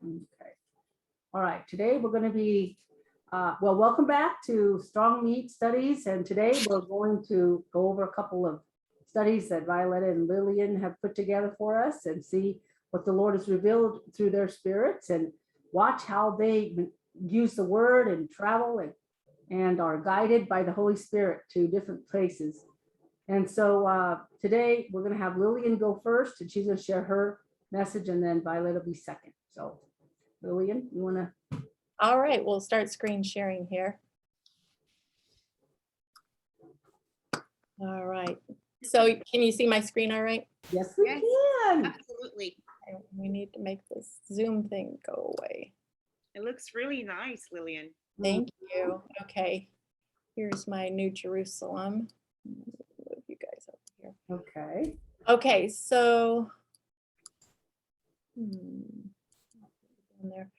Okay. All right. Today we're going to be, well, welcome back to Strong Meat Studies. And today we're going to go over a couple of studies that Violeta and Lilian have put together for us and see what the Lord has revealed through their spirits and watch how they use the word and travel and are guided by the Holy Spirit to different places. And so today we're going to have Lilian go first and she's going to share her message and then Violeta will be second. So Lilian, you want to? All right, we'll start screen sharing here. All right. So can you see my screen all right? Yes, we can. Absolutely. We need to make this Zoom thing go away. It looks really nice, Lilian. Thank you. Okay. Here's my New Jerusalem. Move you guys up here. Okay. Okay, so there.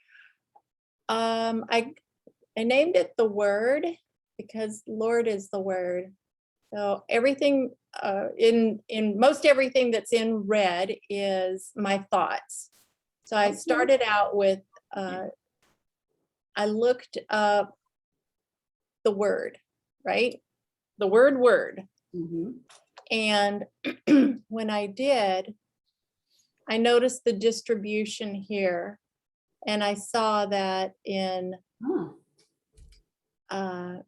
I named it the Word because Lord is the Word. So everything in most everything that's in red is my thoughts. So I started out with I looked up the word, right? The word. Mm-hmm. And when I did, I noticed the distribution here. And I saw that in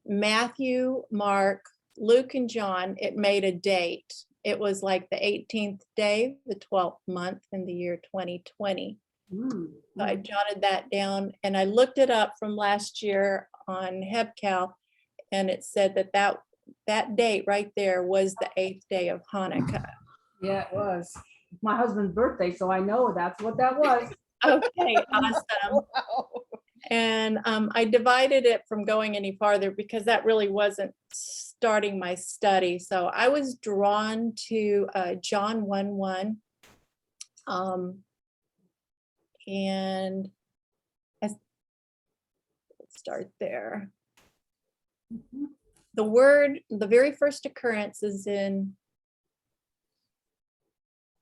Matthew, Mark, Luke, and John, it made a date. It was like the 18th day, the 12th month in the year 2020. So I jotted that down and I looked it up from last year on HebCal, and it said that date right there was the 8th day of Hanukkah. Yeah, it was my husband's birthday, so I know that's what that was. Okay, awesome. Wow. And I divided it from going any farther because that really wasn't starting my study. So I was drawn to John 1:1. And let's start there. The word, the very first occurrence is in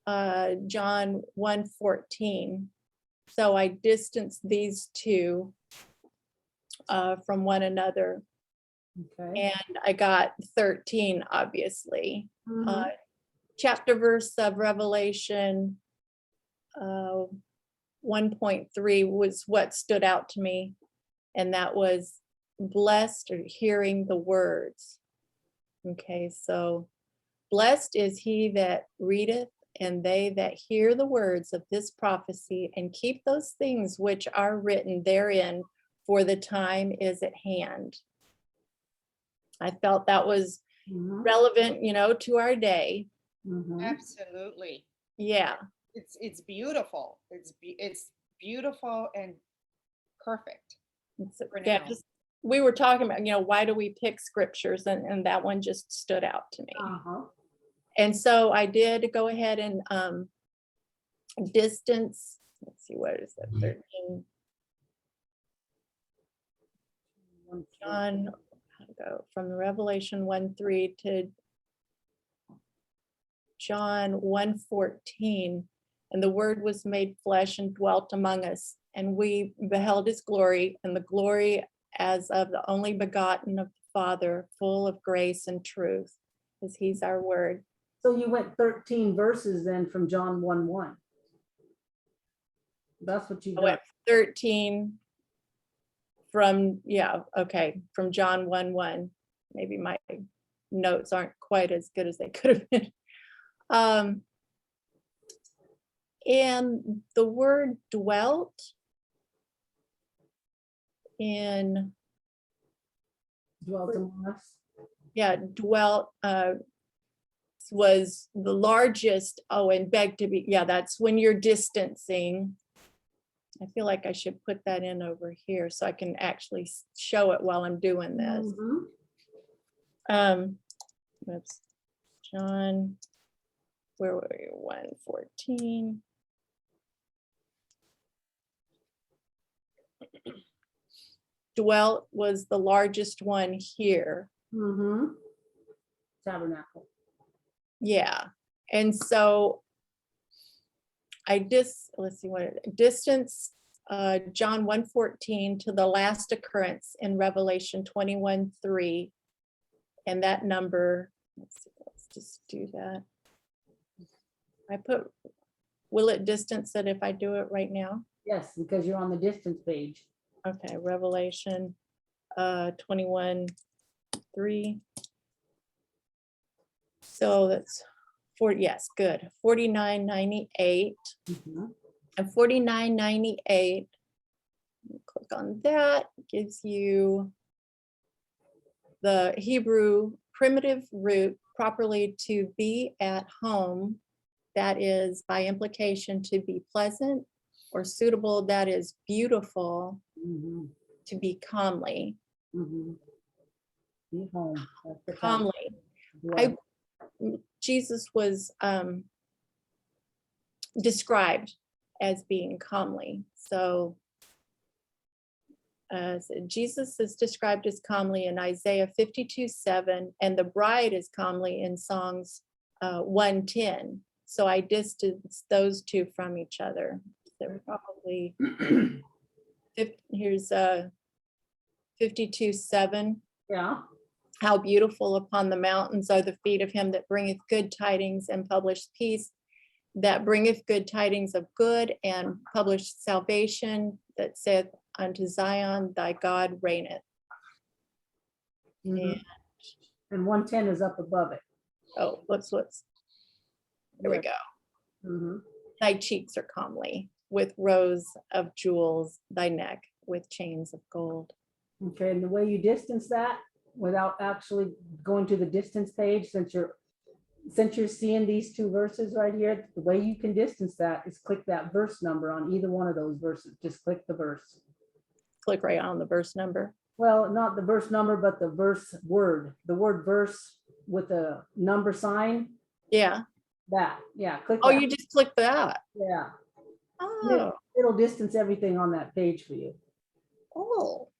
John 1:14. So I distanced these two from one another. Okay. And I got 13, obviously. Mhm. Chapter verse of Revelation 1.3 was what stood out to me. And that was blessed or hearing the words. Okay, so blessed is he that readeth and they that hear the words of this prophecy and keep those things which are written therein, for the time is at hand. I felt that was relevant, to our day. Absolutely. Yeah. It's beautiful. It's beautiful and perfect. Yeah, we were talking about, why do we pick scriptures, and that one just stood out to me. And so I did go ahead and distance, let's see, what is that, 13? John, how to go from Revelation 1:3 to John 1:14. And the word was made flesh and dwelt among us, and we beheld his glory, and the glory as of the only begotten of the Father, full of grace and truth, because he's our word. So you went 13 verses then from John 1:1. That's what you I went got. 13 from, from John 1:1. Maybe my notes aren't quite as good as they could have been. And the word dwelt in, Dwelt among us. dwelt was the largest. Oh, and begged to be, that's when you're distancing. I feel like I should put that in over here so I can actually show it while I'm doing this. Oops. John, where were you? 1:14. Dwelt was the largest one here. Tabernacle. Yeah. And so I let's see what distance John 1:14 to the last occurrence in Revelation 21:3. And that number, let's just do that. I put, will it distance it if I do it right now? Yes, because you're on the distance page. Okay, Revelation 21:3. So that's 40, yes, good. 49.98 Mhm. and 49.98. Click on that, gives you the Hebrew primitive root, properly to be at home. That is by implication to be pleasant, or suitable, that is beautiful, Mhm. to be comely. Mhm. Be home. That's the Comely. fact. Jesus was described as being comely. So Jesus is described as comely in Isaiah 52:7, and the bride is comely in Songs 110. So I distanced those two from each other. They're probably, here's 52:7. Yeah. How beautiful upon the mountains are the feet of him that bringeth good tidings and published peace, that bringeth good tidings of good and published salvation, that saith unto Zion, thy God reigneth. Mhm. And, And 110 is up above it. oh, whoops. There we Yeah. go. Mhm. Thy cheeks are comely with rows of jewels, thy neck with chains of gold. Okay, and the way you distance that without actually going to the distance page, since you're seeing these two verses right here, the way you can distance that is click that verse number on either one of those verses. Just click the verse. Click right on the verse number. Well, not the verse number, but the verse word, the word verse with the number sign. Yeah. That, yeah, click Oh, that. you just click that. Yeah, Oh, it'll distance everything on that page for you. oh,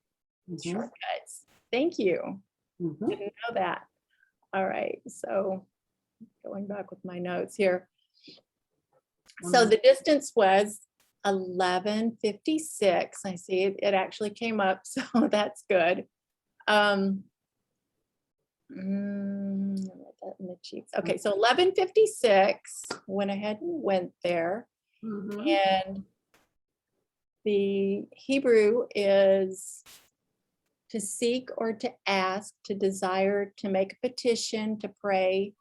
Mhm. shortcuts. Thank you. Mhm. Didn't know that. All right, so going back with my notes here. So the distance was 11:56. I see it actually came up, so that's good. Write that in the cheeks. Okay, so 11:56, went ahead and went there. Mhm. And the Hebrew is to seek or to ask, to desire, to make a petition, to pray,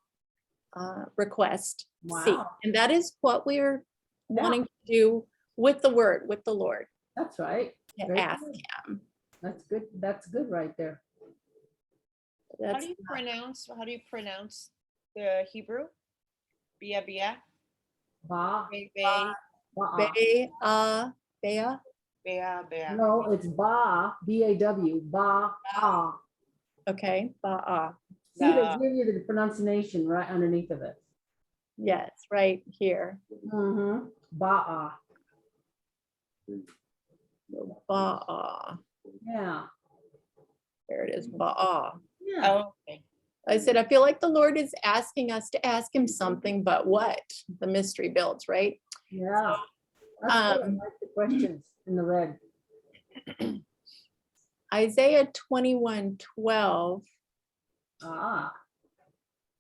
request, seek. Wow. And that is what we're wanting to do with the word, with the Lord, That's right. to Very ask good. him. That's good. That's good right there. How That's do you pronounce the Hebrew? Bia bia. Ba, Be, be, ba. Bea. bea, bea. No, it's ba, B-A-W, ba, ah. Okay, ba'a. See, they The- give you the pronunciation right underneath of it. Yes, right here. Mm-hmm. Ba, Ba'a. yeah, There it is, ba'a. yeah. Oh, okay. I said, I feel like the Lord is asking us to ask him something, but what? The mystery builds, right? Yeah. That's good. I Um, like the questions in the red. Isaiah 21:12, Ah,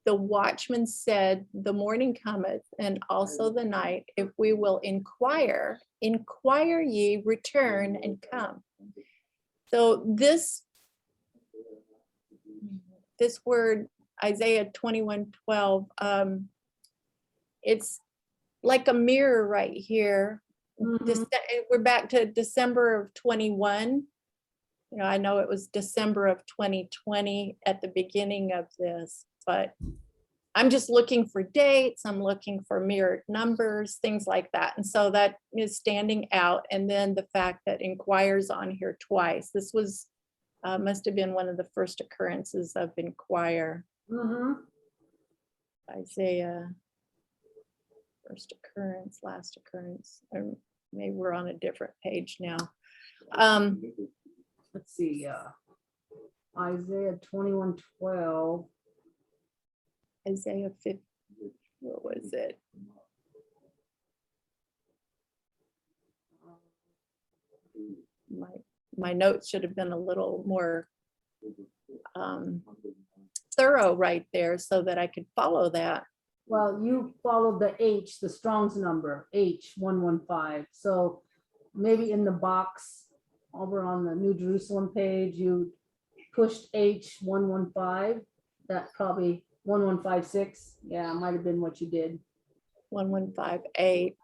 the watchman said, the morning cometh and also the night, if we will inquire ye, return and come. So this word, Isaiah 21:12, it's like a mirror right here. mhm. We're back to December of 21. You know, I know it was December of 2020 at the beginning of this, but I'm just looking for dates. I'm looking for mirrored numbers, things like that. And so that is standing out. And then the fact that inquires on here twice. This was, must have been one of the first occurrences of inquire. Mhm. Isaiah, first occurrence, last occurrence, or maybe we're on a different page now. Let's see, Isaiah 21:12. Isaiah 50, what was it? my notes should have been a little more thorough right there so that I could follow that. Well, you followed the H, the Strong's number, H115. So maybe in the box over on the New Jerusalem page, you pushed H115. That probably 1156. Yeah, it might have been what you did. 1158,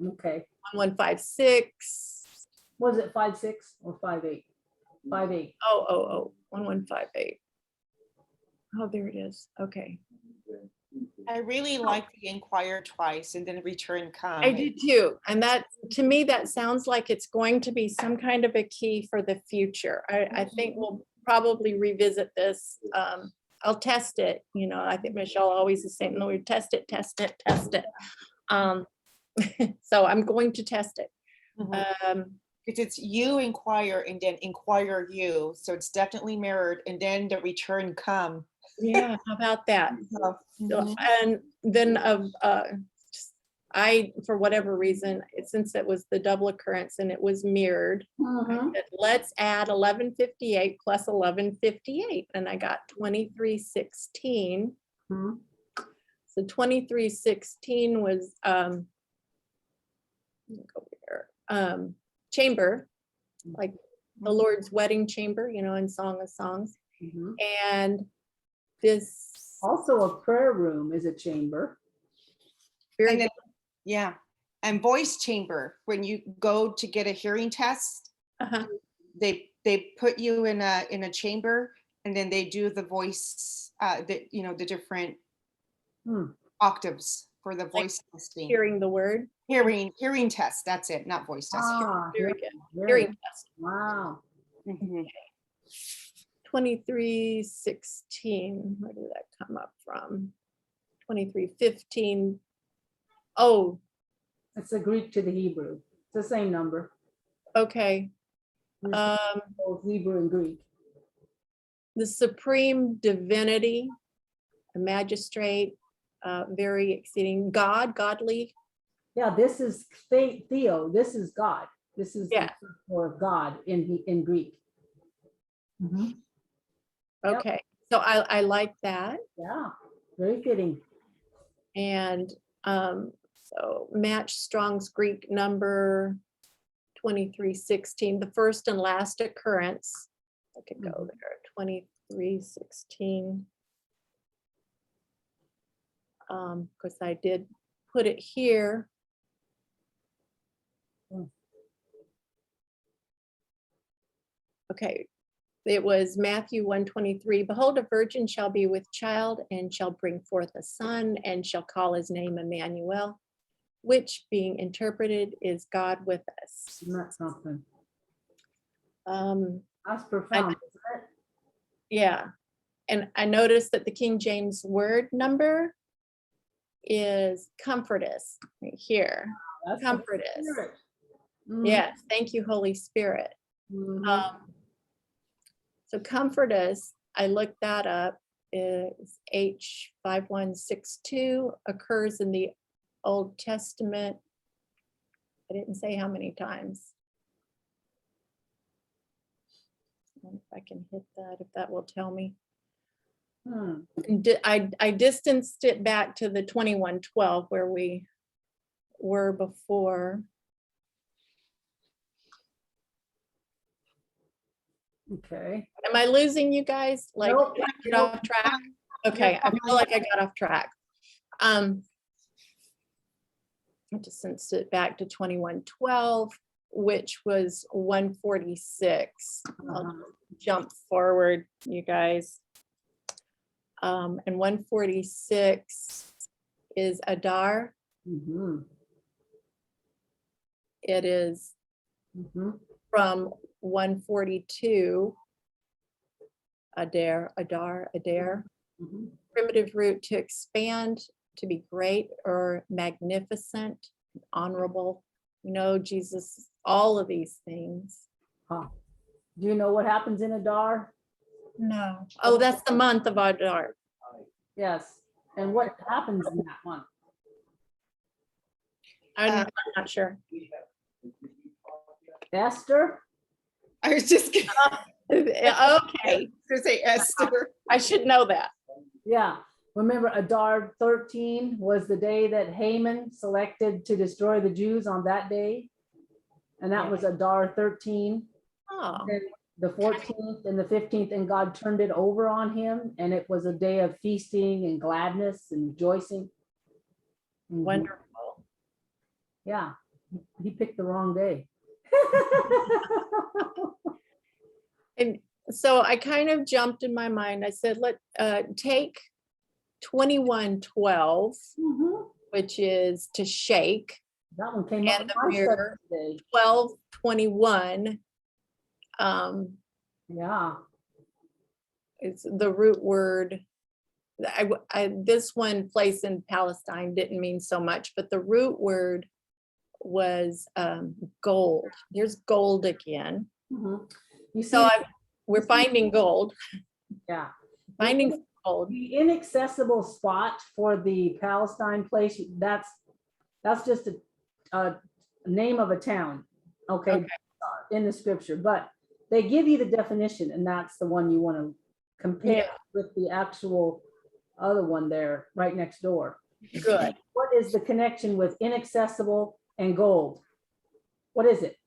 Okay. 1156. Was it 56 or 58? 58. Oh, 1158. Oh, there it is. Okay. I really like the inquire twice and then return come. I do too. And that, to me, that sounds like it's going to be some kind of a key for the future. I think we'll probably revisit this. I'll test it. You know, I think Michelle always is saying, no, we test it, test it, test it. So I'm going to test it. Because it's you inquire and then inquire you. So it's definitely mirrored and then the return come. Yeah, how about that? So, Mhm. and then I, for whatever reason, since it was the double occurrence and it was mirrored, I said, let's add 1158 plus 1158, and I got 2316. Mhm. So 2316 was let me go here, chamber, like the Lord's wedding chamber, you know, in Song of Songs. Mhm. And this Also a prayer room is a chamber. very And then, yeah. And voice chamber, when you go to get a hearing test, they put you in a chamber and then they do the voice, the different octaves for the voice testing. hearing the word. Hearing test, that's it, not voice test. Very good. Very- Hearing test. Wow. Mhm. 2316, where did that come up from? 2315. Oh, It's the Greek to the Hebrew. It's the same number. okay. Both Hebrew and Greek. The supreme divinity, a magistrate, very exceeding, God, godly. Yeah, this is Theo. This is God. This is Yeah. for God in Greek. Mhm. Yep. Okay, so I like that. Yeah, very fitting. And so match Strong's Greek number 2316, the first and last occurrence. I could go there, 2316. Because I did put it here. Okay, it was Matthew 1:23. Behold, a virgin shall be with child and shall bring forth a son and shall call his name Emmanuel, which being interpreted is God with us. Isn't that something? Um, That's profound, isn't it? yeah, and I noticed that the King James word number is comfort us right here. That's the Comfort us. Spirit. Yes, thank you, Holy Spirit. Mhm. So comfort us, I looked that up, is H5162, occurs in the Old Testament. I didn't say how many times. I wonder if I can hit that, if that will tell me. I distanced it back to the 2112 where we were before. Okay. Am I losing you guys? Like, Nope. did I get off track? Okay, I feel like I got off track. I just sensed it back to 2112, which was 146. I'll jump forward, you guys. And 146 is Adar. Mhm. It is Mhm. from 142, Adar. Mhm. Primitive root to expand, to be great or magnificent, honorable. You know, Jesus, all of these things. Huh. Do you know what happens in Adar? No. Oh, that's the month of Adar. Yes. And what happens in that month? I'm not sure. Esther? I was just Okay, gonna say Esther. I should know that. Yeah. Remember, Adar 13 was the day that Haman selected to destroy the Jews on that day. And that was Adar 13. Oh, Then the 14th and the 15th, and God turned it over on him. And it was a day of feasting and gladness and rejoicing. Mhm. wonderful. Yeah, he picked the wrong day. And so I kind of jumped in my mind. I said, let take 2112, Mhm. which is to shake, That one came up and in the my study mirror, today. 1221. Yeah. It's the root word. This one place in Palestine didn't mean so much, but the root word was gold. Here's gold again. Mhm. You see, So we're finding gold, yeah. finding gold. The inaccessible spot for the Palestine place, that's just a name of a town, okay, in the scripture, but they give you the definition, and that's the one you want to compare Yeah. with the actual other one there right next door. Good. What is the connection with inaccessible and gold? What is it?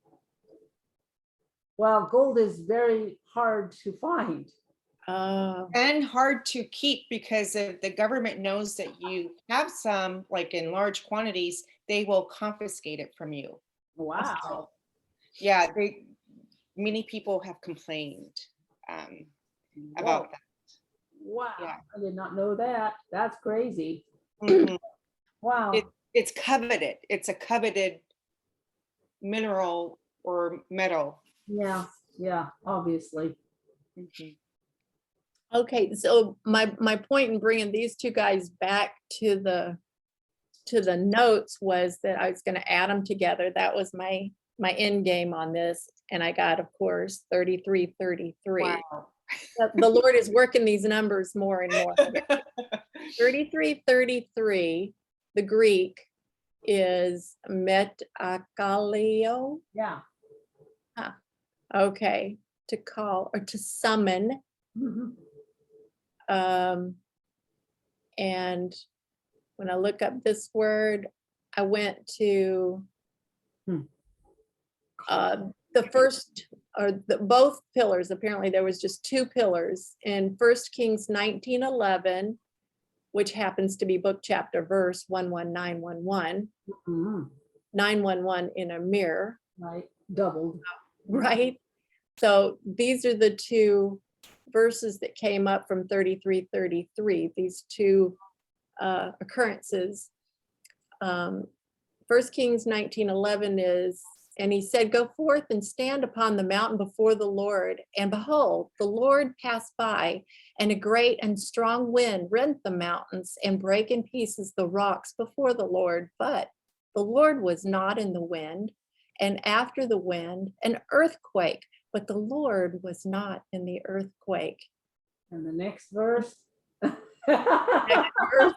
Well, gold is very hard to find. And hard to keep, because if the government knows that you have some, like in large quantities, they will confiscate it from you. Wow. Yeah, many people have complained about Whoa. that. Wow. Yeah. I did not know that. That's crazy. Mhm. Wow. It's coveted. It's a coveted mineral or metal. Yeah. Yeah. Obviously. Mhm. Okay, so my point in bringing these two guys back to the notes was that I was going to add them together. That was my end game on this, and I got, of course, 3333. Wow. The Lord is working these numbers more and more. 3333, the Greek is metakaleo. Yeah. Okay, to call or to summon. Mhm. And when I look up this word, I went to the first, or both pillars. Apparently there was just two pillars in 1 Kings 19:11, which happens to be book, chapter, verse 11911, Mhm. 911 in a mirror, Right. Doubled. right? So these are the two verses that came up from 3333, these two occurrences. 1 Kings 19:11 is, and he said, go forth and stand upon the mountain before the Lord. And behold, the Lord passed by, and a great and strong wind rent the mountains and brake in pieces the rocks before the Lord. But the Lord was not in the wind. And after the wind, an earthquake, but the Lord was not in the earthquake. And the next verse. Next verse.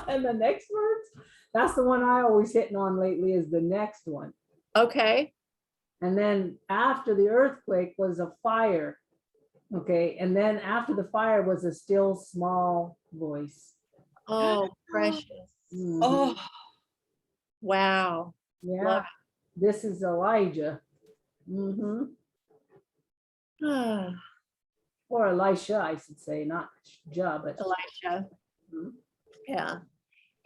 And the next verse. That's the one I always hitting on lately, is the next one. Okay. And then after the earthquake was a fire. Okay. And then after the fire was a still small voice. Oh, precious. Mhm. Oh, Wow. Yeah. Love This is Elijah. Mhm. it. Or Elisha, I should say, not Ja, but Elisha. Mhm. Yeah.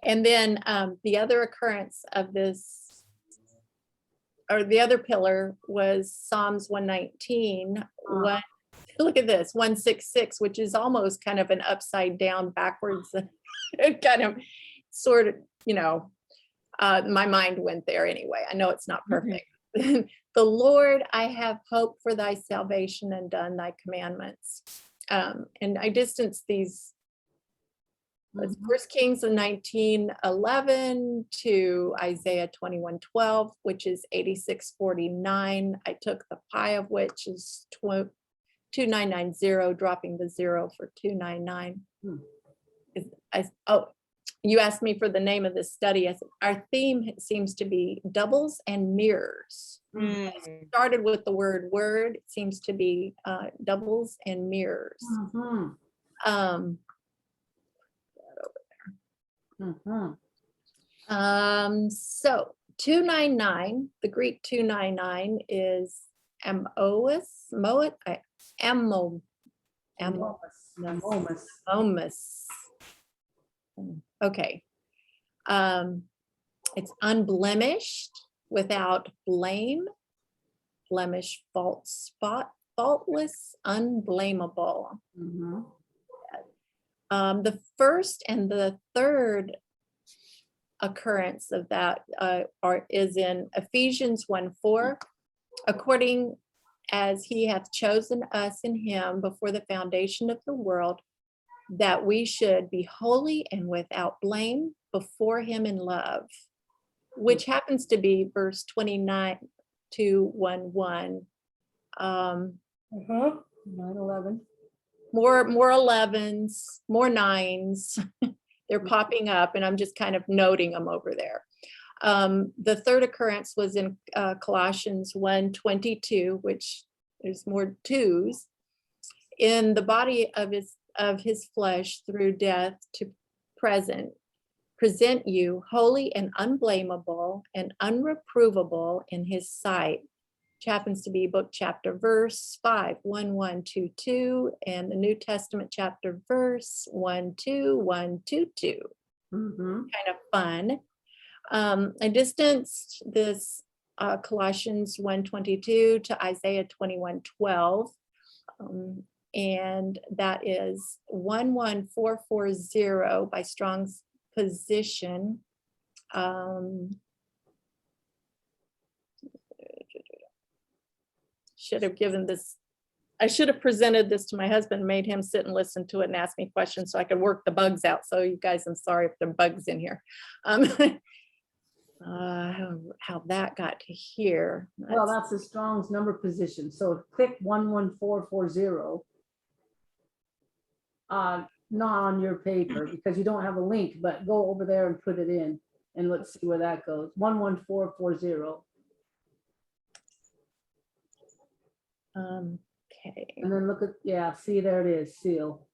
And then the other occurrence of this, or the other pillar, was Psalms 119. Look at this, 166, which is almost kind of an upside down, backwards, kind of, sort of, my mind went there anyway. I know it's not perfect. The Lord, I have hope for thy salvation and done thy commandments. And I distanced these. It's 1 Kings 19:11 to Isaiah 21:12, which is 86:49. I took the pi of which is 2990, dropping the 0 for 299. you asked me for the name of this study. I said, our theme seems to be doubles and mirrors. Mm. Started with the word, it seems to be doubles and mirrors. Mhm, Um, mhm. So 299, the Greek 299 is amois, amo, Momus. amomus. Okay. It's unblemished, without blame, blemish, fault, spot, faultless, unblameable. Mhm. The first and the third occurrence of that is in Ephesians 1:4. According as he hath chosen us in him before the foundation of the world, that we should be holy and without blame before him in love, which happens to be verse 29 to 1:1. 9/11. More 11s, more 9s. They're popping up, and I'm just kind of noting them over there. The third occurrence was in Colossians 1:22, which there's more 2s. In the body of his flesh through death to present you holy and unblameable and unreprovable in his sight, which happens to be book chapter verse 5, 1:122, and the New Testament chapter verse 1:2, 1:2. Mhm. Kind of fun. I distanced this Colossians 1:22 to Isaiah 21:12. And that is 11440 by Strong's position. Should have given this, I should have presented this to my husband, made him sit and listen to it and ask me questions so I could work the bugs out. So you guys, I'm sorry if there are bugs in here. How that got to here. Well, that's the Strong's number position. So click 11440. Not on your paper because you don't have a link, but go over there and put it in and let's see where that goes. 11440. Okay. And then look at, yeah, see, there it is, seal.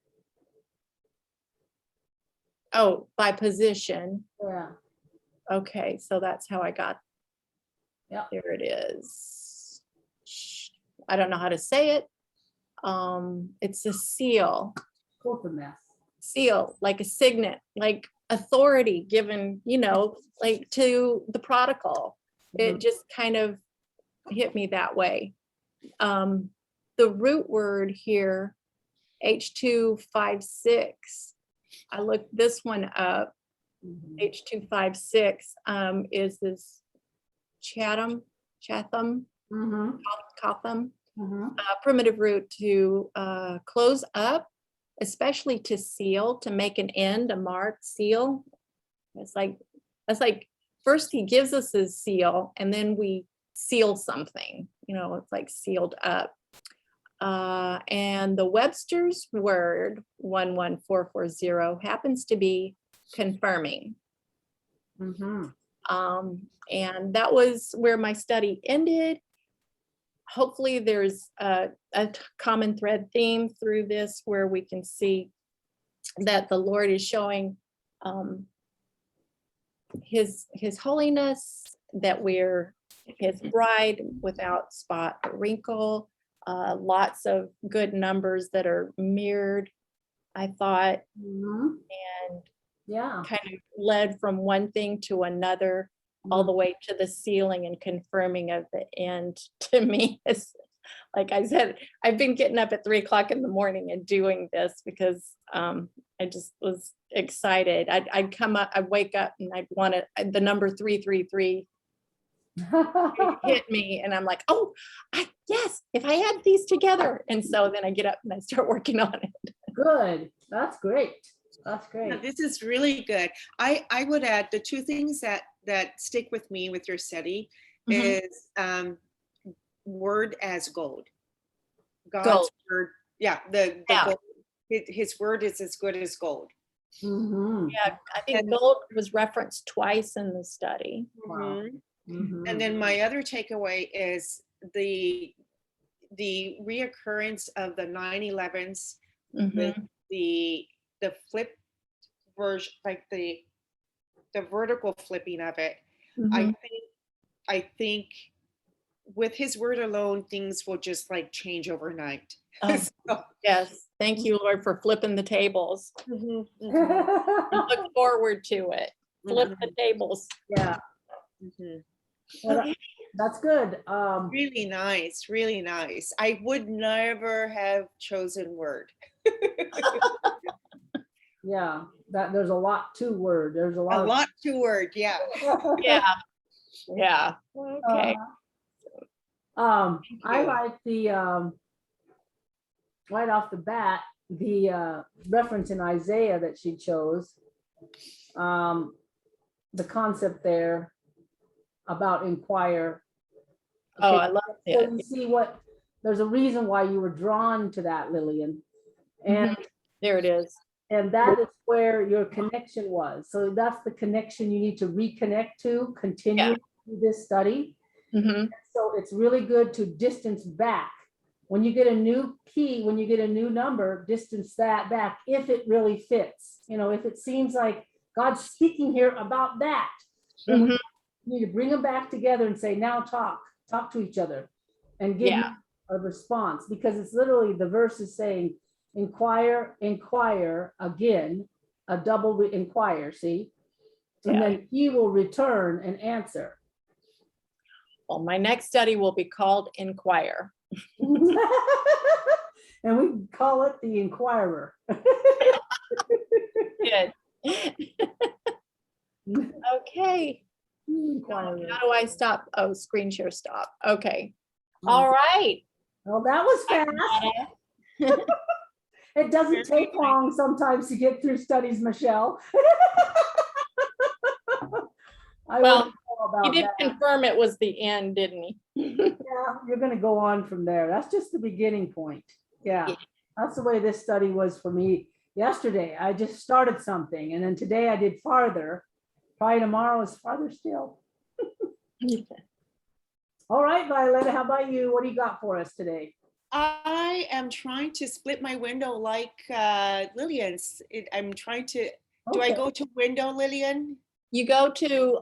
Oh, by position. Yeah. Okay, so that's how I got. Yep. There it is. I don't know how to say it. It's a seal. Go from that. Seal, like a signet, like authority given, like to the prodigal. It just kind of hit me that way. The root word here, H256, I looked this one up. H256 is this Chatham, primitive root to close up, especially to seal, to make an end, a mark, seal. That's like first he gives us his seal and then we seal something, it's like sealed up. And the Webster's word 11440 happens to be confirming. And that was where my study ended. Hopefully there's a common thread theme through this where we can see that the Lord is showing his holiness, that we're his bride without spot or wrinkle, lots of good numbers that are mirrored, I thought, and yeah, kind of led from one thing to another, all the way to the sealing and confirming of the end. To me, it's like I said, I've been getting up at 3 o'clock in the morning and doing this because I just was excited. I'd come up, I'd wake up and I'd want to, the number 333 hit me and I'm like, oh, yes, if I add these together. And so then I get up and I start working on it. Good, that's great. That's Yeah, great. this is really good. I would add the two things that stick with me with your study is word as gold. God's Gold. word, yeah, the Yeah. gold. His word is as good as gold. Mhm. Yeah, I think And- gold was referenced twice in the study. Wow. Mhm. Mhm. And then my other takeaway is the reoccurrence of the 9/11s with Mhm. the flip version, like the vertical flipping of it. Mhm. I think with his word alone, things will just like change overnight. Oh, So- yes, thank you, Lord, for flipping the tables. Mhm, mhm, I look forward to it. Flip the tables. Yeah, mhm. well, Okay. that's good. Really nice, really nice. I would never have chosen word. Yeah, that there's a lot to word. There's a A lot. lot to word, yeah. Yeah, yeah, okay. I you. like the right off the bat, the reference in Isaiah that she chose. The concept there about inquire. Oh, Okay, I love so it. you see what, there's a reason why you were drawn to that, Lillian. And There it is. and that is where your connection was. So that's the connection you need to reconnect to, continue this study. Mhm. So it's really good to distance back. When you get a new key, when you get a new number, distance that back if it really fits. You know, if it seems like God's speaking here about that, then we Mhm. need to bring them back together and say, now talk to each other and give me Yeah, a response, because it's literally the verse is saying, inquire again, a double inquire, see? And yeah. then he will return and answer. Well, my next study will be called Inquire. And we call it the Inquirer. Good. Okay. Inquirer. How do I stop? Oh, screen share stop. Okay. All right. Well, that was fast. It doesn't take long sometimes to get through studies, Michelle. I Well, wouldn't know He about did that. confirm it was the end, didn't he? Yeah, you're gonna go on from there. That's just the beginning point. Yeah, Yeah. that's the way this study was for me yesterday. I just started something, and then today I did farther. Probably tomorrow is farther still. All right, Violeta, how about you? What do you got for us today? I am trying to split my window like Lillian's. I'm trying to, do I Okay. go to window, Lillian? You go to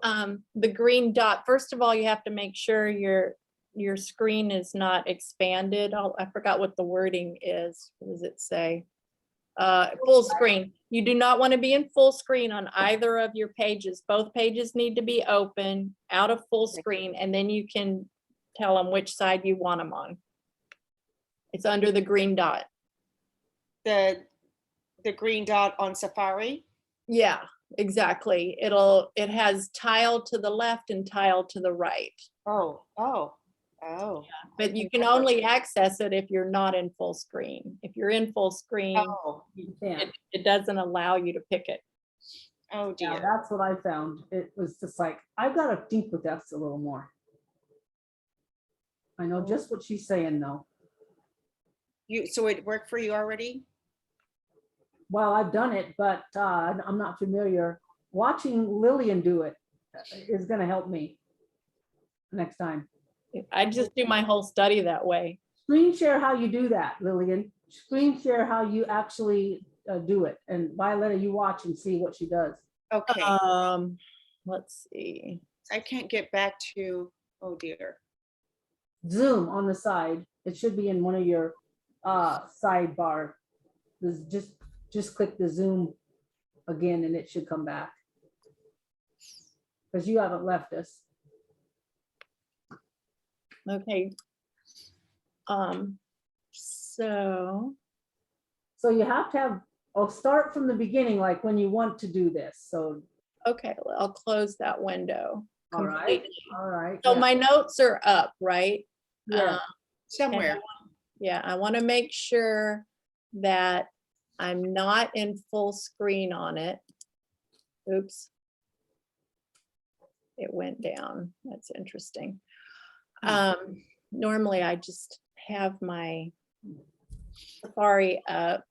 the green dot. First of all, you have to make sure your screen is not expanded. I forgot what the wording is. What does it say? Full screen. You do not want to be in full screen on either of your pages. Both pages need to be open, out of full screen, and then you can tell them which side you want them on. It's under the green dot. The green dot on Safari? Yeah, exactly. It has tile to the left and tile to the right. Oh. But you can only access it if you're not in full screen. If you're in full screen, Oh, You can. it doesn't allow you to pick it. oh Yeah, dear. that's what I found. It was just like, I've got to think with that a little more. I know just what she's saying though. So it worked for you already? Well, I've done it, but I'm not familiar. Watching Lillian do it is gonna help me next time. I just do my whole study that way. Screen share how you do that, Lillian. Screen share how you actually do it. And Violeta, you watch and see what she does. Okay, Let's see. I can't get back to, oh dear. Zoom on the side. It should be in one of your sidebar. Just click the Zoom again and it should come back. Because you haven't left us. Okay. So, So you have to have, I'll start from the beginning, like when you want to do this. So, okay, I'll close that window. all right, completely. all right. So yeah, my notes are up, right? yeah. Somewhere. Yeah, I want to make sure that I'm not in full screen on it. Oops. It went down. That's interesting. Normally I just have my Safari up.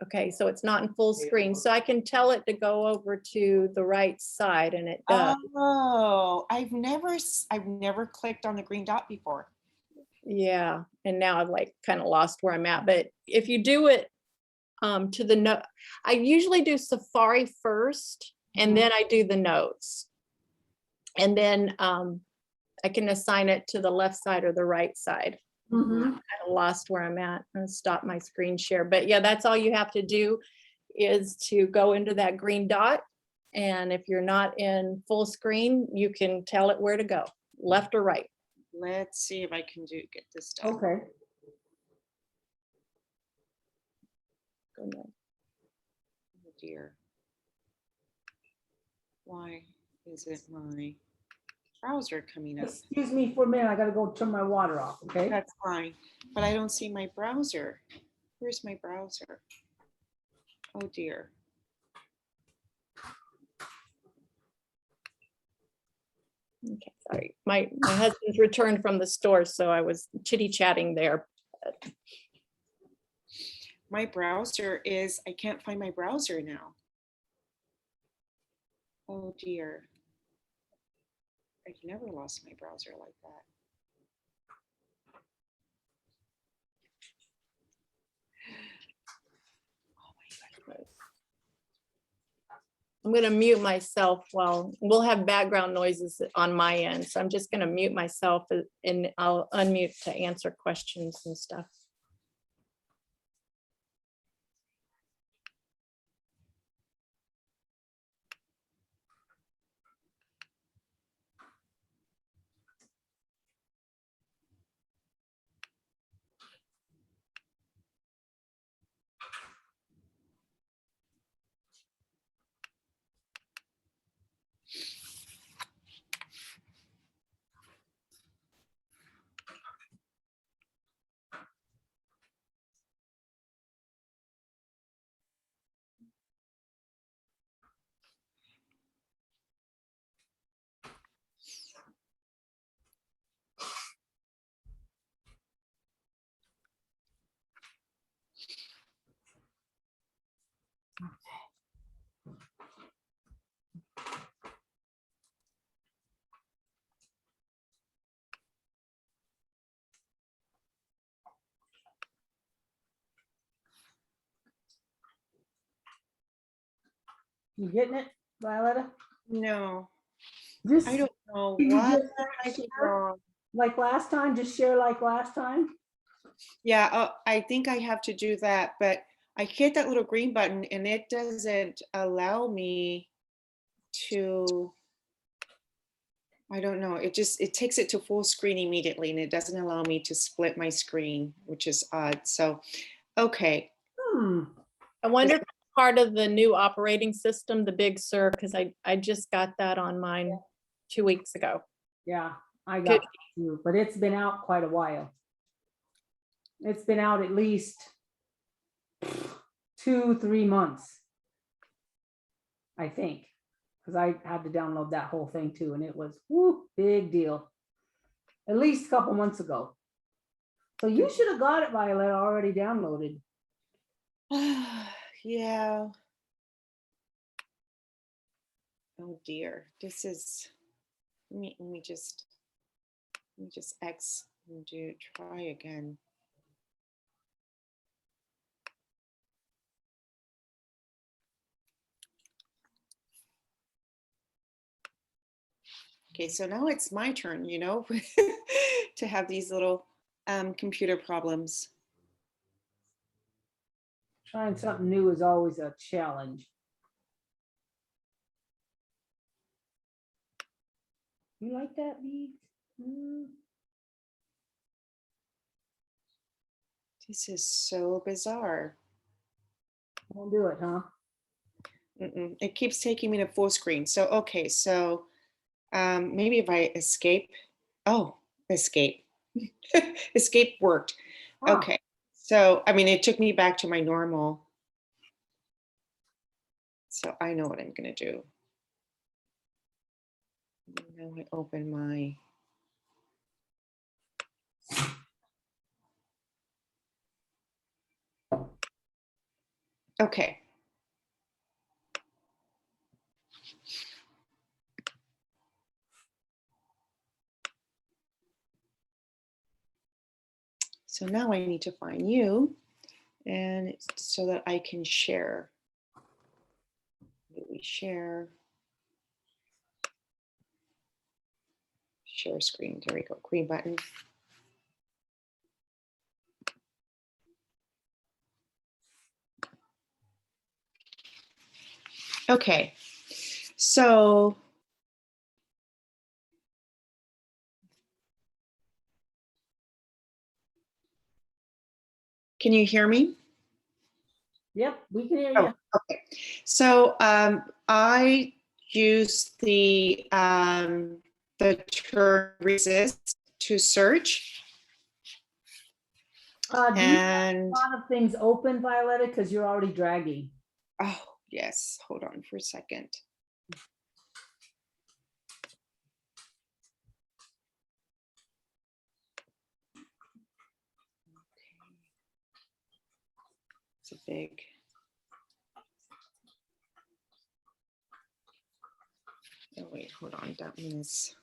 Okay, so it's not in full screen. So I can tell it to go over to the right side and it does. Oh, I've never clicked on the green dot before. Yeah, and now I've like kind of lost where I'm at. But if you do it to the note, I usually do Safari first and then I do the notes. And then I can assign it to the left side or the right side. Mhm. I lost where I'm at and stop my screen share. But yeah, that's all you have to do is to go into that green dot. And if you're not in full screen, you can tell it where to go, left or right. Let's see if I can get this done. Okay. Go there. Oh dear. Why isn't my browser coming up? Excuse me for a minute. I gotta go turn my water off, okay? That's fine, but I don't see my browser. Where's my browser? Oh dear. Okay, sorry. My husband's returned from the store, so I was chitty chatting there. My browser is, I can't find my browser now. Oh dear. I've never lost my browser like that. I'm going to mute myself while we'll have background noises on my end. So I'm just going to mute myself and I'll unmute to answer questions and stuff. You getting it, Violeta? No, Just, I don't know can you what just I did share wrong. like last time, just share like last time? Yeah, I think I have to do that, but I hit that little green button and it doesn't allow me to, I don't know, it takes it to full screen immediately and it doesn't allow me to split my screen, which is odd. So, okay. Hmm. I wonder if it's part of the new operating system, the Big Sur, because I just got that on mine 2 weeks ago. Yeah, I Could- got that too, but it's been out quite a while. It's been out at least 2-3 months, I think, because I had to download that whole thing too, and it was whoo, big deal. At least a couple months ago. So you should have got it, Violeta, already downloaded. Yeah. Oh dear, this is, let me just X and try again. Okay, so now it's my turn, you know, to have these little computer problems. Trying something new is always a challenge. You like that, Bee? This is so bizarre. Won't do it, huh? It keeps taking me to full screen. So, okay, so maybe if I escape, oh, escape. Escape worked. Huh. Okay, so, I mean, it took me back to my normal. So I know what I'm gonna do. Now I open my, Okay. So now I need to find you, and it's so that I can share. We share screen. There we go. Green button. Okay. So can you hear me? Yep, we can hear you. Oh, okay. So I use the term resist to search. Do you have a And lot of things open, Violeta, because you're already dragging? oh yes, hold on for a second. It's a big. Oh wait, hold on. That means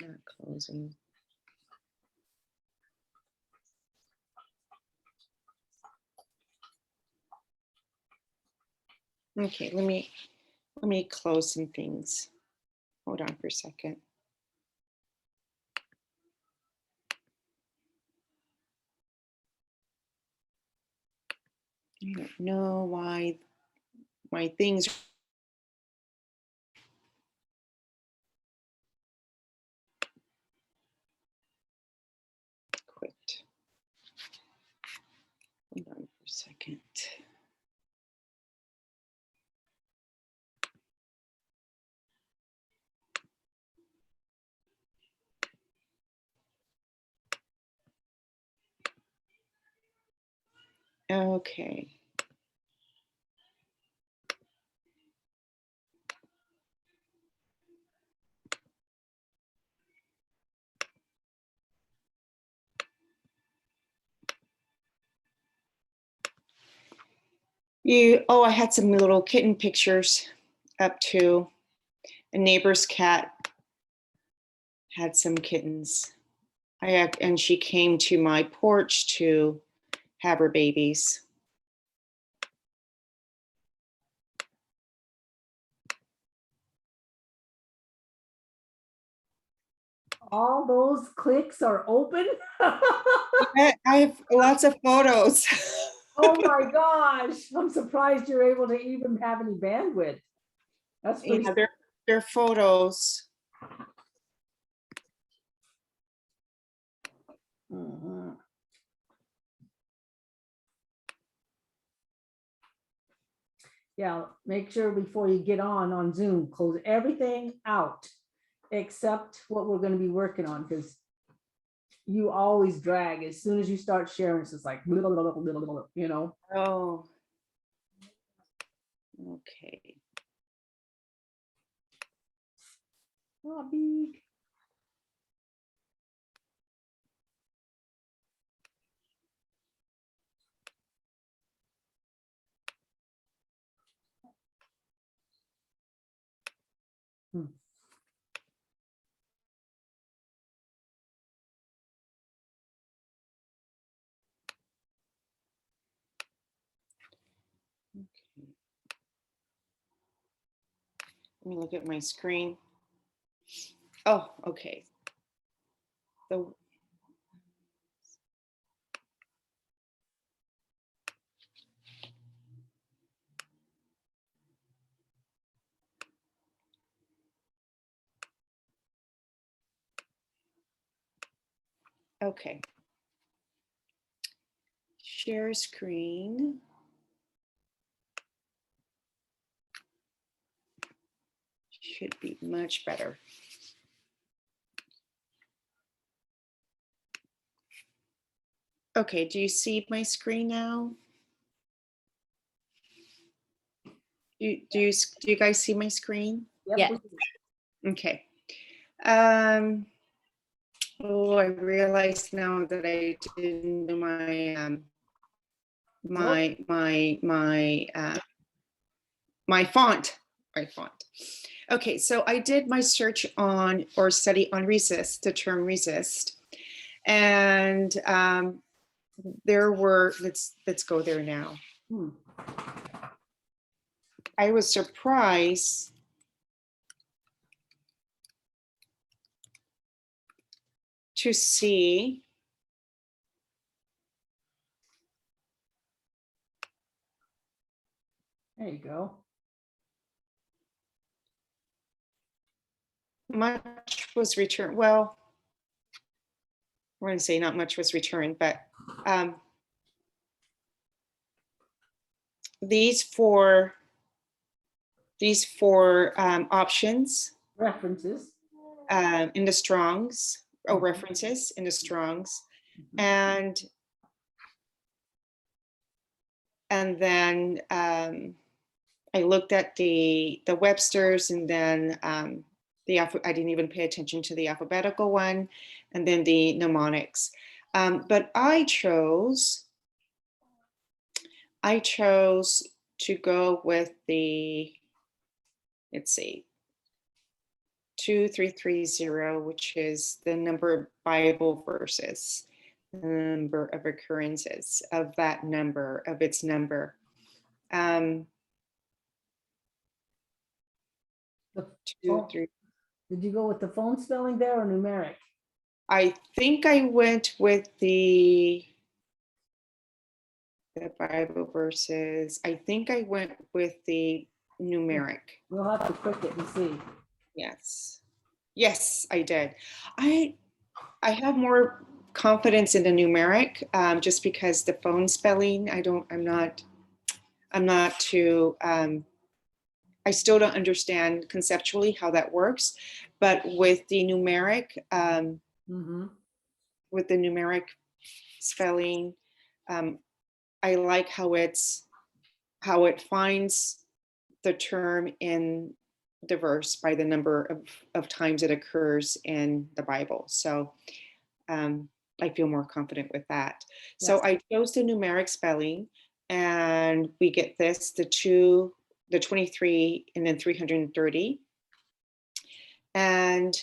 not closing. Okay, let me close some things. Hold on for a second. I don't know why my things. Quit. Hold on for a second. Okay. I had some little kitten pictures up too. A neighbor's cat had some kittens. And she came to my porch to have her babies. All those clicks are open? I have lots of photos. Oh my gosh, I'm surprised you're able to even have any bandwidth. That's pretty. Yeah, they're photos. Mhm. Yeah, make sure before you get on Zoom, close everything out except what we're going to be working on, because you always drag. As soon as you start sharing, it's just like, blah, blah, blah, blah, blah, blah, you know. Oh, okay. Oh, big. Hmm. Okay. Let me look at my screen. Oh, okay. Okay. Share screen. Should be much better. Okay, do you see my screen now? Do you guys see my screen? Yep, Yeah. we do. Okay. Oh, I realize now that I didn't do my my font. Okay, so I did my search on or study on resist, the term resist, and there were, let's go there now. I was surprised to see There you go. much was returned. Well, we're going to say not much was returned, but these four options References. in the Strongs, or references in the Strongs, and then I looked at the Webster's, and then I didn't even pay attention to the alphabetical one, and then the mnemonics. But I chose to go with the, let's see, 2330, which is the number of Bible verses, the number of occurrences of that number, of its number. Did you go with the phone spelling there or numeric? I think I went with the Bible verses. I think I went with the numeric. We'll have to click it and see. Yes, I did. I have more confidence in the numeric, just because the phone spelling, I'm not too, I still don't understand conceptually how that works, but with the numeric, spelling, I like how it finds the term in the verse by the number of times it occurs in the Bible. So I feel more confident with that. Yes. So I chose the numeric spelling, and we get this, the 23, and then 330. And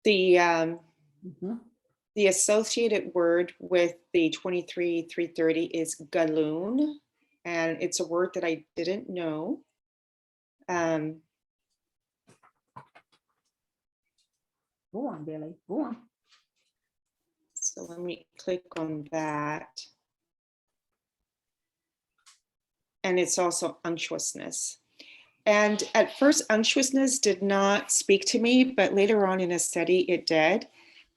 the associated word with the 23, 330 is galoon, and it's a word that I didn't know. Go on, Billy, go on. So let me click on that. And it's also unctuousness. And at first, unctuousness did not speak to me, but later on in a study, it did.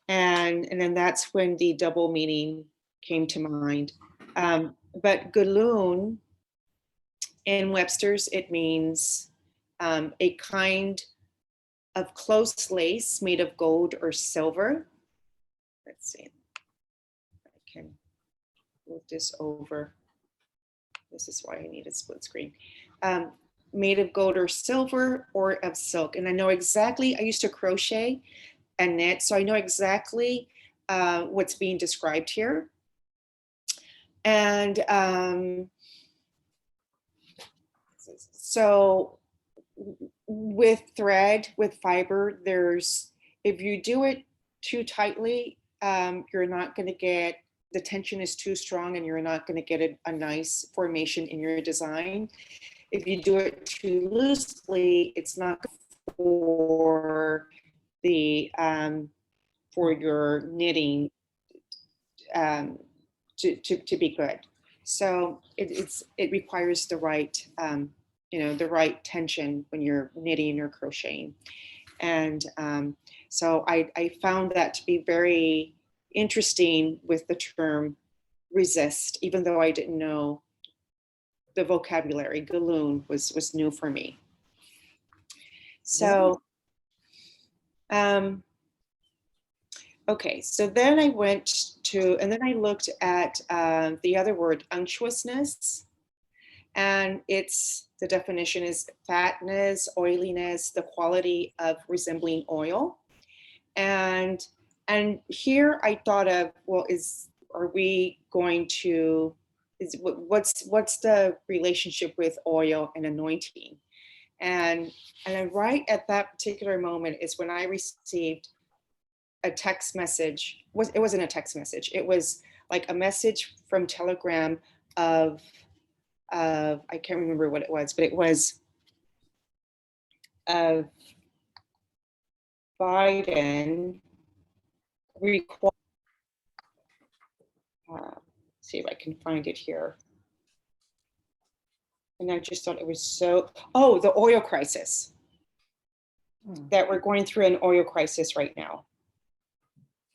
And then that's when the double meaning came to mind. But galoon in Webster's, it means a kind of close lace made of gold or silver. Let's see. I can move this over. This is why I need a split screen. Made of gold or silver, or of silk. And I know exactly, I used to crochet and knit, so I know exactly what's being described here. And so with thread, with fiber, if you do it too tightly, you're not going to get, the tension is too strong, and you're not going to get a nice formation in your design. If you do it too loosely, it's not for the for your knitting to be good. So it requires the right the right tension when you're knitting or crocheting. And so I found that to be very interesting with the term resist, even though I didn't know the vocabulary. Galoon was new for me. So, okay, so then I went to, and then I looked at the other word, unctuousness. And the definition is fatness, oiliness, the quality of resembling oil. And here I thought of, well, are we going to, what's the relationship with oil and anointing? And then right at that particular moment is when I received a text message. It wasn't a text message. It was like a message from Telegram of I can't remember what it was, but it was of Biden see if I can find it here. And I just thought it was so, oh, the oil crisis, that we're going through an oil crisis right now.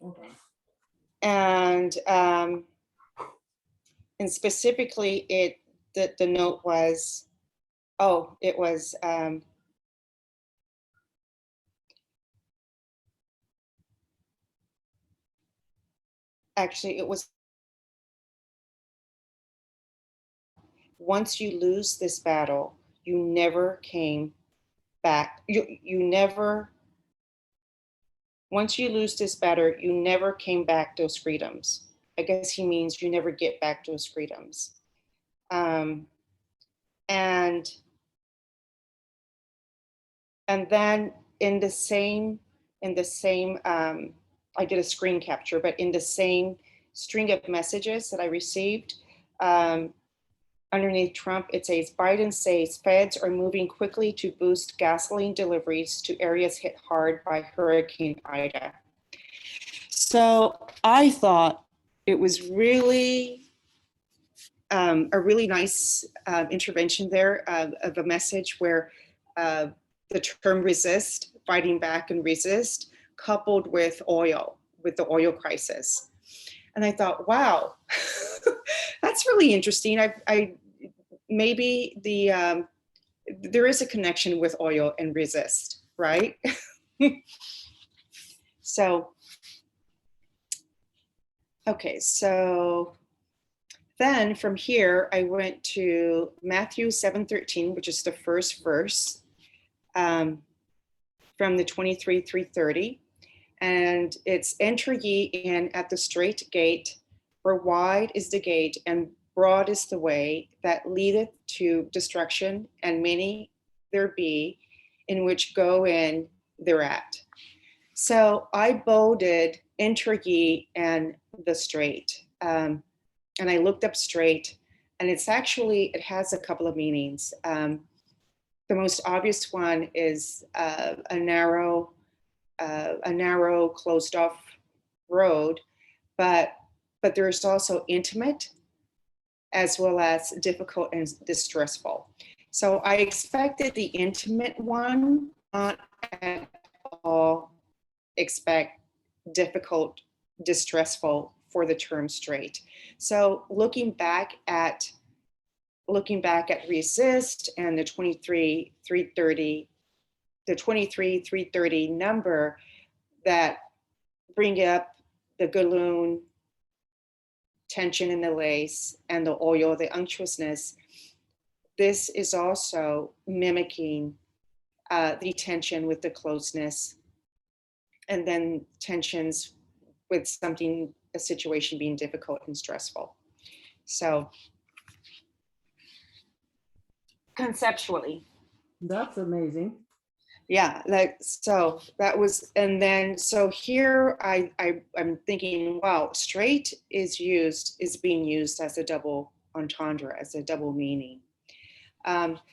Okay. And specifically the note was, oh, it was, actually it was, once you lose this battle, you never came back. You never, once you lose this battle, you never came back those freedoms. I guess he means you never get back those freedoms. And then in the same, I did a screen capture, but in the same string of messages that I received, underneath Trump, it says, Biden says feds are moving quickly to boost gasoline deliveries to areas hit hard by Hurricane Ida. So I thought it was really a really nice intervention there of a message where the term resist, fighting back and resist, coupled with oil, with the oil crisis. And I thought, wow, that's really interesting. I maybe there is a connection with oil and resist, right? So, okay, so then from here, I went to Matthew 7:13, which is the first verse from the 23:330. And it's, enter ye in at the straight gate, for wide is the gate and broad is the way that leadeth to destruction, and many there be in which go in thereat. So I bolded, enter ye and the straight. And I looked up straight, and it's actually, it has a couple of meanings. The most obvious one is a narrow, closed off road, but there's also intimate as well as difficult and distressful. So I expected the intimate one, not at all expect difficult, distressful for the term straight. So looking back at resist and the 23:330, the 23:330 number that bring up the galloon, tension in the lace, and the oil, the unctuousness. This is also mimicking the tension with the closeness, and then tensions with something, a situation being difficult and stressful. So conceptually. That's amazing. Yeah, like, so that was, and then, so here I'm thinking, wow, straight is being used as a double entendre, as a double meaning.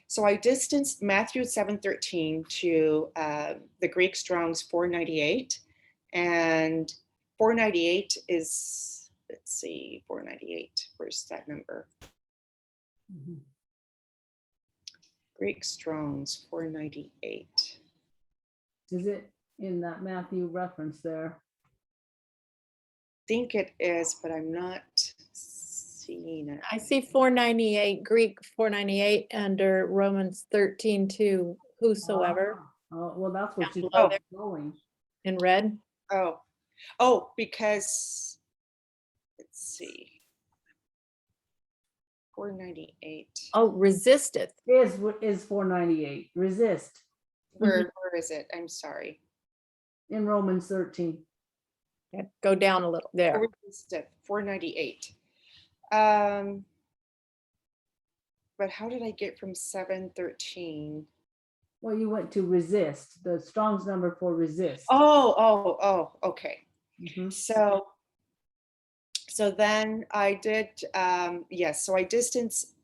So I distanced Matthew 7:13 to the Greek Strong's 498, and 498 is, let's see, 498, where's that number? Mhm. Greek Strong's 498. Is it in that Matthew reference there? Think it is, but I'm not seeing it. I see 498, Greek 498 under Romans 13:2, whosoever Oh, well, that's what Down you below are there. going. in red. Oh, because, let's see. 498. Oh, resisteth. Is 498. Resist Where is it? I'm sorry. in Romans 13. Yeah, go down a little there. Resisted, 498. But how did I get from 713? Well, you went to resist, the Strong's number for resist. Okay. Mhm. So then I did, yes, so I distanced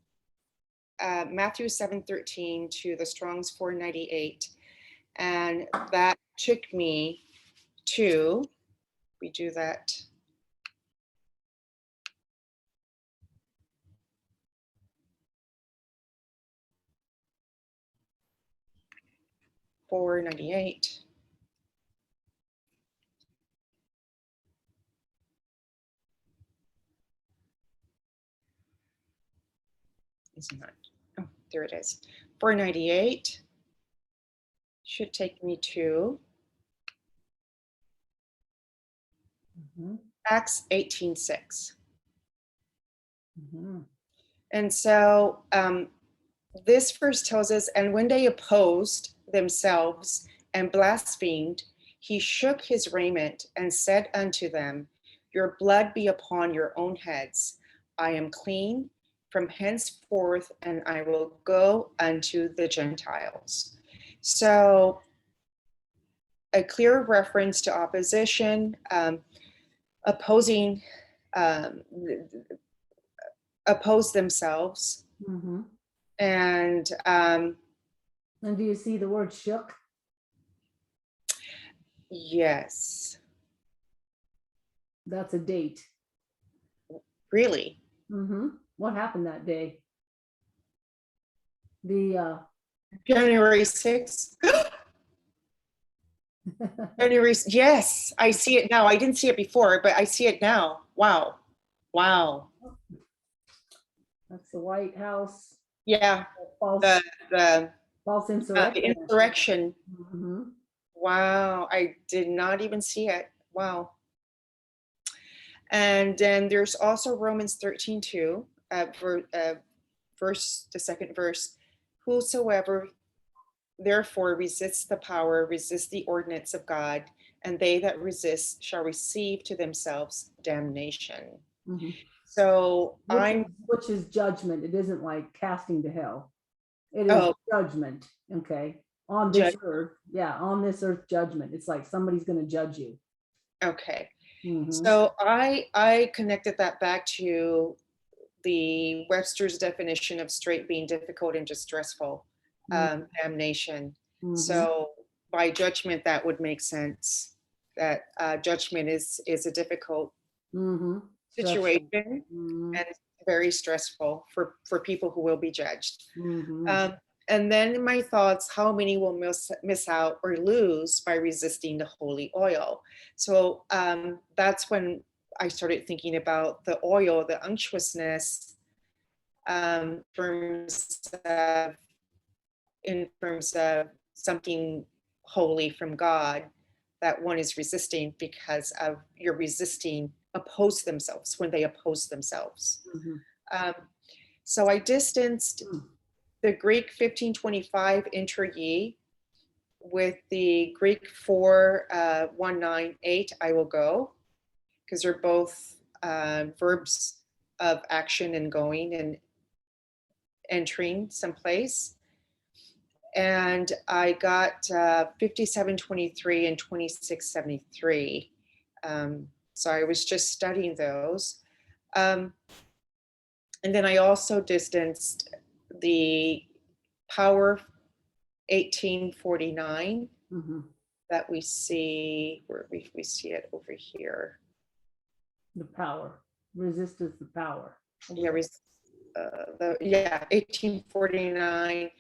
Matthew 7:13 to the Strong's 498. And that took me to, we do that. $498. Isn't that? Oh, there it is. 498 should take me to Mhm. Acts 18:6. Mhm. And so this verse tells us, and when they opposed themselves and blasphemed, he shook his raiment and said unto them, your blood be upon your own heads. I am clean from henceforth, and I will go unto the Gentiles. So a clear reference to opposition, opposing, um, oppose themselves. Mhm. And And do you see the word shook? yes, That's a date. really. What happened that day? The January 6th. January, yes, I see it now. I didn't see it before, but I see it now. Wow. Wow. that's the White House Yeah, false the false insurrection. insurrection. Mhm. Wow, I did not even see it. Wow. And then there's also Romans 13:2, verse, the second verse. Whosoever therefore resists the power, resists the ordinance of God, and they that resist shall receive to themselves damnation. Mhm. So Which is judgment. It isn't like casting to hell. It is oh, judgment. Okay. On this earth. Yeah, on this earth judgment. It's like somebody's going to judge you. okay. Mhm. So I connected that back to the Webster's definition of straight being difficult and distressful, damnation. Mhm. So by judgment, that would make sense. That judgment is a difficult Mhm. situation Mhm. and very stressful for people who will be judged. Mhm. And then my thoughts, how many will miss out or lose by resisting the holy oil? So that's when I started thinking about the oil, the unctuousness, in terms of something holy from God that one is resisting because of you're resisting, oppose themselves when they oppose themselves. Mhm. Um, so I distanced Mhm. the Greek 1525 inter ye with the Greek 4198 I will go, because they're both verbs of action and going and entering someplace. And I got 5723 and 2673. So I was just studying those. And then I also distanced the Power 1849 Mhm. that we see, where we see it over here. The power. Resist is the power. Yeah, 1849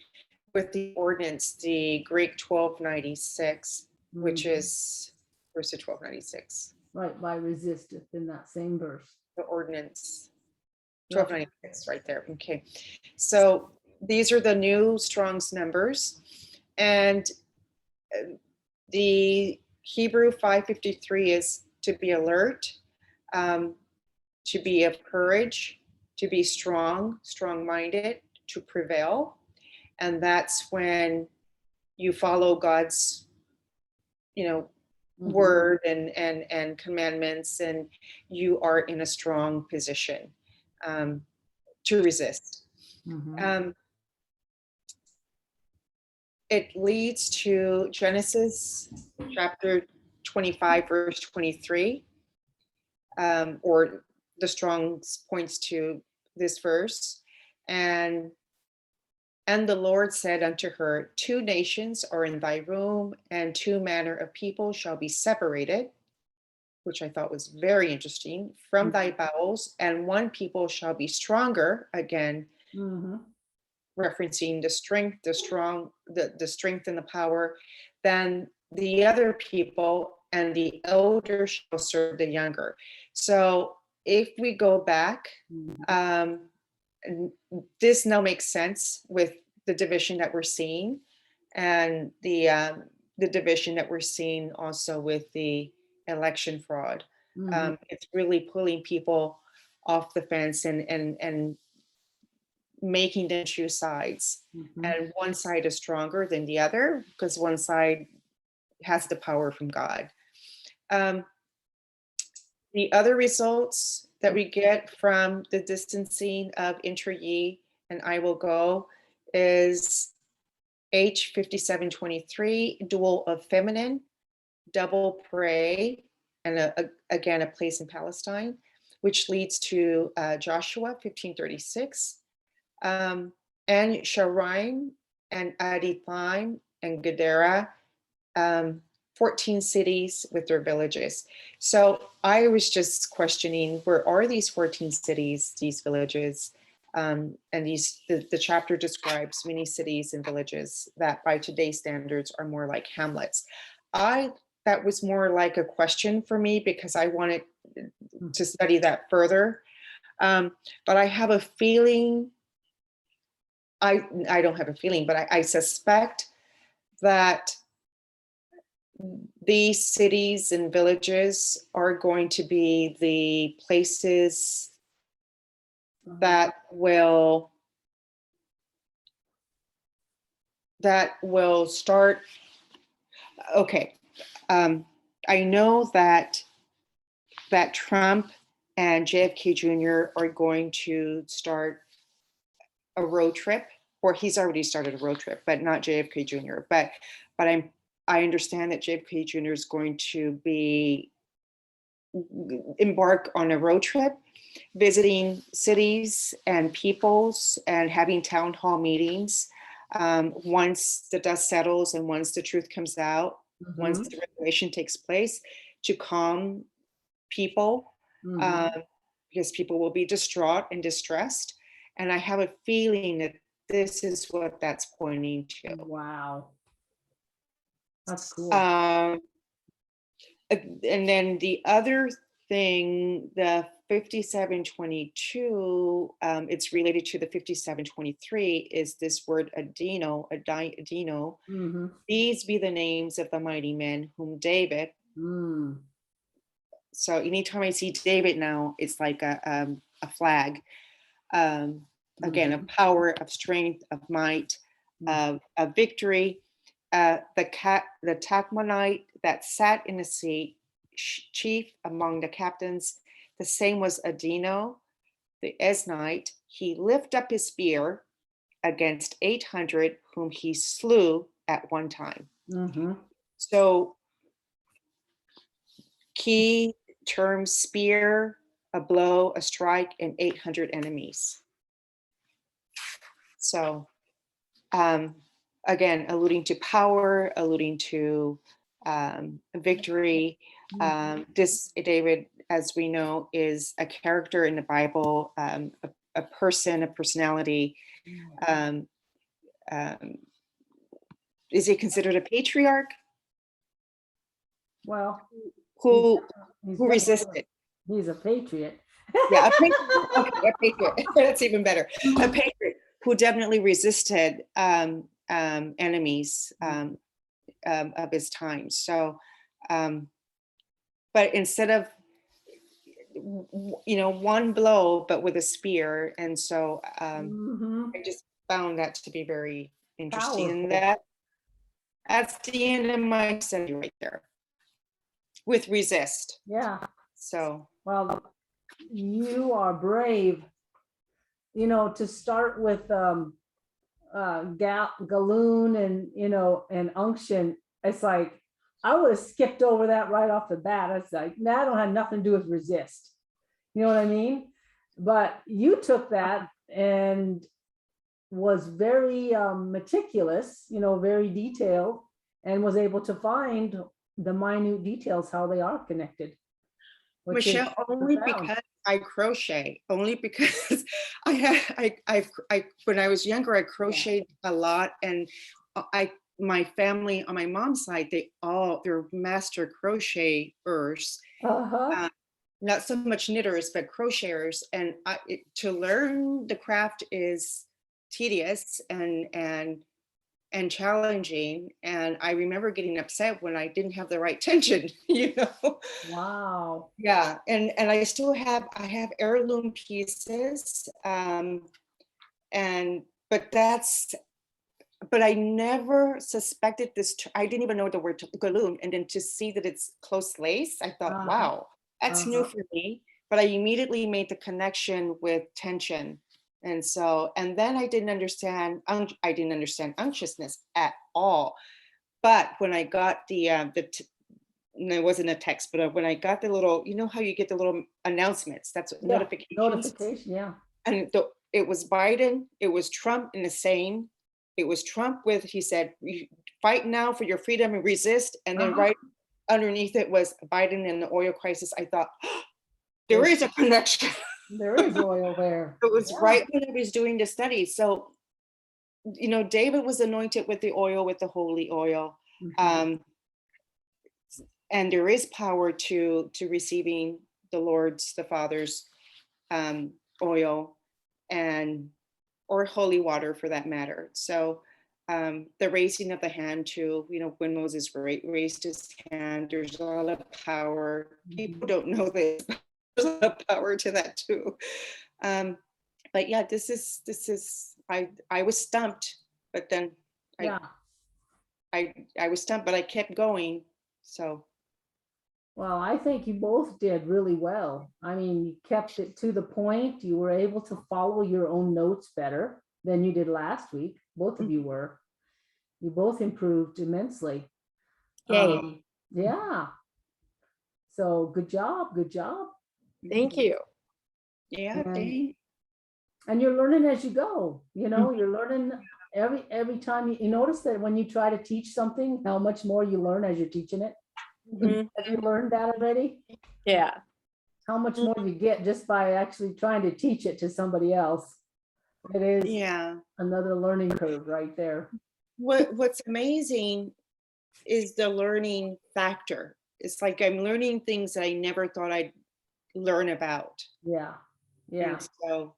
with the ordinance, the Greek 1296, which Mhm. is, where's the 1296? Right, by resisteth in that same verse. The ordinance, Yeah. 1296 right there. Okay. So these are the new Strong's numbers. And the Hebrew 553 is to be alert, to be of courage, to be strong, strong-minded, to prevail. And that's when you follow God's, word and commandments, and you are in a strong position to resist. It leads to Genesis chapter 25, verse 23, or the Strong's points to this verse. And the Lord said unto her, 2 nations are in thy womb, and 2 manner of people shall be separated, which I thought was very interesting, from thy bowels, and 1 people shall be stronger, again, referencing the strength, the strength and the power, than the other people, and the elder shall serve the younger. So if we go back, this now makes sense with the division that we're seeing, and the division that we're seeing also with the election fraud. It's really pulling people off the fence and making them choose sides. And one side is stronger than the other because one side has the power from God. The other results that we get from the distancing of Enter ye and I will go is H5723, dual of feminine, double prey, and again, a place in Palestine, which leads to Joshua 1536, and Sharaim and Adithaim and Gedera, 14 cities with their villages. So I was just questioning, where are these 14 cities, these villages? And the chapter describes many cities and villages that by today's standards are more like hamlets. That was more like a question for me because I wanted to study that further. But I have a feeling, I don't have a feeling, but I suspect that these cities and villages are going to be the places that will start. Okay, I know that Trump and JFK Jr. are going to start a road trip, or he's already started a road trip, but not JFK Jr. But I understand that JFK Jr. is going to embark on a road trip, visiting cities and peoples and having town hall meetings. Once the dust settles and once the truth comes out, once the revelation takes place, to calm people, because people will be distraught and distressed. And I have a feeling that this is what that's pointing to. Wow. That's cool. And then the other thing, the 5722, it's related to the 5723, is this word adino. These be the names of the mighty men whom David. So anytime I see David now, it's like a flag. Again, of power, of strength, of might, of victory. The Tachmonite that sat in the seat, chief among the captains, the same was Adino, the Esnite. He lifted up his spear against 800 whom he slew at one time. So key terms: spear, a blow, a strike, and 800 enemies. So again, alluding to power, alluding to victory. This David, as we know, is a character in the Bible, a person, a personality. Is he considered a patriarch? Well, Who he's resisted? He's a patriot. Yeah, a patriot. Okay, a patriot. That's even better. A patriot who definitely resisted enemies of his time. So, but instead of, one blow, but with a spear. And so I just found that to be very interesting. And that's the end of my study right there. with resist. Yeah. So Well, you are brave, to start with Galoon and, and unction. It's like, I would have skipped over that right off the bat. It's like, that don't have nothing to do with resist. You know what I mean? But you took that and was very meticulous, very detailed, and was able to find the minute details, how they are connected. Which is Michelle, only profound. because I crochet, only because when I was younger, I crocheted a lot, and my family on my mom's side, they're master crocheters. Uh-huh. Not so much knitters, but crocheters. And to learn the craft is tedious and challenging. And I remember getting upset when I didn't have the right tension, Wow. Yeah, and I have heirloom pieces, but I never suspected this. I didn't even know the word galoon, and then to see that it's close lace, I thought, wow, that's new for me. But I immediately made the connection with tension, and then I didn't understand unctuousness at all. But when I got no, it wasn't a text, but when I got the little, how you get the little announcements, that's what notifications. Notification, yeah. And it was Biden, it was Trump in the same. It was Trump he said, fight now for your freedom and resist. And then right underneath it was Biden and the oil crisis. I thought, there is a connection. There is oil there. It was right when I was doing the study. So, David was anointed with the oil, with the holy oil. And there is power to receiving the Father's oil or holy water for that matter. So the raising of the hand too, when Moses raised his hand, there's a lot of power. People don't know this, but there's a lot of power to that too. But yeah, this is, I was stumped, but then I was stumped, but I kept going. So. Well, I think you both did really well. I mean, you kept it to the point. You were able to follow your own notes better than you did last week. Both of you were. You both improved immensely. Yay. Yeah. So good job. Good job. Thank you. Yeah. And you're learning as you go. You're learning every time. You notice that when you try to teach something, how much more you learn as you're teaching it. Have you learned that already? Yeah. How much more you get just by actually trying to teach it to somebody else. It is another learning curve right there. What's amazing is the learning factor. It's like I'm learning things that I never thought I'd learn about. Yeah. Yeah. And so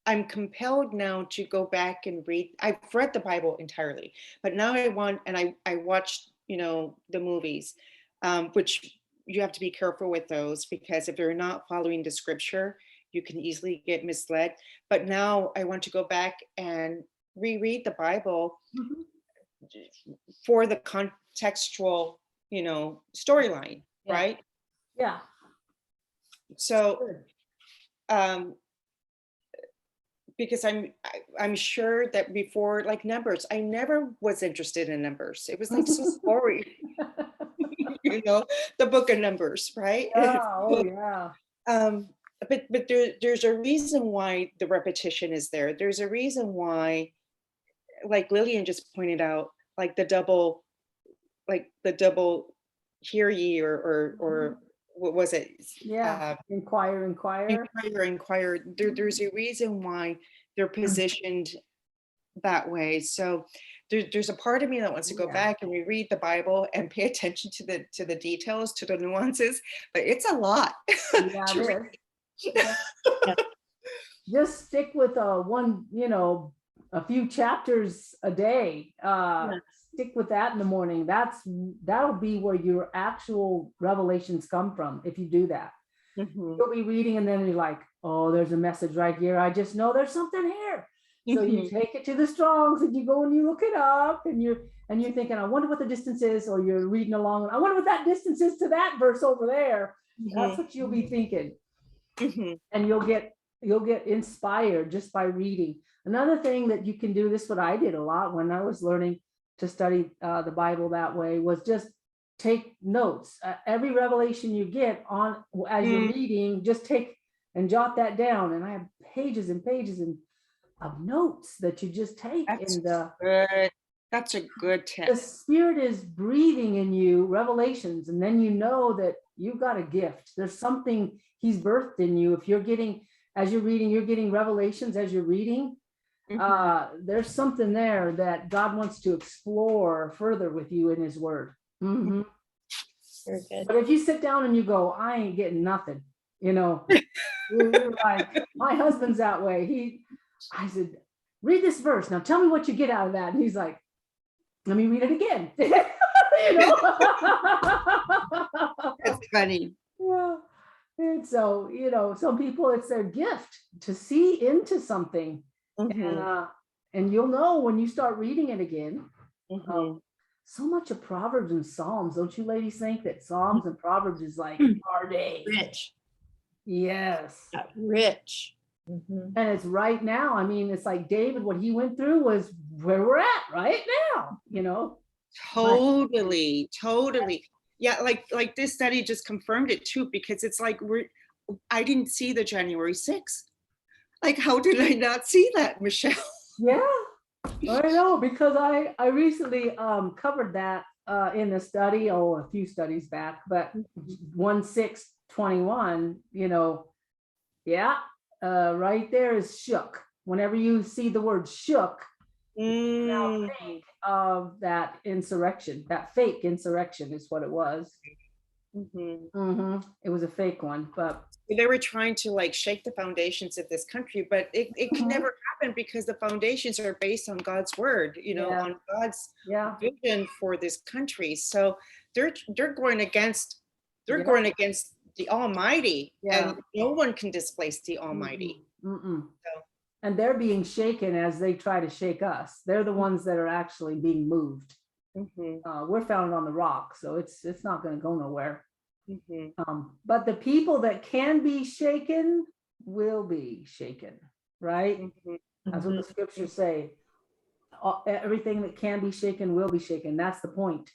I'm compelled now to go back and read. I've read the Bible entirely, but now I watched, the movies, which you have to be careful with those, because if they're not following the scripture, you can easily get misled. But now I want to go back and reread the Bible for the contextual, storyline, right? Yeah. So, because I'm sure that before, like numbers, I never was interested in numbers. It was like so boring, the book of Numbers, right? Yeah. But there's a reason why the repetition is there. There's a reason why, like Lilian just pointed out, like the double hear ye, or what was it? Inquire. There's a reason why they're positioned that way. So there's a part of me that wants to go back and reread the Bible and pay attention to the details, to the nuances, but it's a lot. Just stick with one, a few chapters a day. Stick with that in the morning. That'll be where your actual revelations come from. If you do that, you'll be reading and then you're like, oh, there's a message right here. I just know there's something here. So you take it to the Strongs and you go and you look it up and you're thinking, I wonder what the distance is, or you're reading along, I wonder what that distance is to that verse over there. That's what you'll be thinking. And you'll get inspired just by reading. Another thing that you can do, this is what I did a lot when I was learning to study the Bible that way, was just take notes. Every revelation you get on as you're reading, just take and jot that down. And I have pages and pages of notes that you just take. That's and good. That's a good tip. the Spirit is breathing in you revelations, and then you know that you've got a gift. There's something He's birthed in you. If you're getting, as you're reading, you're getting revelations as you're reading. There's something there that God wants to explore further with you in His Word. Very good. But if you sit down and you go, I ain't getting nothing, you're like, my husband's that way. I said, read this verse. Now tell me what you get out of that. And he's like, let me read it again. That's funny. Yeah. And so, some people, it's their gift to see into something. And you'll know when you start reading it again. So much of Proverbs and Psalms, don't you ladies think that Psalms and Proverbs is like our day? Rich. Yes. Rich. And it's right now. I mean, it's like David, what he went through was where we're at right now, Totally. Yeah, like this study just confirmed it too, because it's like I didn't see the January 6th. Like, how did I not see that, Michelle? Yeah, I know, because I recently covered that in a study, a few studies back, but 1/6/21, yeah, right there is shook. Whenever you see the word shook, now think of that insurrection, that fake insurrection is what it was. It was a fake one, but they were trying to like shake the foundations of this country, but it can never happen because the foundations are based on God's word, on God's vision for this country. So they're going against the Almighty, and no one can displace the Almighty. So. And they're being shaken as they try to shake us. They're the ones that are actually being moved. We're founded on the rock, so it's not going to go nowhere. But the people that can be shaken will be shaken, right? That's what the scriptures say. Everything that can be shaken will be shaken. That's the point.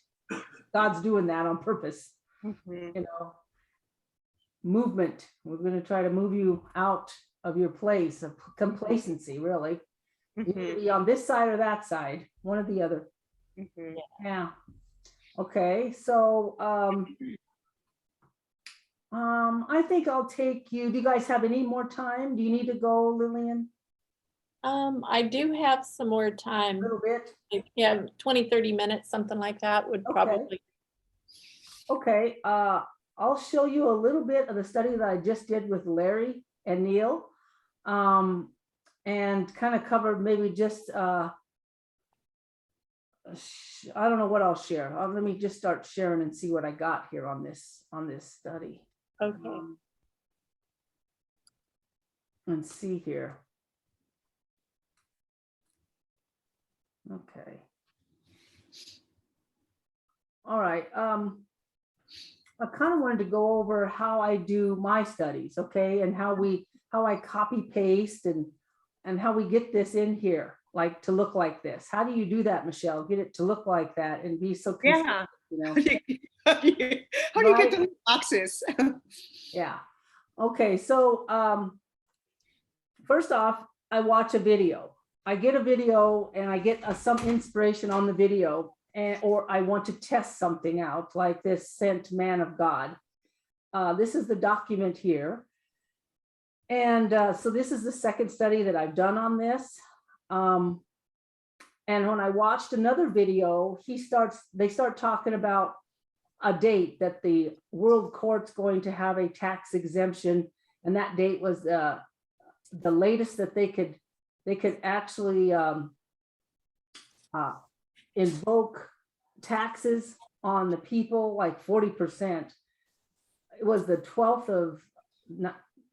God's doing that on purpose. Movement. We're going to try to move you out of your place of complacency, really. You need to be on this side or that side, one or the other. Yeah. Okay, so I think I'll take you. Do you guys have any more time? Do you need to go, Lilian? I do have some more time. A little bit. Yeah, 20-30 minutes, something like that would probably. Okay. I'll show you a little bit of the study that I just did with Larry and Neil, and kind of covered maybe just I don't know what I'll share. Let me just start sharing and see what I got here on this study. Okay. And see here. Okay. All right. I kind of wanted to go over how I do my studies, okay, and how I copy paste and how we get this in here, like to look like this. How do you do that, Michelle? Get it to look like that and be so consistent, How do you get the boxes? Yeah. Okay. So first off, I watch a video. I get a video and I get some inspiration on the video, or I want to test something out, like this sent man of God. This is the document here. And so this is the second study that I've done on this. And when I watched another video, they start talking about a date that the world court's going to have a tax exemption. And that date was the latest that they could actually invoke taxes on the people, like 40%. It was the 12th of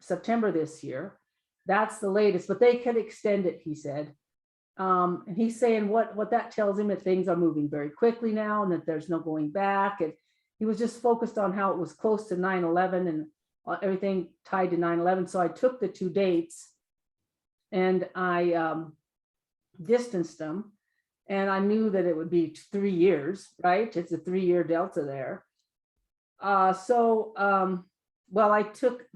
September this year. That's the latest, but they could extend it, he said. And he's saying what that tells him, that things are moving very quickly now and that there's no going back. And he was just focused on how it was close to 9/11 and everything tied to 9/11. So I took the two dates and I distanced them. And I knew that it would be 3 years, right? It's a 3-year delta there. Well, I took,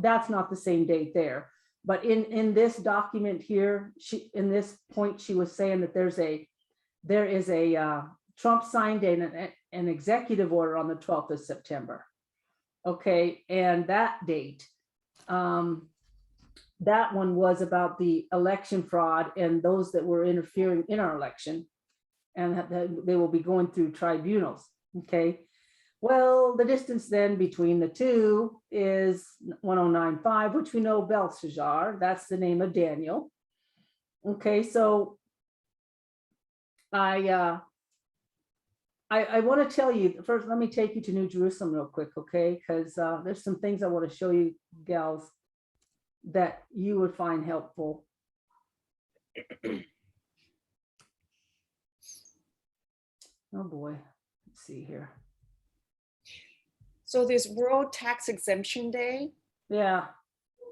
that's not the same date there. But in this document here, in this point, she was saying that there is a Trump signed an executive order on the 12th of September. Okay, and that date, that one was about the election fraud and those that were interfering in our election, and that they will be going through tribunals. Okay. Well, the distance then between the two is 1095, which we know Belshazzar, that's the name of Daniel. Okay, so I want to tell you first, let me take you to New Jerusalem real quick, okay? Because there's some things I want to show you, gals, that you would find helpful. Oh boy, let's see here. So there's World Tax Exemption Day. Yeah.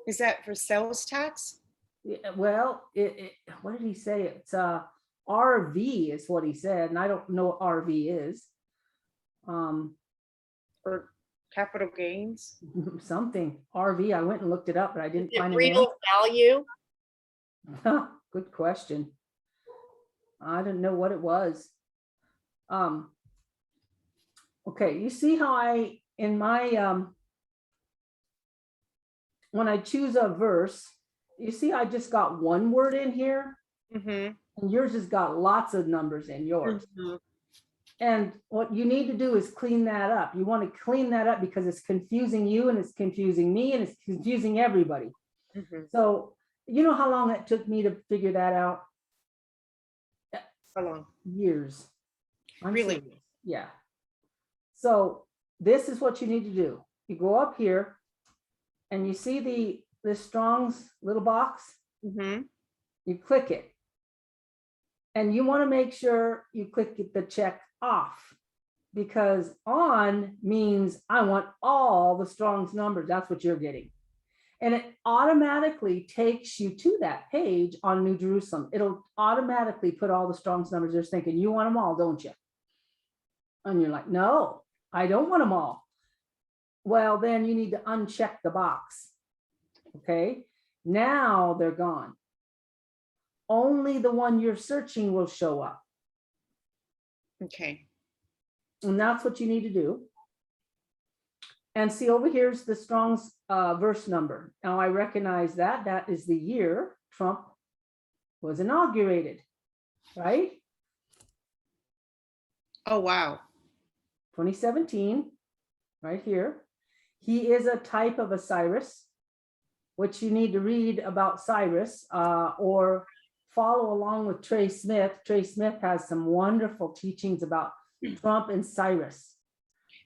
Is that for sales tax? Yeah, well, what did he say? It's RV is what he said, and I don't know what RV is. Or capital gains? Something RV. I went and looked it up, but I didn't Is it find real value? it. Good question. I didn't know what it was. Okay, you see how I in my when I choose a verse, you see I just got one word in here, Mm-hmm. and yours has got lots of numbers in yours. Mm-hmm. And what you need to do is clean that up. You want to clean that up because it's confusing you and it's confusing me and it's confusing everybody. Mm-hmm. So you know how long it took me to figure that out? How long? Years. I'm Really? serious. Yeah. So this is what you need to do. You go up here and you see the Strong's little box. Mm-hmm. You click it. And you want to make sure you click the check off, because on means I want all the Strong's numbers. That's what you're getting. And it automatically takes you to that page on New Jerusalem. It'll automatically put all the Strong's numbers. They're thinking, you want them all, don't you? And you're like, no, I don't want them all. Well, then you need to uncheck the box. Okay, now they're gone. Only the one you're searching will show up. Okay. And that's what you need to do. And see, over here's the Strong's verse number. Now I recognize that that is the year Trump was inaugurated, right? Oh, wow. 2017, right here. He is a type of Osiris, which you need to read about Cyrus or follow along with Trey Smith. Trey Smith has some wonderful teachings about Trump and Cyrus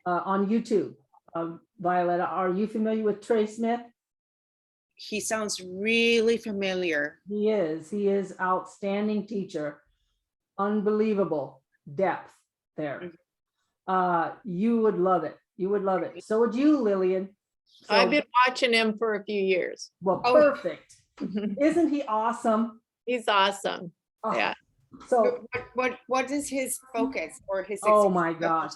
on YouTube. Violeta, are you familiar with Trey Smith? He sounds really familiar. He is outstanding teacher, unbelievable depth there. You would love it. You would love it. So would you, Lilian. So, I've been watching him for a few years. well, Oh. perfect. Isn't he awesome? He's awesome. Oh, Yeah. So, What is his focus or his? oh my gosh.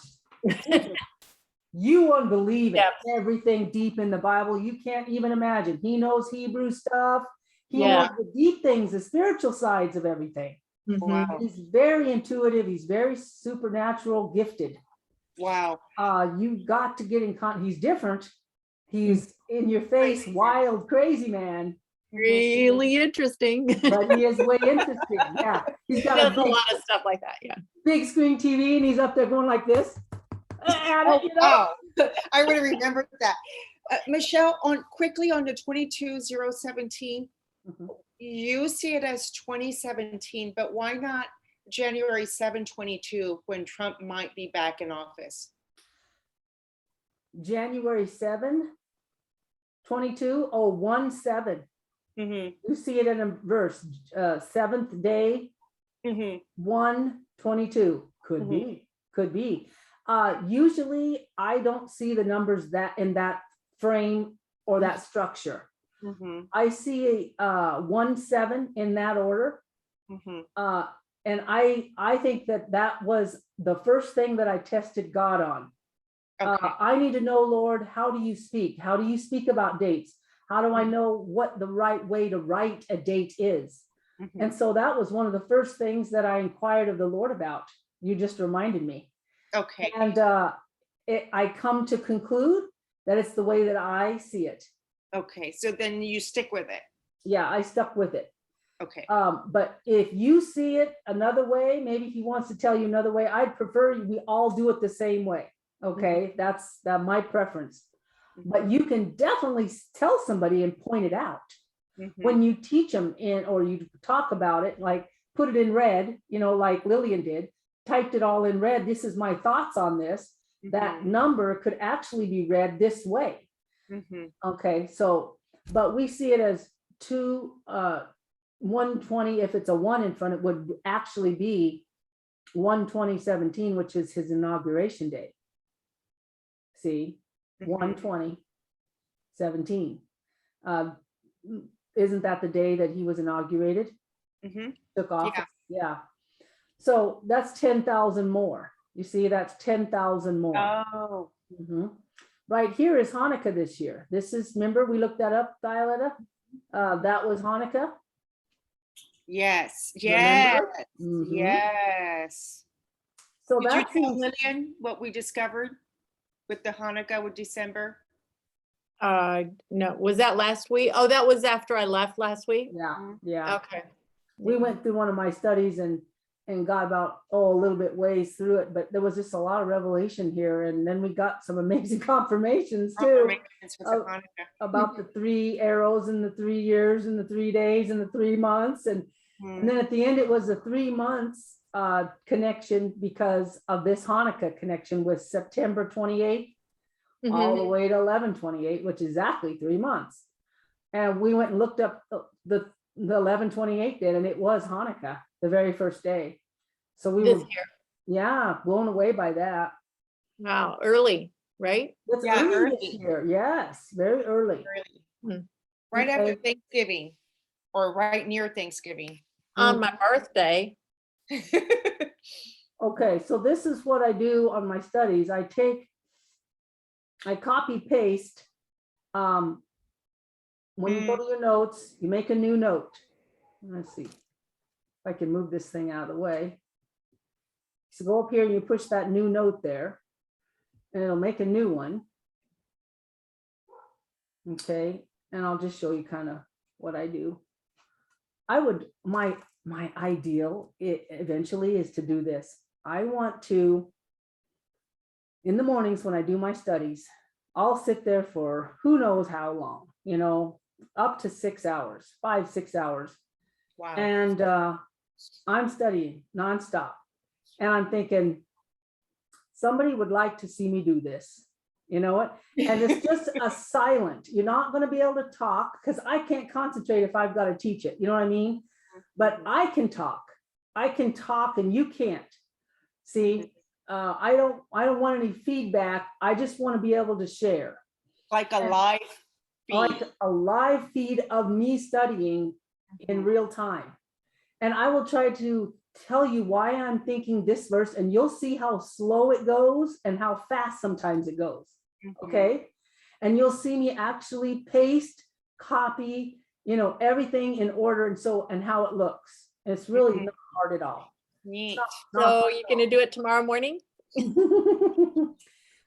You won't believe it. Everything deep in the Bible, you can't even imagine. He knows Hebrew stuff. He knows the deep things, the spiritual sides of everything. Wow. He's very intuitive. He's very supernatural gifted. Wow. You got to get in contact. He's different. He's in your face, wild, crazy man. Really interesting. But he is way interesting. Yeah. He's got Does a a big, lot of stuff like that. Yeah. big screen TV and he's up there going like this. Oh, wow. I would have remembered that. Michelle, quickly on the 22-017, you see it as 2017, but why not January 7/22 when Trump might be back in office? January 7, 22, 17. Mhm, You see it in a verse, seventh day, mhm, 1:22. Could Mhm. be, could be. Usually I don't see the numbers that in that frame or that structure. mhm, I see 1:7 in that order. mhm. And I think that that was the first thing that I tested God on. Okay. I need to know, Lord, how do you speak? How do you speak about dates? How do I know what the right way to write a date is? Mhm. And so that was one of the first things that I inquired of the Lord about. You just reminded me. Okay. And I come to conclude that it's the way that I see it. Okay. So then you stick with it. Yeah, I stuck with it. Okay. But if you see it another way, maybe he wants to tell you another way, I'd prefer we all do it the same way. Okay, that's my preference. But you can definitely tell somebody and point it out Mhm, when you teach them in, or you talk about it, like put it in red, like Lilian did, typed it all in red. This is my thoughts on this. That number could actually be read this way. mhm. Okay, so, but we see it as 120. If it's a 1 in front, it would actually be 1/20/17, which is his inauguration day. See, 1/20/17. Isn't that the day that he was inaugurated? Mhm. Took office? Yeah. Yeah. So that's 10,000 more. You see, that's 10,000 more. Oh. Mhm. Right here is Hanukkah this year. This is, remember, we looked that up, Violeta? That was Hanukkah. Yes. Yes. Remember? Mhm. Yes. So Did you that tell seems, Lillian what we discovered with the Hanukkah with December? No, was that last week? Oh, that was after I left last week? yeah, Mhm. yeah. Okay. We went through one of my studies and got about, a little bit ways through it, but there was just a lot of revelation here. And then we got some amazing confirmations too Confirmations with the of- Hanukkah. about the 3 arrows and the 3 years and the 3 days and the 3 months. And then at the end, it was a 3 months connection because of this Hanukkah connection with September 28th all the way to 11/28, which is exactly 3 months. And we went and looked up the 11/28 did, and it was Hanukkah, the very first day. So we This were, year. yeah, blown away by that. Wow, early, right? It's Yeah, early this early. year. Yes, very early. Early. Right after Okay. Thanksgiving or right near Thanksgiving. On my birthday. Okay, so this is what I do on my studies. I copy paste. When you go to your notes, you make a new note. Let's see if I can move this thing out of the way. So go up here and you push that new note there, and it'll make a new one. Okay, and I'll just show you kind of what I do. I would, my ideal eventually is to do this. I want to, in the mornings when I do my studies, I'll sit there for who knows how long, up to 6 hours, 5-6 hours. Wow. And I'm studying nonstop. And I'm thinking, somebody would like to see me do this. You know what? And it's just a silent. You're not going to be able to talk because I can't concentrate if I've got to teach it. You know what I mean? But I can talk. I can talk and you can't. See, I don't want any feedback. I just want to be able to share. Like a live feed. Like a live feed of me studying in real time. And I will try to tell you why I'm thinking this verse, and you'll see how slow it goes and how fast sometimes it goes. Okay. And you'll see me actually paste, copy, everything in order and how it looks. It's really not hard at all. Neat. So you're gonna do it tomorrow morning?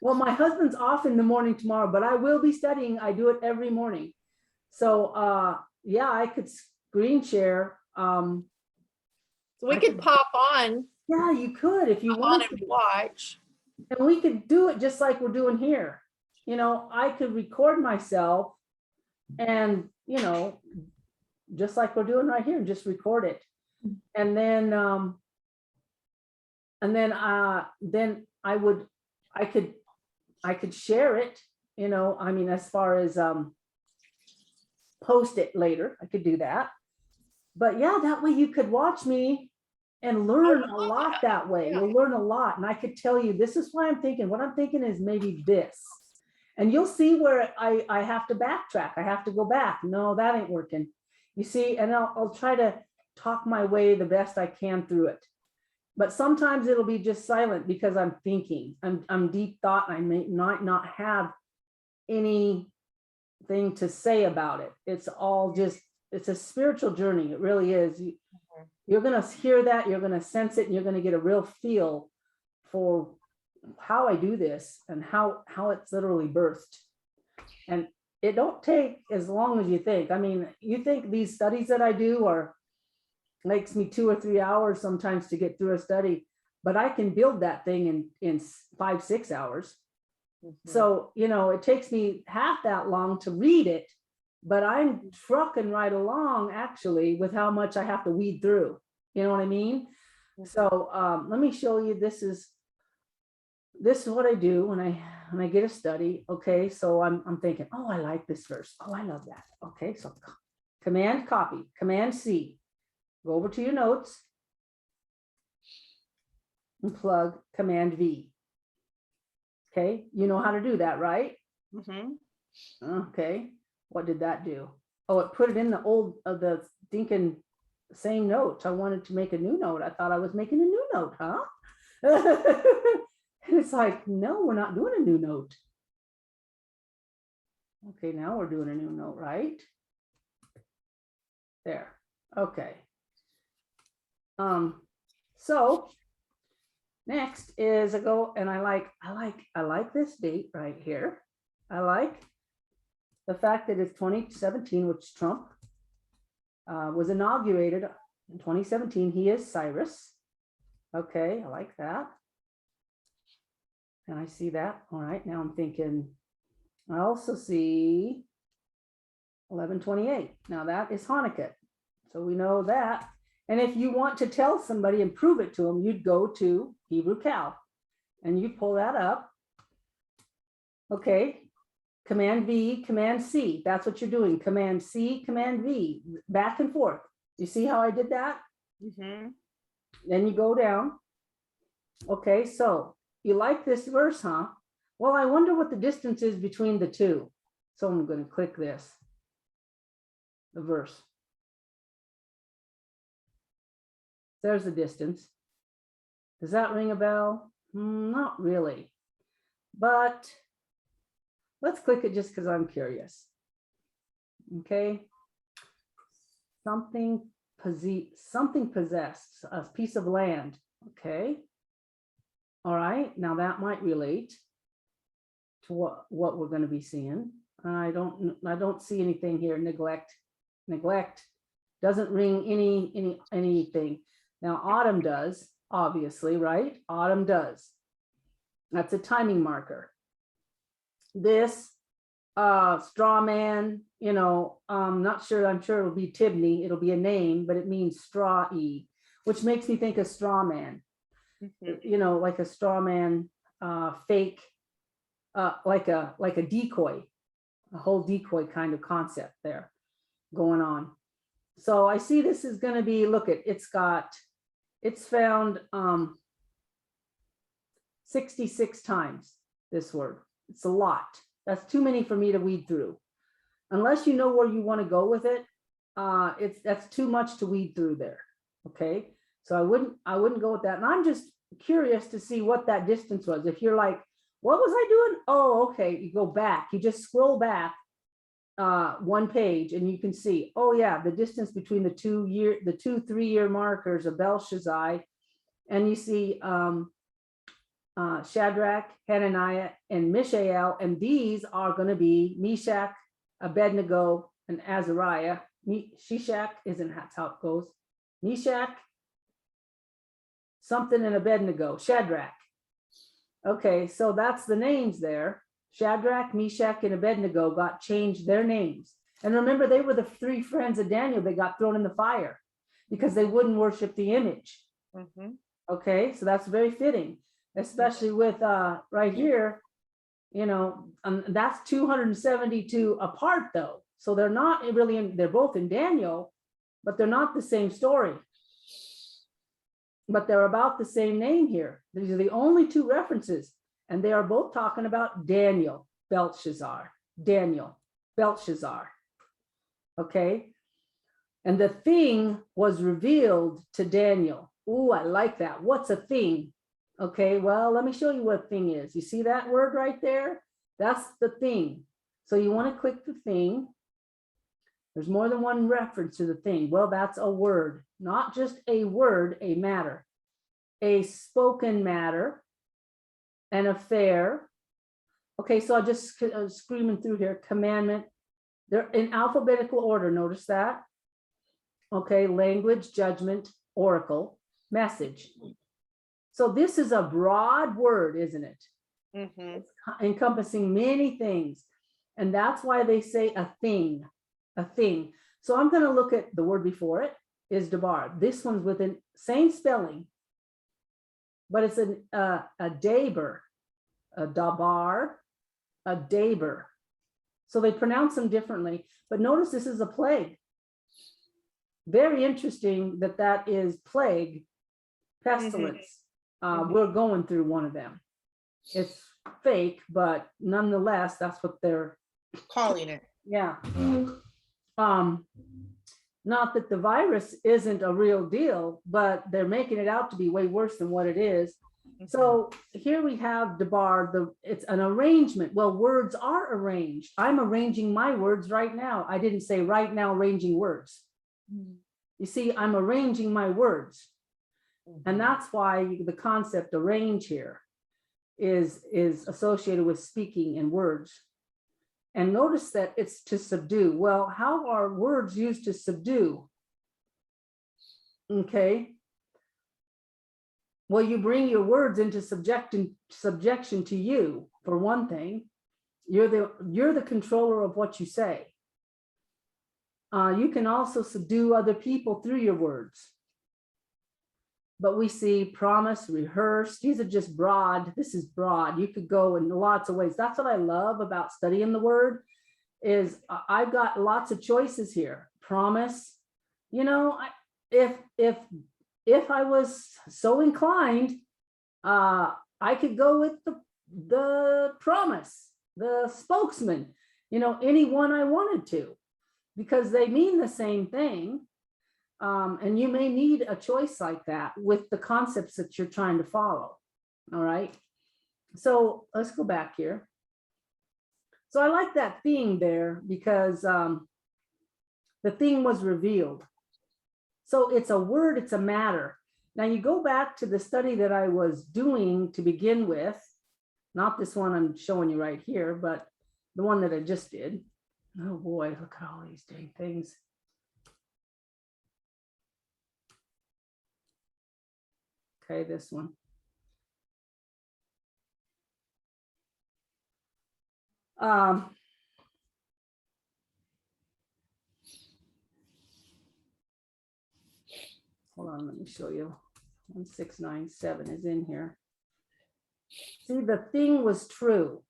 Well, my husband's off in the morning tomorrow, but I will be studying. I do it every morning. So yeah, I could screen share. So we I could pop on Yeah, you could if you want and to. watch. And we could do it just like we're doing here. I could record myself and, just like we're doing right here, just record it. And then I could share it, as far as post it later. I could do that. But yeah, that way you could watch me and learn a lot that way. Yeah. You'll learn a lot. And I could tell you, this is why I'm thinking, what I'm thinking is maybe this. And you'll see where I have to backtrack. I have to go back. No, that ain't working. You see, and I'll try to talk my way the best I can through it. But sometimes it'll be just silent because I'm thinking. I'm deep thought, and I may not have anything to say about it. It's all just, it's a spiritual journey. It really is. You're going to hear that, you're going to sense it, and you're going to get a real feel for how I do this and how it's literally birthed. And it don't take as long as you think. I mean, you think these studies that I do makes me 2 or 3 hours sometimes to get through a study, but I can build that thing in 5-6 hours. So, you know, it takes me half that long to read it, but I'm trucking right along actually with how much I have to weed through. You know what I mean? So let me show you. This is what I do when I get a study. Okay, so I'm thinking, oh, I like this verse. Oh, I love that. Okay, so Command copy, Command C. Go over to your notes and plug Command V. Okay, you know how to do that, right? Okay, what did that do? Oh, it put it in the old of the thinking same notes. I wanted to make a new note. I thought I was making a new note, huh? And it's like, no, we're not doing a new note. Okay, now we're doing a new note, right? There. Okay. So next is I go and I like this date right here. I like the fact that it's 2017, which Trump was inaugurated in 2017. He is Cyrus. Okay, I like that. And I see that. All right, now I'm thinking, I also see 11/28. Now that is Hanukkah. So we know that. And if you want to tell somebody and prove it to them, you'd go to Hebrew Cal and you pull that up. Okay, Command V, Command C. That's what you're doing. Command C, Command V, back and forth. You see how I did that? Then you go down. Okay, so you like this verse, huh? Well, I wonder what the distance is between the two. So I'm going to click this, the verse. There's the distance. Does that ring a bell? Not really. But let's click it just because I'm curious. Okay. Something possessed, a piece of land. Okay. All right. Now that might relate to what we're going to be seeing. I don't see anything here. Neglect doesn't ring anything. Now autumn does, obviously, right? Autumn does. That's a timing marker. This straw man, you know, not sure, I'm sure it'll be Tibney, it'll be a name, but it means straw-y, which makes me think of straw man. You know, like a straw man, fake, like a decoy, a whole decoy kind of concept there going on. So I see this is going to be, look at, it's found 66 times, this word. It's a lot. That's too many for me to weed through. Unless you know where you want to go with it, that's too much to weed through there. Okay, so I wouldn't go with that. And I'm just curious to see what that distance was. If you're like, what was I doing? Oh, okay. You go back. You just scroll back one page, and you can see. Oh yeah, the distance between the 2-3-year markers of Belshazzar, and you see Shadrach, Hananiah, and Mishael, and these are going to be Meshach, Abednego, and Azariah. Shishak isn't, that's how it goes. Meshach, something, and Abednego. Shadrach. Okay, so that's the names there. Shadrach, Meshach, and Abednego got changed their names. And remember, they were the 3 friends of Daniel that got thrown in the fire because they wouldn't worship the image. Okay, so that's very fitting, especially with right here, you know, that's 272 apart though. So they're not really they're both in Daniel, but they're not the same story. But they're about the same name here. These are the only two references, and they are both talking about Daniel, Belshazzar, Daniel, Belshazzar. Okay. And the thing was revealed to Daniel. Ooh, I like that. What's a thing? Okay, well, let me show you what thing is. You see that word right there? That's the thing. So you want to click the thing. There's more than one reference to the thing. Well, that's a word, not just a word, a matter, a spoken matter, an affair. Okay, so I just screaming through here, commandment. They're in alphabetical order, notice that. Okay, language, judgment, oracle, message. So this is a broad word, isn't it? Mhm. Encompassing many things. And that's why they say a thing, a thing. So I'm going to look at the word before it is dabar. This one's with the same spelling, but it's a daber, a dabar, a daber. So they pronounce them differently, but notice this is a plague. Very interesting that that is plague, pestilence. We're going through one of them. It's fake, but nonetheless, that's what they're Calling it. yeah. Not that the virus isn't a real deal, but they're making it out to be way worse than what it is. So here we have Debar, it's an arrangement. Well, words are arranged. I'm arranging my words right now. I didn't say right now arranging words. You see, I'm arranging my words. And that's why the concept arrange here is associated with speaking in words. And notice that it's to subdue. Well, how are words used to subdue? Okay. Well, you bring your words into subjection to you, for one thing. You're the controller of what you say. You can also subdue other people through your words. But we see promise, rehearse. These are just broad. This is broad. You could go in lots of ways. That's what I love about studying the word is I've got lots of choices here. Promise, you know, if I was so inclined, I could go with the promise, the spokesman, you know, anyone I wanted to, because they mean the same thing. And you may need a choice like that with the concepts that you're trying to follow. All right. So let's go back here. So I like that thing there because the thing was revealed. So it's a word, it's a matter. Now you go back to the study that I was doing to begin with, not this one I'm showing you right here, but the one that I just did. Oh boy, look at all these dang things. Okay, this one. Hold on, let me show you. 1697 is in here. See, the thing was true.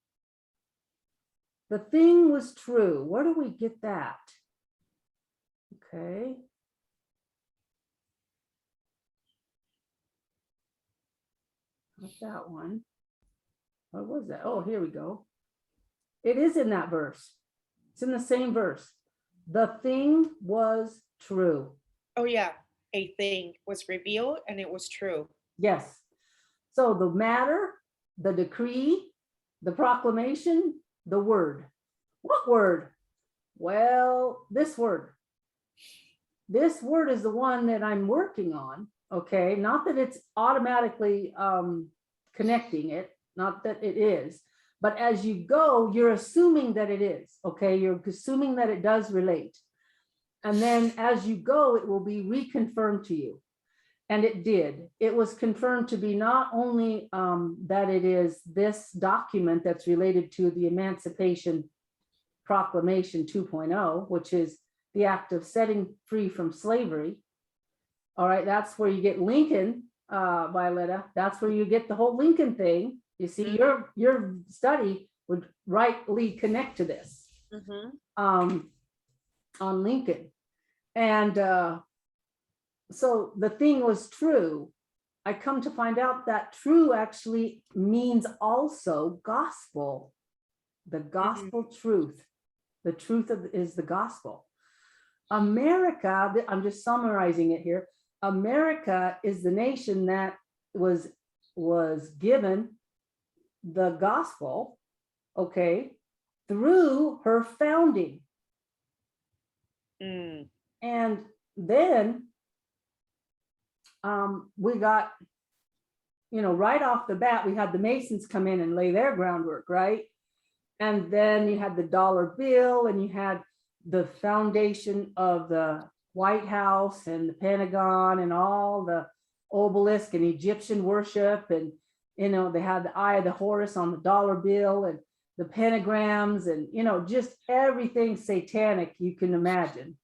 The thing was true. Where do we get that? Okay. Not that one. What was that? Oh, here we go. It is in that verse. It's in the same verse. The thing was true. Oh yeah, a thing was revealed and it was true. Yes. So the matter, the decree, the proclamation, the word. What word? Well, this word. This word is the one that I'm working on. Okay, not that it's automatically connecting it, not that it is, but as you go, you're assuming that it is. Okay, you're assuming that it does relate. And then as you go, it will be reconfirmed to you. And it did. It was confirmed to be not only that it is this document that's related to the Emancipation Proclamation 2.0, which is the act of setting free from slavery. All right, that's where you get Lincoln, Violeta. That's where you get the whole Lincoln thing. You see, your study would rightly connect to this. on Lincoln. And so the thing was true. I come to find out that true actually means also gospel, the gospel truth. The truth is the gospel. America, I'm just summarizing it here. America is the nation that was given the gospel, okay, through her founding. And then we got, right off the bat, we had the Masons come in and lay their groundwork, right? And then you had the dollar bill, and you had the foundation of the White House and the Pentagon and all the obelisk and Egyptian worship. And, they had the eye of the Horus on the dollar bill and the pentagrams and, just everything satanic you can imagine.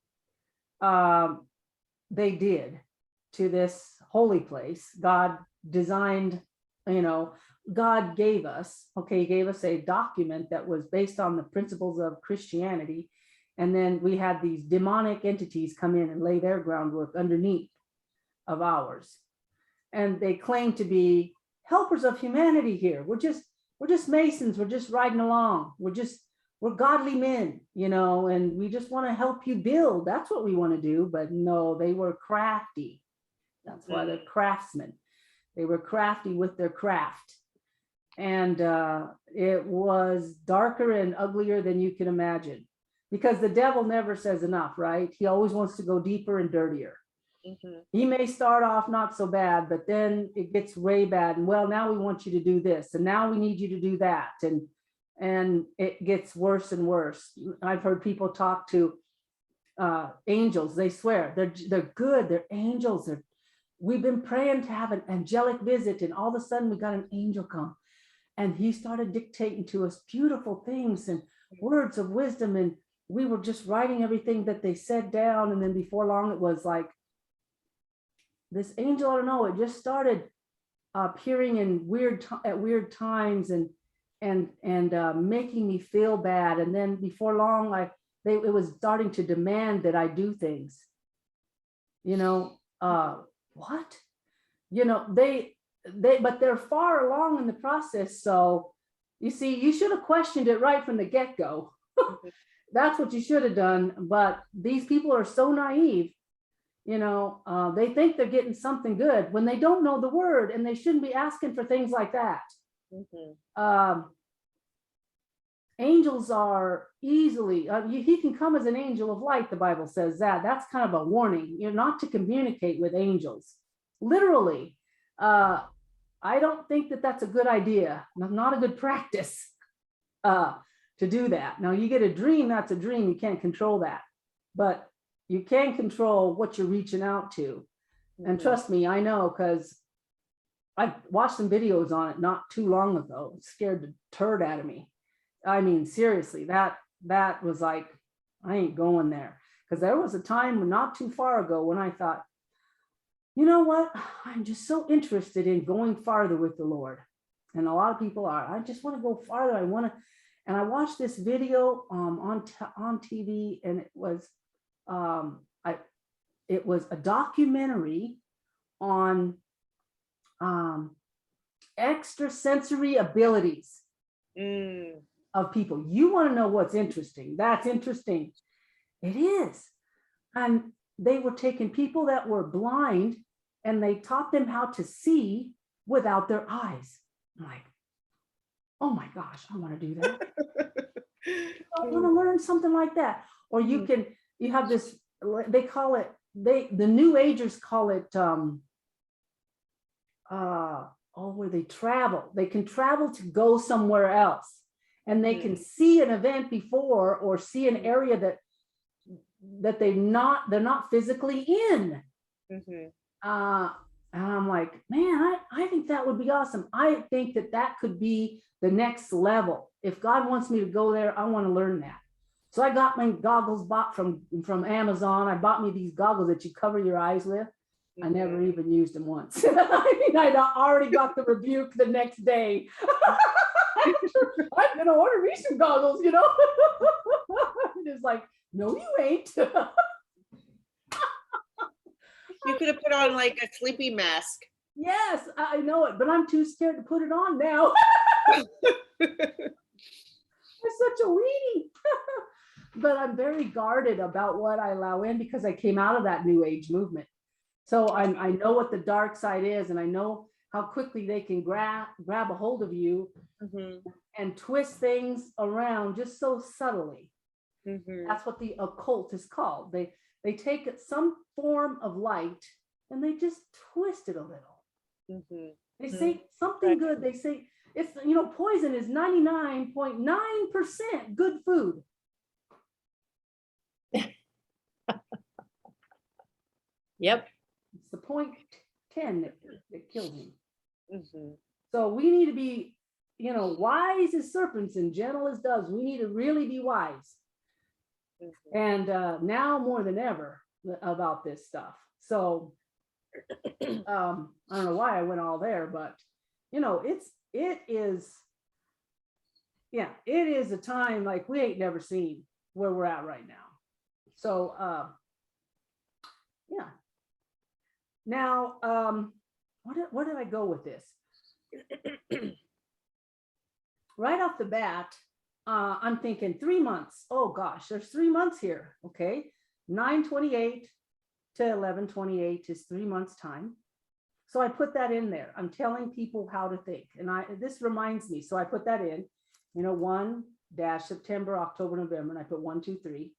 They did to this holy place. God designed, God gave us, he gave us a document that was based on the principles of Christianity. And then we had these demonic entities come in and lay their groundwork underneath of ours. And they claim to be helpers of humanity here. We're just Masons. We're just riding along. We're godly men, and we just want to help you build. That's what we want to do. But no, they were crafty. That's why they're craftsmen. They were crafty with their craft. And it was darker and uglier than you can imagine, because the devil never says enough, right? He always wants to go deeper and dirtier. He may start off not so bad, but then it gets way bad. And well, now we want you to do this, and now we need you to do that. And it gets worse and worse. I've heard people talk to angels. They swear they're good. They're angels. We've been praying to have an angelic visit, and all of a sudden we got an angel come, and he started dictating to us beautiful things and words of wisdom. And we were just writing everything that they said down. And then before long, it was like this angel, I don't know, it just started appearing in at weird times and making me feel bad. And then before long, it was starting to demand that I do things. What? But they're far along in the process. So you see, you should have questioned it right from the get-go. That's what you should have done. But these people are so naive. They think they're getting something good when they don't know the word, and they shouldn't be asking for things like that. Angels are easily, he can come as an angel of light. The Bible says that. That's kind of a warning. You're not to communicate with angels. Literally. I don't think that that's a good idea. Not a good practice to do that. Now, you get a dream, that's a dream. You can't control that. But you can control what you're reaching out to. And trust me, I know, because I watched some videos on it not too long ago. It scared the turd out of me. I mean, seriously, that was like, I ain't going there. Because there was a time not too far ago when I thought, you know what? I'm just so interested in going farther with the Lord. And a lot of people are. I just want to go farther. And I watched this video on TV, and it was a documentary on extrasensory abilities of people. You want to know what's interesting? That's interesting. It is. And they were taking people that were blind, and they taught them how to see without their eyes. I'm like, oh my gosh, I want to do that. I want to learn something like that. Or you have this, they call it, the New Agers call it, where they travel. They can travel to go somewhere else, and they can see an event before, or see an area that they're not physically in. And I'm like, man, I think that would be awesome. I think that could be the next level. If God wants me to go there, I want to learn that. So I got my goggles bought from Amazon. I bought me these goggles that you cover your eyes with. I never even used them once. I mean, I already got the rebuke the next day. I'm gonna order me some goggles, Just like, No, you ain't. You could have put on like a sleeping mask. Yes, I know it, but I'm too scared to put it on now. I'm such a weenie. But I'm very guarded about what I allow in because I came out of that new age movement. So I know what the dark side is, and I know how quickly they can grab a hold of you and twist things around just so subtly. That's what the occult is called. They take some form of light and they just twist it a little. They say something good. They say it's, poison is 99.9% good food. Yep. It's the 0.10 that kills him. So we need to be, wise as serpents and gentle as doves. We need to really be wise. And now more than ever about this stuff. So I don't know why I went all there, but it is a time like we ain't never seen where we're at right now. So yeah. Now, where did I go with this? Right off the bat, I'm thinking 3 months. Oh gosh, there's 3 months here. Okay, 9/28 to 11/28 is 3 months time. So I put that in there. I'm telling people how to think, and this reminds me. So I put that in. 1 - September, October, November, and I put 1, 2, 3.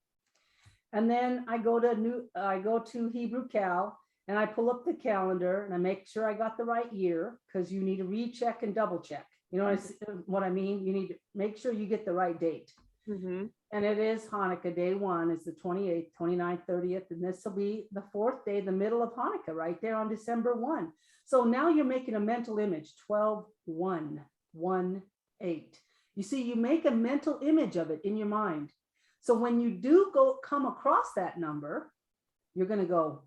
And then I go to Hebrew Cal, and I pull up the calendar and I make sure I got the right year, because you need to recheck and double check. You know what I mean? You need to make sure you get the right date. And it is Hanukkah. Day 1 is the 28th, 29th, 30th, and this will be the 4th day, the middle of Hanukkah, right there on December 1. So now you're making a mental image, 12/1/1/8. You see, you make a mental image of it in your mind. So when you do come across that number, you're going to go,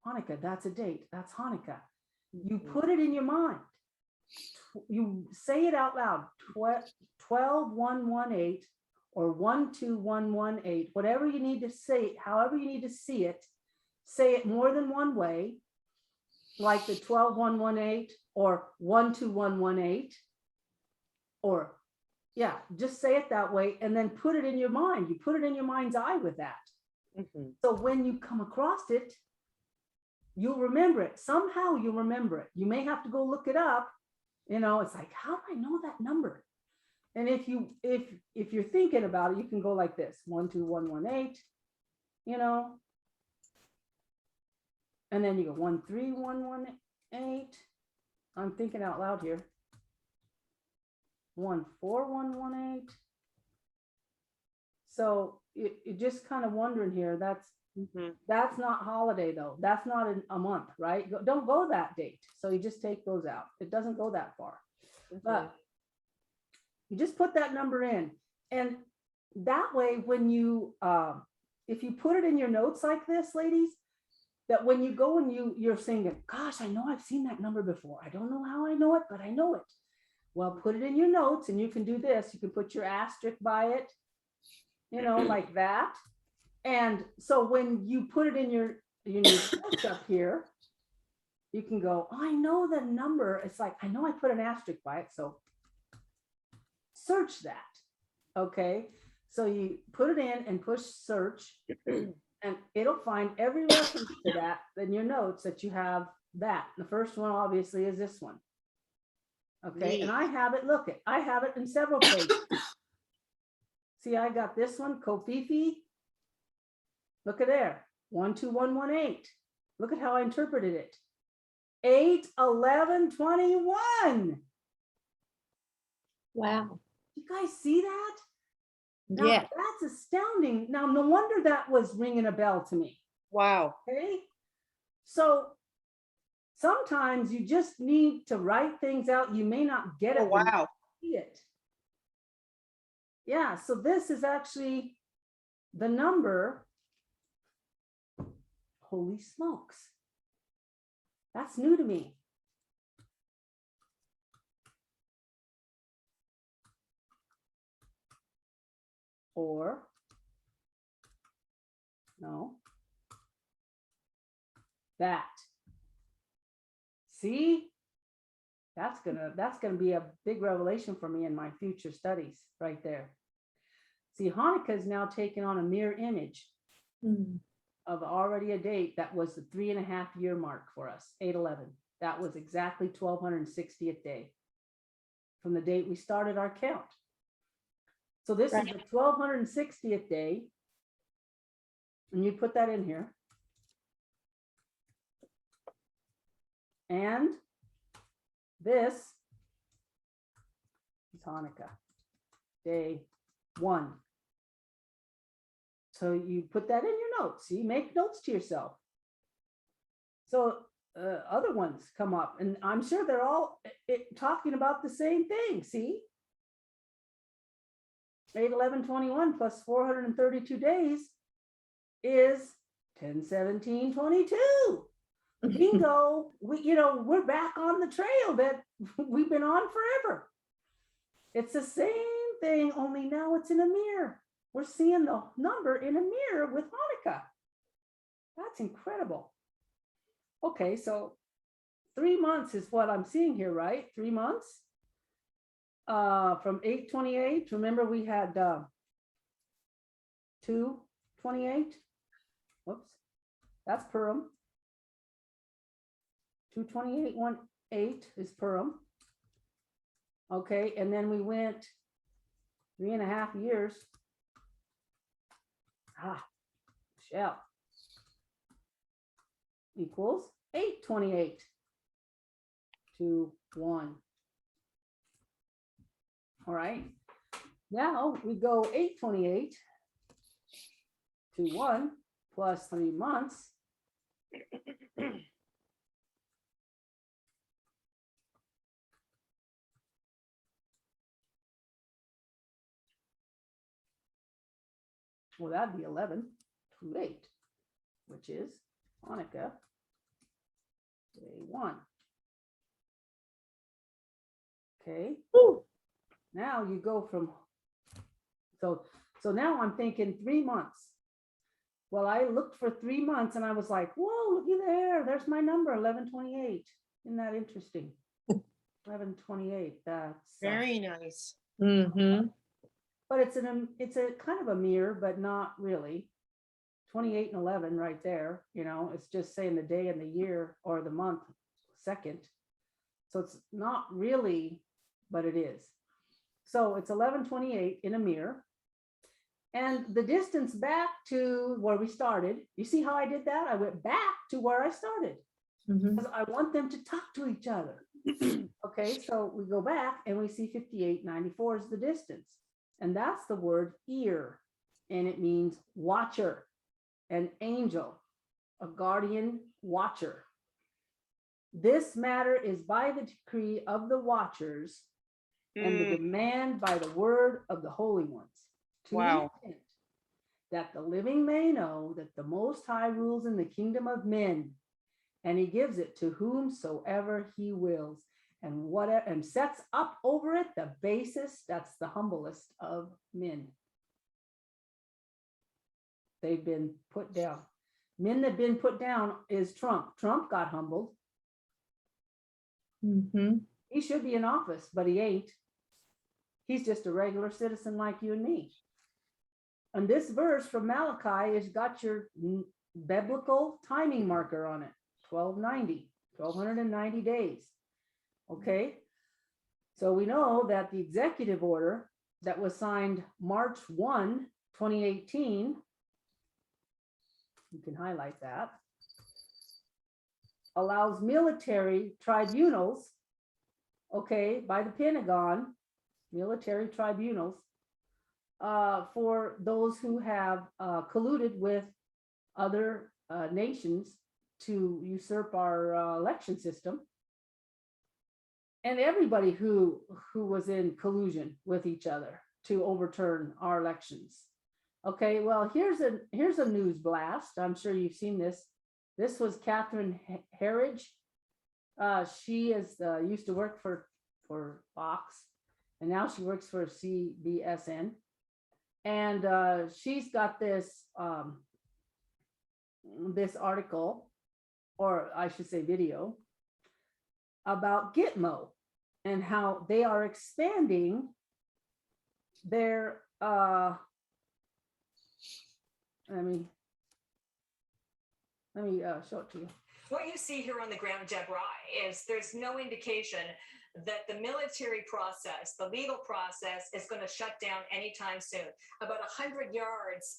Hanukkah, that's a date. That's Hanukkah. You put it in your mind. You say it out loud, 12/1/1/8 or 1/2/1/1/8, whatever you need to say, however you need to see it, say it more than one way, like the 12/1/1/8 or 1/2/1/1/8, or yeah, just say it that way and then put it in your mind. You put it in your mind's eye with that. So when you come across it, you'll remember it. Somehow you'll remember it. You may have to go look it up. It's like, how do I know that number? And if you're thinking about it, you can go like this, 1/2/1/1/8, and then you go 1/3/1/1/8. I'm thinking out loud here. 1/4/1/1/8. So you're just kind of wondering here. That's not holiday though. That's not a month, right? Don't go that date. So you just take those out. It doesn't go that far. But you just put that number in, and that way, when you if you put it in your notes like this, ladies, that when you go and you're thinking, gosh, I know I've seen that number before. I don't know how I know it, but I know it. Well, put it in your notes, and you can do this. You can put your asterisk by it, like that. And so when you put it in your notes up here, you can go, I know the number. It's like, I know I put an asterisk by it. So search that. Okay. So you put it in and push search, and it'll find every reference to that in your notes that you have that. The first one obviously is this one. Okay. And I have it in several places. See, I got this one, Kofifi. Look at there, 1/2/1/1/8. Look at how I interpreted it. 8/11/21. Wow. You guys see that? Now, Yeah. that's astounding. Now, no wonder that was ringing a bell to me. Wow. Okay. So sometimes you just need to write things out. You may not get it. Oh, wow. See it. Yeah. So this is actually the number. Holy smokes. That's new to me. Or No. That. See? That's gonna be a big revelation for me in my future studies right there. See, Hanukkah is now taking on a mirror image Mm. of already a date that was the 3.5 year mark for us, 8/11. That was exactly 1260th day from the date we started our count. So this is the 1260th day. And you put that in here. And this is Hanukkah, day 1. So you put that in your notes. You make notes to yourself. So other ones come up, and I'm sure they're all talking about the same thing. See, 8/11/21 plus 432 days is 10/17/22. Bingo! We're back on the trail that we've been on forever. It's the same thing, only now it's in a mirror. We're seeing the number in a mirror with Hanukkah. That's incredible. Okay, so 3 months is what I'm seeing here, right? 3 months. From 8/28. Remember we had 2/28. Whoops, that's Purim. 2/28/18 is Purim. Okay, and then we went 3.5 years. Shell equals 8/28 to 1. All right, now we go 8/28 to 1 plus 3 months. Well, that'd be 11/28, which is Hanukkah, day 1. Okay. Ooh. Now you go from, so now I'm thinking 3 months. Well, I looked for 3 months and I was like, whoa, looky there. There's my number, 11/28. Isn't that interesting? 11/28. That's Very nice. Mm-hmm. but it's a kind of a mirror, but not really. 28 and 11 right there. It's just saying the day and the year or the month second. So it's not really, but it is. So it's 11/28 in a mirror. And the distance back to where we started, you see how I did that? I went back to where I started Mm-hmm. because I want them to talk to each other. Okay, so we go back and we see 58/94 is the distance. And that's the word ear. And it means watcher, an angel, a guardian watcher. This matter is by the decree of the watchers and the demand by the word of the holy ones. To Wow. the intent that the living may know that the Most High rules in the kingdom of men, and he gives it to whomsoever he wills, and sets up over it the basis, that's the humblest of men. They've been put down. Men that have been put down is Trump. Trump got humbled. Mm-hmm. He should be in office, but he ain't. He's just a regular citizen like you and me. And this verse from Malachi has got your biblical timing marker on it, 1290 days. Okay, so we know that the executive order that was signed March 1, 2018, you can highlight that, allows military tribunals, okay, by the Pentagon, military tribunals, for those who have colluded with other nations to usurp our election system, and everybody who was in collusion with each other to overturn our elections. Okay, well, here's a news blast. I'm sure you've seen this. This was Catherine Herridge. She is used to work for Fox, and now she works for CBSN. And she's got this this article, or I should say video, about Gitmo and how they are expanding their let me show it to you. What you see here on the ground, Deborah, is there's no indication that the military process, the legal process, is going to shut down anytime soon. About 100 yards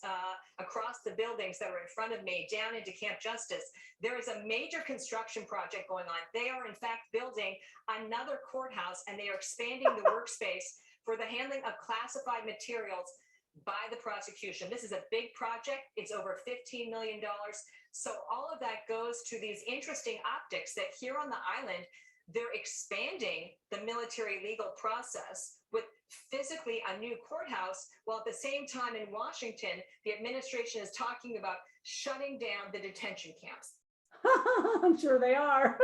across the buildings that are in front of me, down into Camp Justice, there is a major construction project going on. They are, in fact, building another courthouse, and they are expanding the workspace for the handling of classified materials by the prosecution. This is a big project. It's over $15 million. So all of that goes to these interesting optics that here on the island, they're expanding the military legal process with physically a new courthouse, while at the same time in Washington, the administration is talking about shutting down the detention camps. I'm sure they are.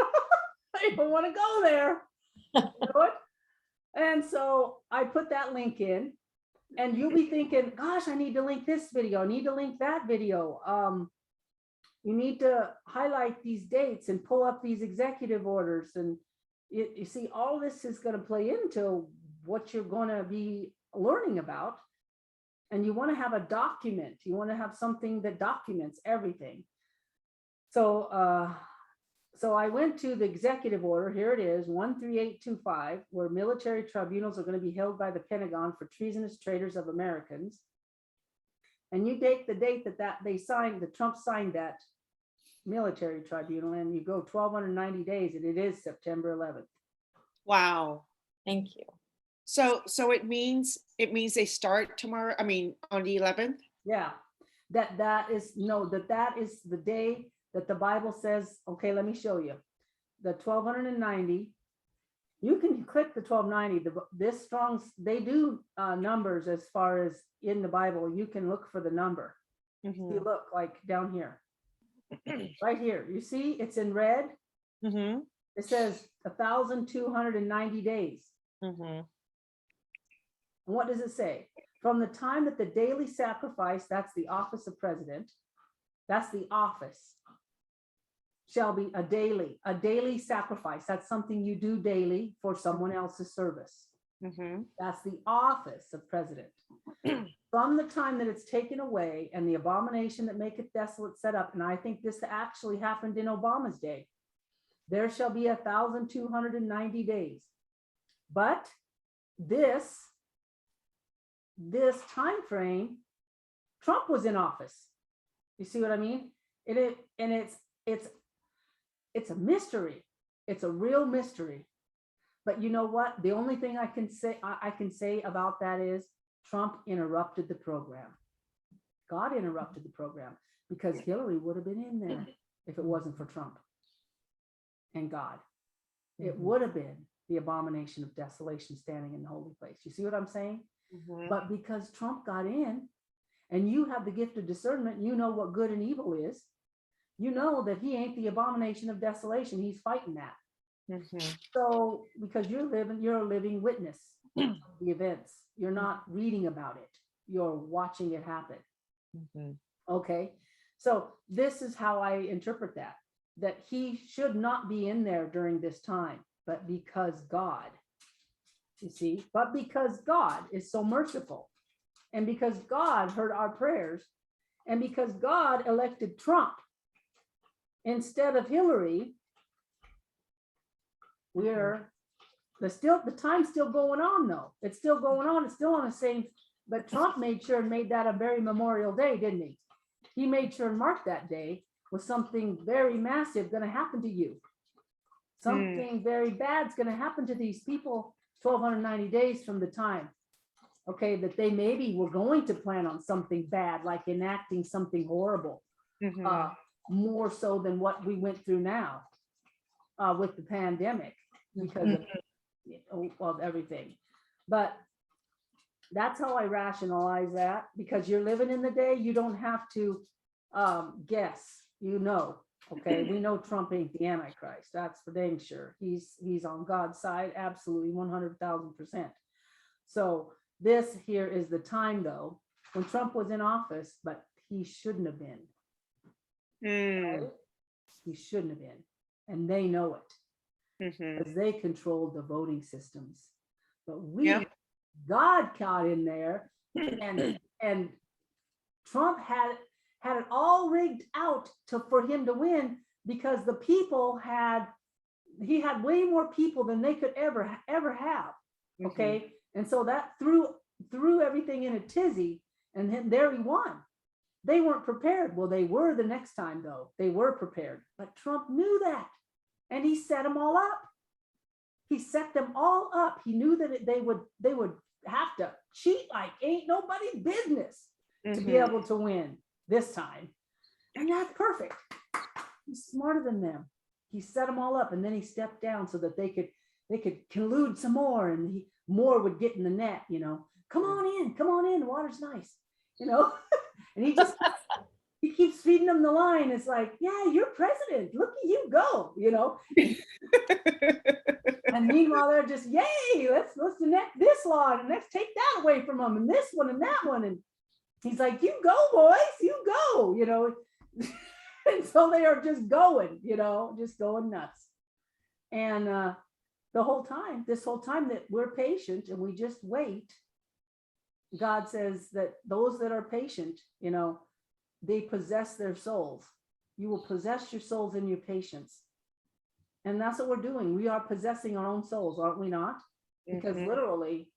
I don't want to go there. You know what? And so I put that link in, and you'll be thinking, gosh, I need to link this video. I need to link that video. You need to highlight these dates and pull up these executive orders. And you see, all this is going to play into what you're going to be learning about. And you want to have a document. You want to have something that documents everything. So, so I went to the executive order. Here it is, 13825, where military tribunals are going to be held by the Pentagon for treasonous traitors of Americans. And you take the date that they signed, that Trump signed that military tribunal, and you go 1,290 days, and it is September 11th. Wow. Thank you. So it means they start tomorrow. I mean, on the 11th. Yeah, that is the day that the Bible says. Okay, let me show you the 1,290. You can click the 1,290. This Strong's, they do numbers as far as in the Bible. You can look for the number. Mm-hmm. You look like down here, right here. You see, it's in red. Mm-hmm. It says 1,290 days. Mm-hmm. And what does it say? From the time that the daily sacrifice, that's the office of president, that's the office, shall be a daily sacrifice. That's something you do daily for someone else's service. Mm-hmm. That's the office of president. From the time that it's taken away and the abomination that maketh desolate set up, and I think this actually happened in Obama's day, there shall be 1,290 days. But this time frame, Trump was in office. You see what I mean? It's a mystery. It's a real mystery. But you know what? The only thing I can say about that is Trump interrupted the program. God interrupted the program, because Hillary would have been in there if it wasn't for Trump and God. It would have been the abomination of desolation standing in the holy place. You see what I'm saying? Mm-hmm. But because Trump got in, and you have the gift of discernment, you know what good and evil is. You know that he ain't the abomination of desolation. He's fighting that. Mm-hmm. So because you're a living witness of the events. You're not reading about it. You're watching it happen. Mm-hmm. Okay. So this is how I interpret that he should not be in there during this time, but because God, you see, but because God is so merciful, and because God heard our prayers, and because God elected Trump instead of Hillary, the time's still going on though. It's still going on. It's still on the same, but Trump made sure and made that a very memorial day, didn't he? He made sure and marked that day with something very massive going to happen to you. Something very bad's going to happen to these people 1,290 days from the time, okay, that they maybe were going to plan on something bad, like enacting something horrible, Mm-hmm. more so than what we went through now with the pandemic, because of everything. But that's how I rationalize that, because you're living in the day. You don't have to guess, you know. Okay, we know Trump ain't the Antichrist. That's for dang sure. He's on God's side, absolutely 100,000%. So this here is the time though when Trump was in office, but he shouldn't have been. Mm. right? He shouldn't have been. And they know it Mhm. because they controlled the voting systems. But Yeah. God got in there, and Trump had it all rigged out for him to win, because the people he had way more people than they could ever have. Okay. And so that threw everything in a tizzy, and then there he won. They weren't prepared. Well, they were the next time, though. They were prepared, but Trump knew that, and he set them all up. He set them all up. He knew that they would have to cheat like ain't nobody's business to be able to win this time. And that's perfect. He's smarter than them. He set them all up, and then he stepped down so that they could collude some more, and more would get in the net, come on in, the water's nice, and he keeps feeding them the line. It's like, yeah, you're president, look at you go, and meanwhile they're just, yay, let's enact this law, and let's take that away from them, and this one and that one, and he's like, you go, boys, you go, and so they are just going, just going nuts. And this whole time that we're patient and we just wait, God says that those that are patient, they possess their souls. You will possess your souls in your patience. And that's what we're doing. We are possessing our own souls, aren't we not? Because literally,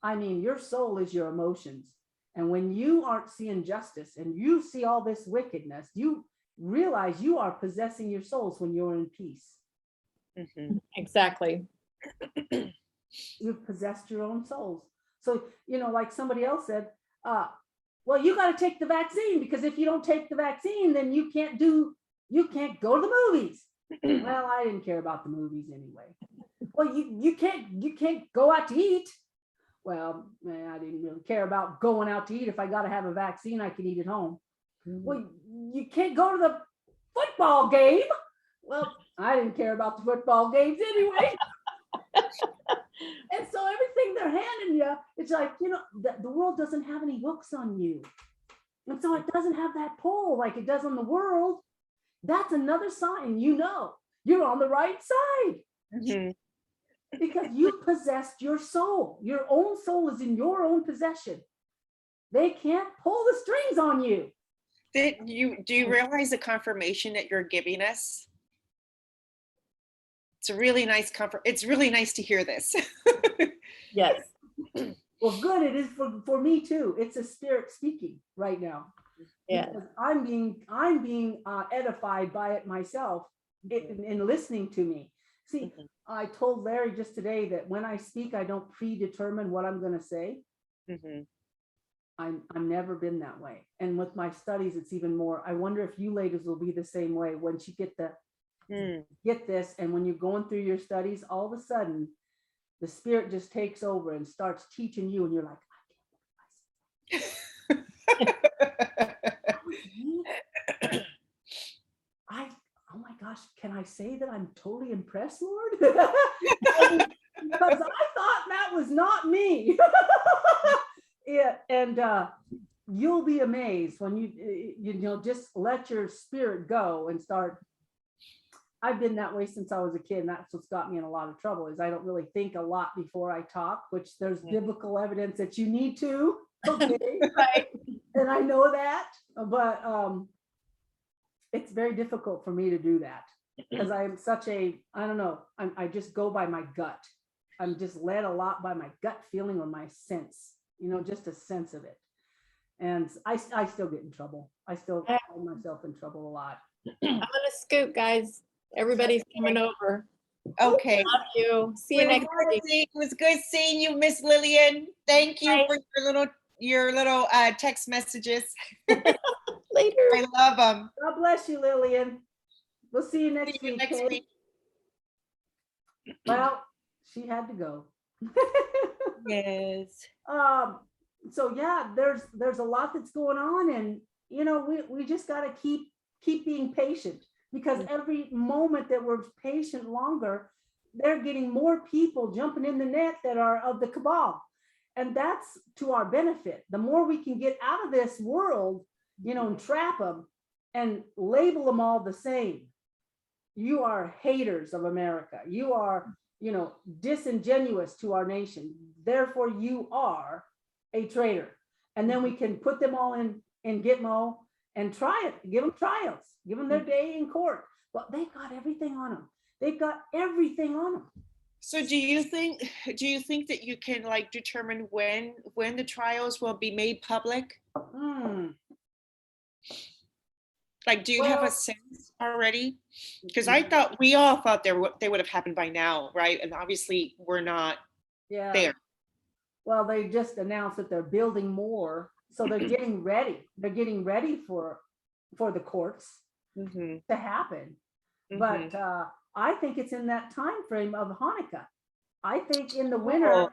your soul is your emotions. And when you aren't seeing justice and you see all this wickedness, you realize you are possessing your souls when you're in peace. Exactly. You've possessed your own souls. So, like somebody else said, well, you got to take the vaccine, because if you don't take the vaccine, then you can't go to the movies. Well, I didn't care about the movies anyway. Well, you can't go out to eat. Well, man, I didn't really care about going out to eat. If I got to have a vaccine, I can eat at home. Well, you can't go to the football game. Well, I didn't care about the football games anyway. And so everything they're handing you, it's like, the world doesn't have any hooks on you. And so it doesn't have that pull like it does on the world. That's another sign, you're on the right side. Because you possessed your soul. Your own soul is in your own possession. They can't pull the strings on you. Do you realize the confirmation that you're giving us? It's a really nice It's really nice to hear this. Yes. Well, good. It is for me too. It's a spirit speaking right now. Yeah. Because I'm being edified by it myself in listening to me. See, I told Larry just today that when I speak, I don't predetermine what I'm going to say. I've never been that way. And with my studies, it's even more. I wonder if you ladies will be the same way once you get this. And when you're going through your studies, all of a sudden, the spirit just takes over and starts teaching you. And you're like, oh my gosh, can I say that I'm totally impressed, Lord? Because I thought that was not me. Yeah, and you'll be amazed when you just let your spirit go and start. I've been that way since I was a kid, and that's what's got me in a lot of trouble, is I don't really think a lot before I talk, which there's biblical evidence that you need to. Okay. Right. And I know that, but it's very difficult for me to do that, because I'm such I don't know, I just go by my gut. I'm just led a lot by my gut feeling or my sense, just a sense of it. And I still get in trouble. I still find myself in trouble a lot. I'm gonna scoot, guys. Everybody's coming over. Okay. Love you. See you next week. It was good seeing you, Miss Lilian. Thank you for your little text messages. Later. I love them. God bless you, Lilian. We'll see you next week. Okay? Well, she had to go. Yes. So yeah, there's a lot that's going on, and we just got to keep being patient, because every moment that we're patient longer, they're getting more people jumping in the net that are of the cabal, and that's to our benefit. The more we can get out of this world, and trap them and label them all the same. You are haters of America. You are, disingenuous to our nation. Therefore, you are a traitor. And then we can put them all in Gitmo and try it, give them trials, give them their day in court. But they've got everything on them. They've got everything on them. So do you think that you can like determine when the trials will be made public? Like, do you have a sense already? Because I thought we all thought they would have happened by now, right? And obviously we're not there. Well, they just announced that they're building more, so they're getting ready. They're getting ready for the courts to happen. But I think it's in that time frame of Hanukkah. I think in the winter,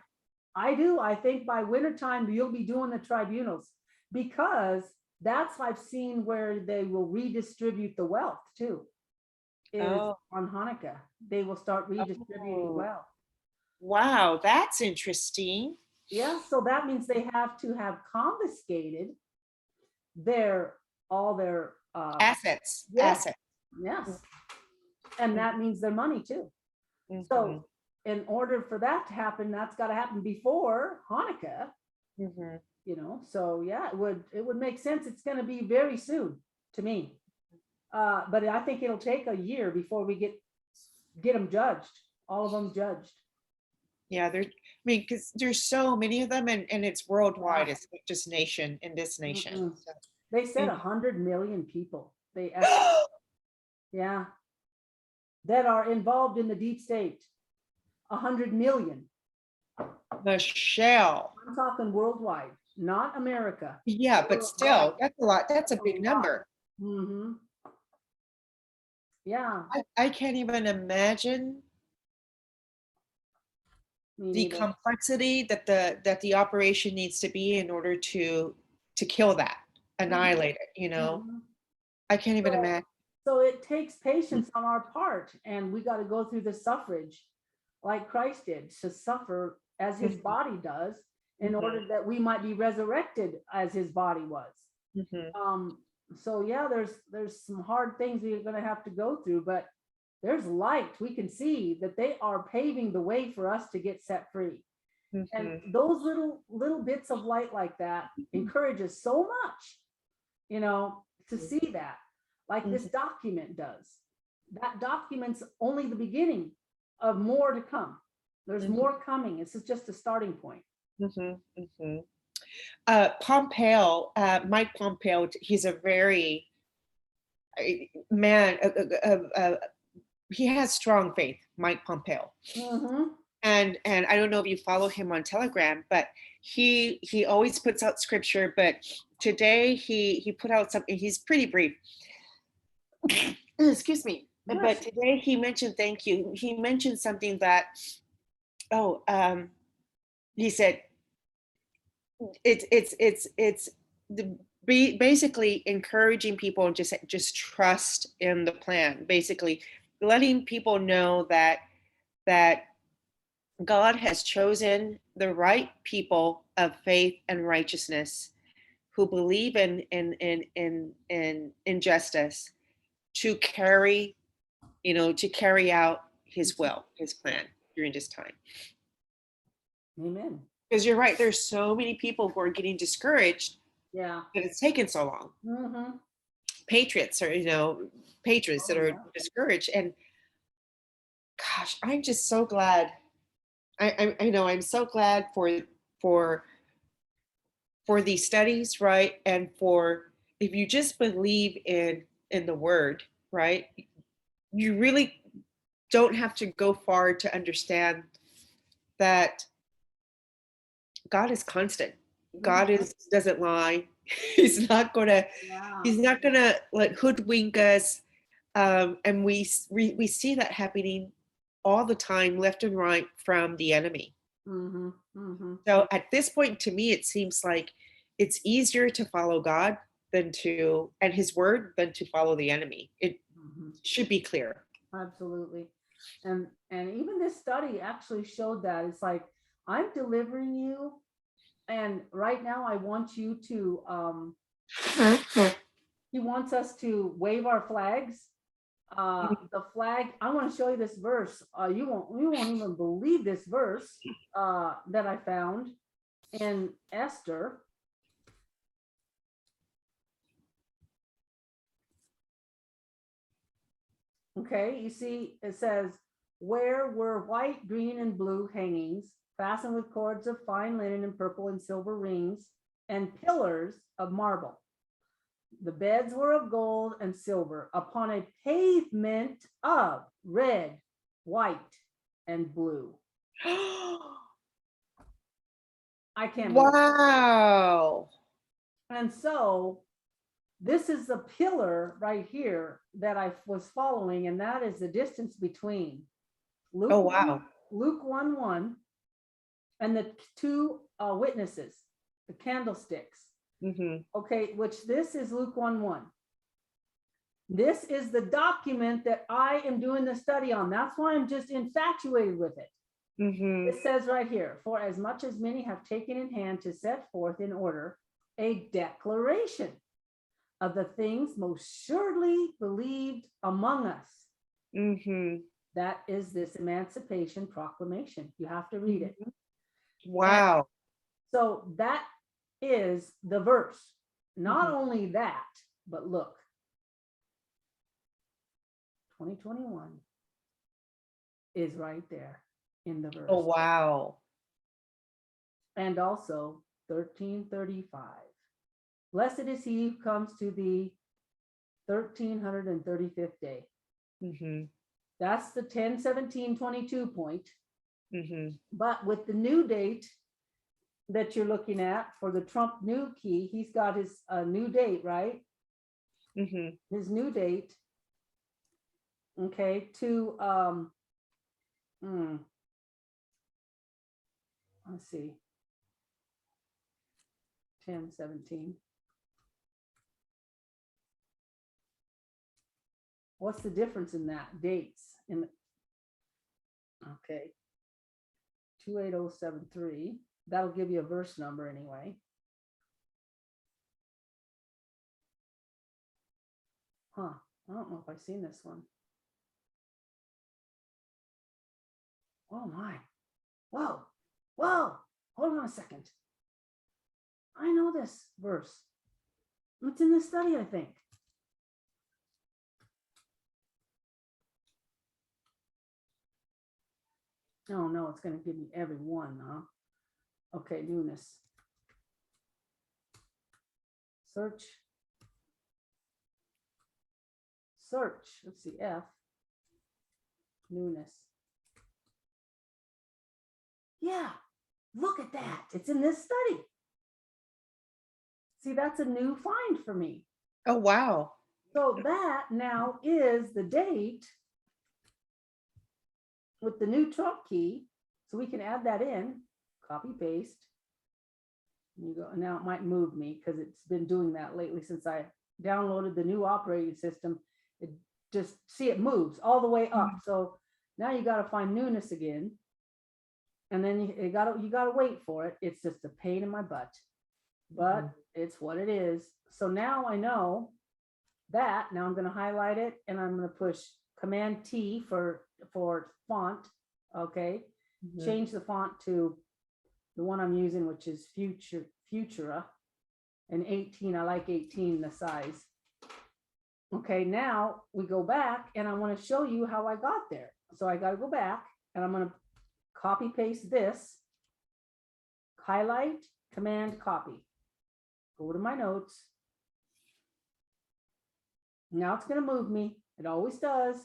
I do. I think by wintertime, you'll be doing the tribunals, because that's I've seen where they will redistribute the wealth too. Is on Hanukkah. They will start redistributing wealth. Wow, that's interesting. Yeah, so that means they have to have confiscated all their assets. Yes. And that means their money too. So in order for that to happen, that's got to happen before Hanukkah. So yeah, it would make sense. It's going to be very soon to me. But I think it'll take a year before we get them judged, all of them judged. Yeah, because there's so many of them, and it's worldwide. It's not just in this nation. So. They said 100 million people. Yeah, that are involved in the deep state. 100 million. Michelle. I'm talking worldwide, not America. Yeah, but still, that's a lot. That's a big number. Yeah. I can't even imagine the complexity that the operation needs to be in order to kill that, annihilate it. I can't even imagine. So it takes patience on our part, and we got to go through the suffrage like Christ did, to suffer as his body does, in order that we might be resurrected as his body was. So yeah, there's some hard things we're going to have to go through, but there's light. We can see that they are paving the way for us to get set free. And those little bits of light like that encourages so much, to see that, like this document does. That document's only the beginning of more to come. There's more coming. This is just a starting point. Pompeo, Mike Pompeo, he's a very man. He has strong faith, Mike Pompeo. And I don't know if you follow him on Telegram, but he always puts out scripture. But today he put out something. He's pretty brief. Excuse me. Yes. But today he mentioned thank you. He mentioned something that he said it's basically encouraging people just trust in the plan. Basically, letting people know that God has chosen the right people of faith and righteousness who believe in justice to carry out his will, his plan during this time. Amen. Because you're right, there's so many people who are getting discouraged. Yeah. That it's taken so long. Patriots that are discouraged. And gosh, I'm just so glad. I know I'm so glad for these studies, right? And for, if you just believe in the word, right? You really don't have to go far to understand that God is constant. God doesn't lie. He's not gonna like hoodwink us. And we see that happening all the time, left and right, from the enemy. So at this point, to me, it seems like it's easier to follow God and his word than to follow the enemy. It should be clear. Absolutely. And even this study actually showed that it's like, I'm delivering you, and right now I want you to he wants us to wave our flags. The flag, I want to show you this verse. You won't even believe this verse that I found in Esther. Okay, you see, it says, where were white, green, and blue hangings, fastened with cords of fine linen and purple and silver rings, and pillars of marble. The beds were of gold and silver upon a pavement of red, white, and blue. I can't believe it. Wow. And so this is the pillar right here that I was following, and that is the distance between Luke, Oh, wow. Luke 1:1 and the two witnesses, the candlesticks. Okay, which this is Luke 1:1. This is the document that I am doing the study on. That's why I'm just infatuated with it. It says right here, for as much as many have taken in hand to set forth in order a declaration of the things most surely believed among us. That is this Emancipation Proclamation. You have to read it. Wow. So that is the verse. Not only that, but look, 2021 is right there in the verse. Oh, wow. And also 1335. Blessed is he who comes to the 1335th day. That's the 10/17/22 point. But with the new date that you're looking at for the Trump new key, he's got his new date, right? His new date. Okay, to let's see, 10/17. What's the difference in that dates in? Okay, 28073. That'll give you a verse number anyway. Huh, I don't know if I've seen this one. Oh my, whoa, whoa, hold on a second. I know this verse. It's in this study, I think. Oh no, it's going to give me every one, huh? Okay, newness. Search. Search. Let's see, F. Newness. Yeah, look at that. It's in this study. See, that's a new find for me. Oh, wow. So that now is the date with the new Trump key. So we can add that in, copy, paste. You go, now it might move me because it's been doing that lately since I downloaded the new operating system. It just, see, it moves all the way up. So now you got to find newness again. And then you gotta wait for it. It's just a pain in my butt, but it's what it is. So now I know that. Now I'm going to highlight it and I'm going to push Command T for font. Okay. Change the font to the one I'm using, which is Futura, and 18. I like 18, the size. Okay, now we go back and I want to show you how I got there. So I got to go back and I'm going to copy paste this, highlight, Command copy, go to my notes. Now it's going to move me. It always does.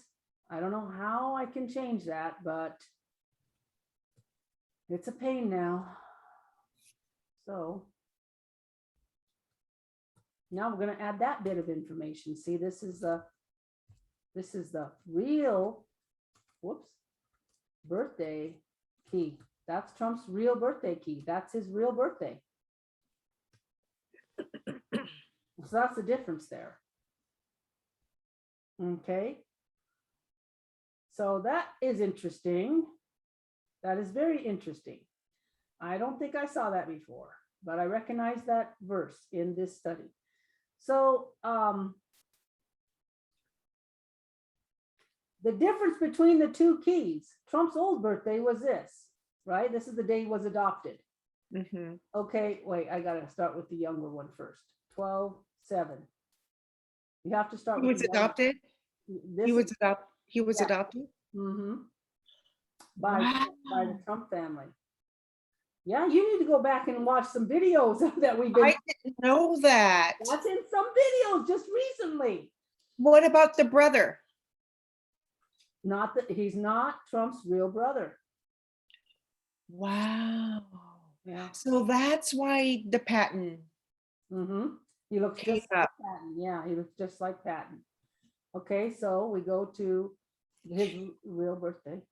I don't know how I can change that, but it's a pain now. So now we're going to add that bit of information. See, this is the real, whoops, birthday key. That's Trump's real birthday key. That's his real birthday. So that's the difference there. Okay. So that is interesting. That is very interesting. I don't think I saw that before, but I recognize that verse in this study. So the difference between the two keys, Trump's old birthday was this, right? This is the day he was adopted. Mhm. Okay, wait, I gotta start with the younger one first. 12/7. You have to start He with was the younger. adopted. This He is was He was Yeah. adopted. by the Wow. Trump family. Yeah, you need to go back and watch some videos that we've I been. didn't know that. That's in some videos just recently. What about the brother? Not that he's not Trump's real brother. Wow. Yeah. So that's why the patent He looks came just like up. Patton. Yeah, he looks just like Patton. Okay, so we go to his real birthday.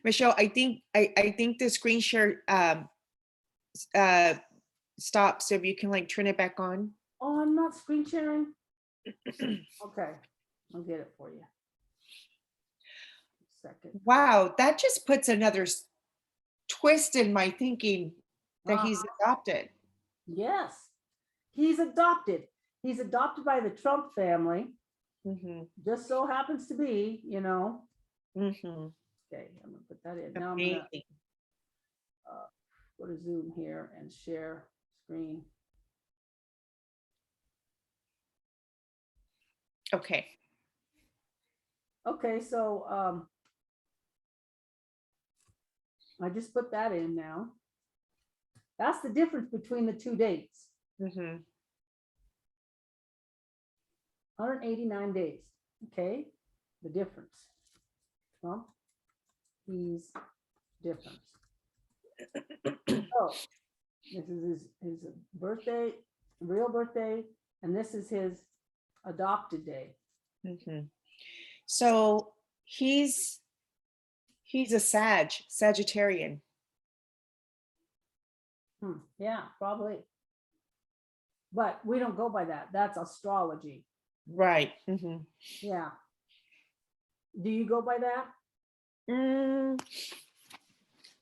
Michelle, I think the screen share uh stopped. So if you can like turn it back on. Oh, I'm not screen sharing. Okay, I'll get it for you. Second. Wow, that just puts another twist in my thinking that he's adopted. Yes, he's adopted. He's adopted by the Trump family. Mm-hmm. Just so happens to be, Mm-hmm. Okay, I'm gonna put that in. Now I'm gonna Amazing. go to Zoom here and share screen. Okay. Okay, so I just put that in now. That's the difference between the two dates. Mm-hmm. 189 days. Okay, the difference. Trump, he's difference. So this is his birthday, real birthday, and this is his adopted day. Mm-hmm. So he's a Sagittarian. Yeah, probably. But we don't go by that. That's astrology. Right. Mm-hmm. Yeah. Do you go by that?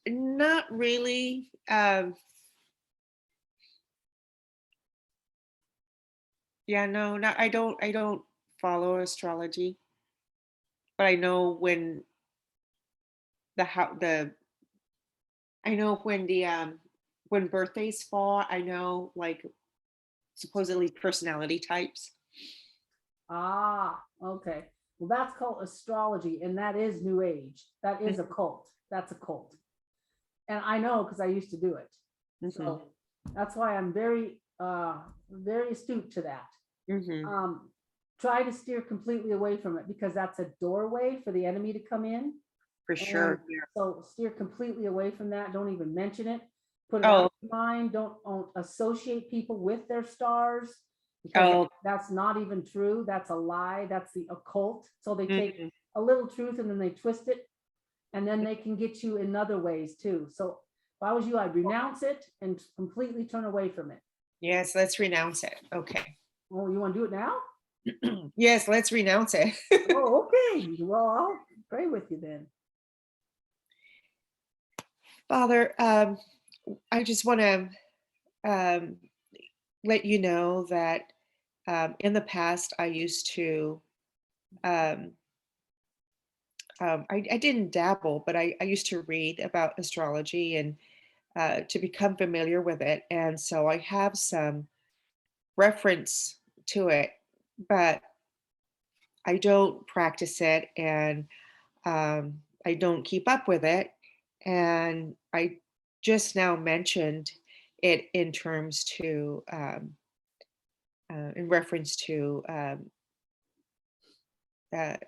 Not really. Yeah, no, not I don't follow astrology. But I know when the how the I know when birthdays fall, I know like supposedly personality types. Ah, okay. Well, that's called astrology, and that is New Age. That is a cult. That's a cult. And I know because I used to do it. So that's why I'm very astute to that. Mm-hmm. Try to steer completely away from it because that's a doorway for the enemy to come in. For And sure. so steer completely away from that. Don't even mention it. Put it Oh, out of your mind. Don't associate people with their stars because oh, that's not even true. That's a lie. That's the occult. So they take mhm. a little truth and then they twist it, and then they can get you in other ways too. So if I was you, I'd renounce it and completely turn away from it. Yes, let's renounce it. Okay. Oh, you want to do it now? Yes, let's renounce it. Oh, okay. Well, I'll pray with you then. Father, I just want to let you know that in the past, I used to, um, I didn't dabble, but I used to read about astrology and to become familiar with it. And so I have some reference to it, but I don't practice it and I don't keep up with it. And I just now mentioned it in terms to, in reference to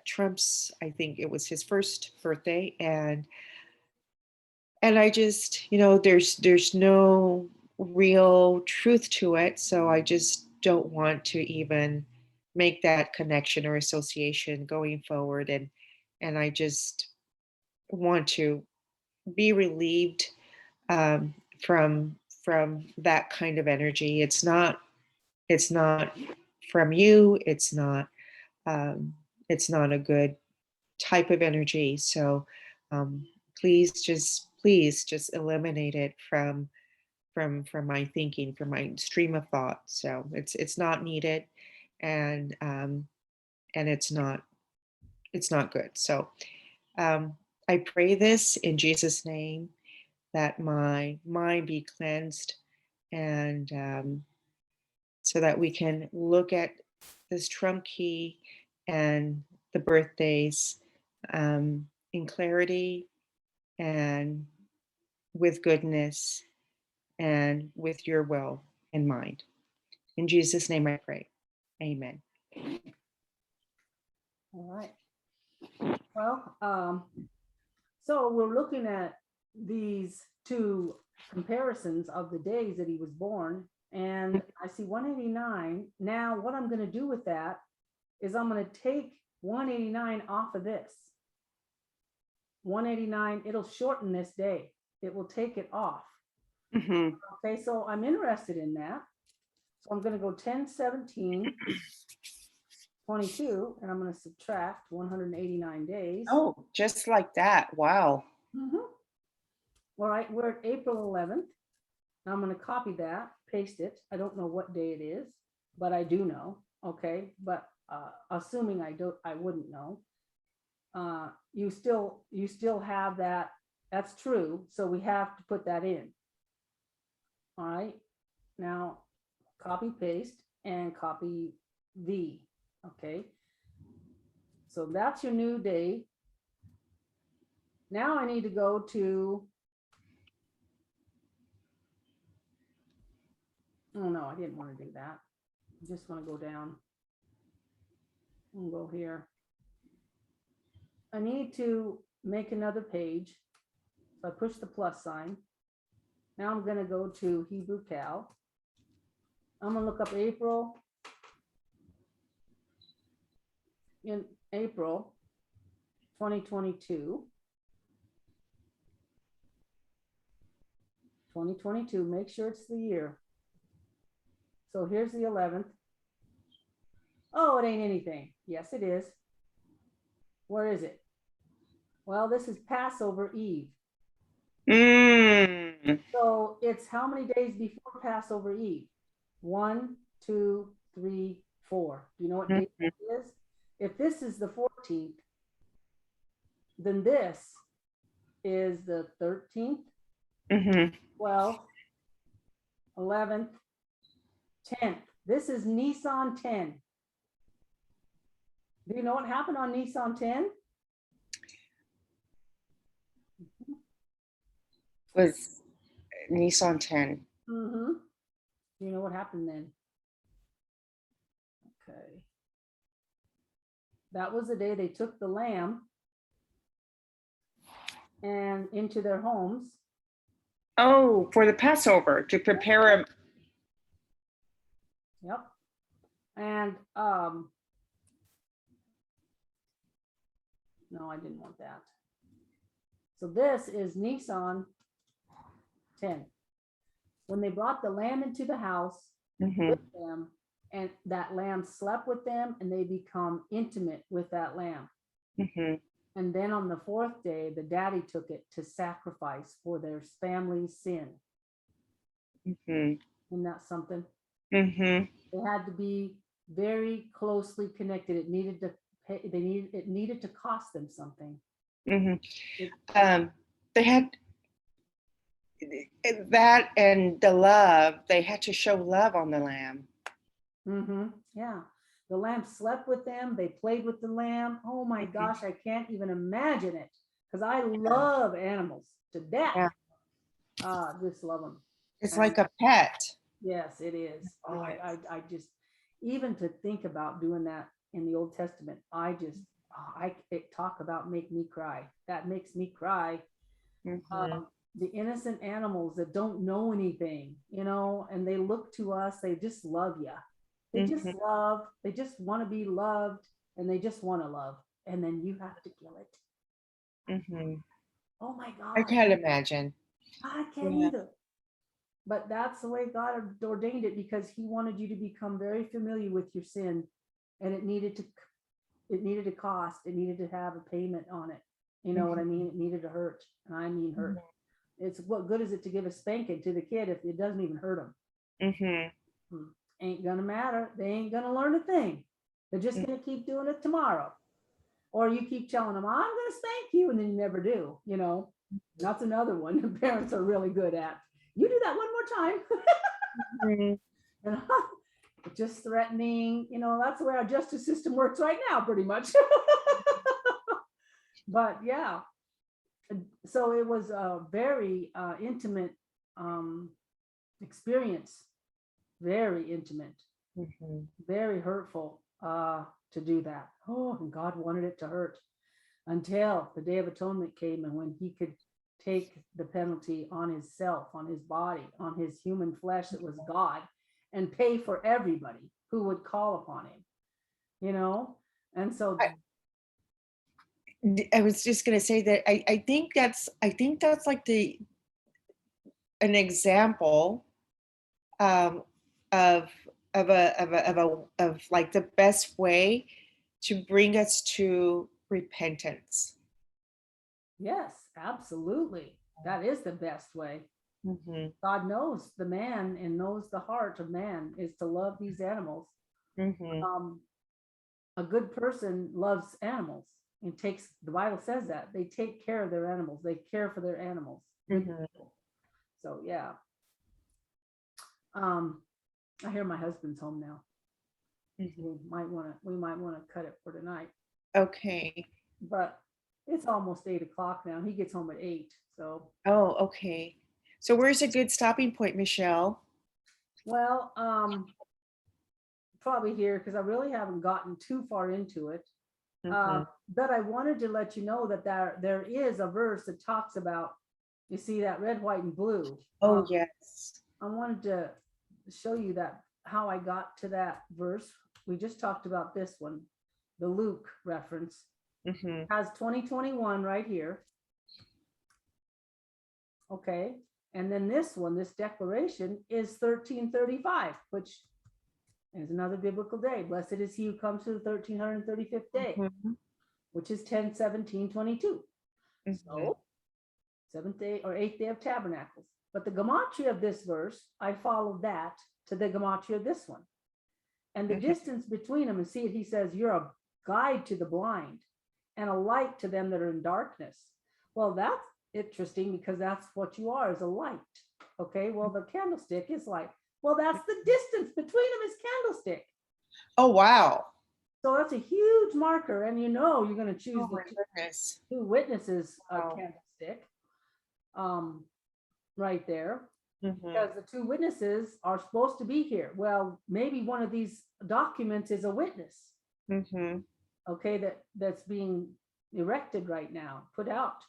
Trump's, I think it was his first birthday. And I just, there's no real truth to it. So I just don't want to even make that connection or association going forward. And I just want to be relieved um, from that kind of energy. It's not from you. Um, it's not a good type of energy. So um, please just eliminate it from my thinking, from my stream of thought. So it's not needed, and it's not good. So I pray this in Jesus' name, that my mind be cleansed, and so that we can look at this Trump key and the birthdays in clarity and with goodness and with your will in mind. In Jesus' name I pray. Amen. All right. Well, so we're looking at these two comparisons of the days that he was born, and I see 189. Now, what I'm going to do with that is I'm going to take 189 off of this. 189, it'll shorten this day. It will take it off. Mhm. Okay, so I'm interested in that. So I'm going to go 10, 17, 22, and I'm going to subtract 189 days. Oh, just like that. Wow. Mhm. All right, we're at April 11th. I'm going to copy that, paste it. I don't know what day it is, but I do know. Okay, but assuming I wouldn't know. You still have that. That's true. So we have to put that in. All right. Now, copy, paste, and copy V. Okay. So that's your new day. Now I need to go to, oh no, I didn't want to do that. I just want to go down and go here. I need to make another page. So I push the plus sign. Now I'm going to go to Hebrew Cal. I'm going to look up April. In April 2022. 2022, make sure it's the year. So here's the 11th. Oh, it ain't anything. Yes, it is. Where is it? Well, this is Passover Eve. Mm. So it's how many days before Passover Eve? 1, 2, 3, 4. Do you know what date it is? If this is the 14th, then this is the 13th, Mm-hmm. 12th, 11th, 10th. This is Nissan 10. Do you know what happened on Nissan 10? Was Nissan 10. Mm-hmm. Do you know what happened then? Okay. That was the day they took the lamb and into their homes. Oh, for the Passover, to prepare a. Yep. And no, I didn't want that. So this is Nissan 10. When they brought the lamb into the house Mhm. with them, and that lamb slept with them, and they become intimate with that lamb. Mhm. And then on the fourth day, the daddy took it to sacrifice for their family's sin. Mhm. Isn't that something? Mhm. They had to be very closely connected. It needed to pay, it needed to cost them something. Mhm. It, They had that, and the love. They had to show love on the lamb. yeah. The lamb slept with them. They played with the lamb. Oh my gosh, I can't even imagine it, because I love animals to death. Yeah. Just love them. It's And like a pet. yes, it is. Oh, I just, even to think about doing that in the Old Testament, I just, talk about make me cry. That makes me cry. Mhm. The innocent animals that don't know anything, and they look to us, they just love you. They just love, they just want to be loved, and they just want to love. And then you have to kill it. Mhm. Oh my I God. can't imagine. I can't Yeah. either. But that's the way God ordained it, because he wanted you to become very familiar with your sin, and it needed to cost, it needed to have a payment on it. You know what I mean? It needed to hurt, and I mean hurt. It's what good is it to give a spanking to the kid if it doesn't even hurt them? Mm-hmm. Ain't gonna matter. They ain't gonna learn a thing. They're just gonna keep doing it tomorrow. Or you keep telling them, I'm gonna spank you, and then you never do, you know. That's another one the parents are really good at. You do that one more time. And just threatening, you know, that's the way our justice system works right now, pretty much. But yeah, so it was a very intimate experience, very intimate, very hurtful to do that. Oh, and God wanted it to hurt until the Day of Atonement came, and when he could take the penalty on himself, on his body, on his human flesh that was God, and pay for everybody who would call upon him, you know. And so I was just gonna say that I think that's like an example of like the best way to bring us to repentance. yes, absolutely, that is the best way. God knows the man and knows the heart of man is to love these animals. A good person loves animals and takes, the Bible says that they take care of their animals, they care for their animals. So yeah. I hear my husband's home now. We might want to cut it for tonight, Okay. but it's almost 8 o'clock now. He gets home at 8. So Oh, okay. So where's a good stopping point, Michelle? well, probably here, because I really haven't gotten too far into it. But I wanted to let you know that there is a verse that talks about, you see that red, white, and blue. Oh, yes. I wanted to show you that, how I got to that verse. We just talked about this one, the Luke reference. Has 2021 right here. Okay. And then this one, this declaration is 1335, which is another biblical day. Blessed is he who comes to the 1335th day, which is 10/17/22. So 7th day or 8th day of tabernacles. But the gematria of this verse, I followed that to the gematria of this one. And the distance between them, and see it, he says, you're a guide to the blind and a light to them that are in darkness. Well, that's interesting, because that's what you are, is a light. Okay, well, the candlestick is light. Well, that's the distance between them is candlestick. Oh, wow. So that's a huge marker, and you know you're going to choose Oh, the my goodness. two witnesses Wow. candlestick right there, Mhm. because the two witnesses are supposed to be here. Well, maybe one of these documents is a witness, Mhm. okay, that's being erected right now, put out.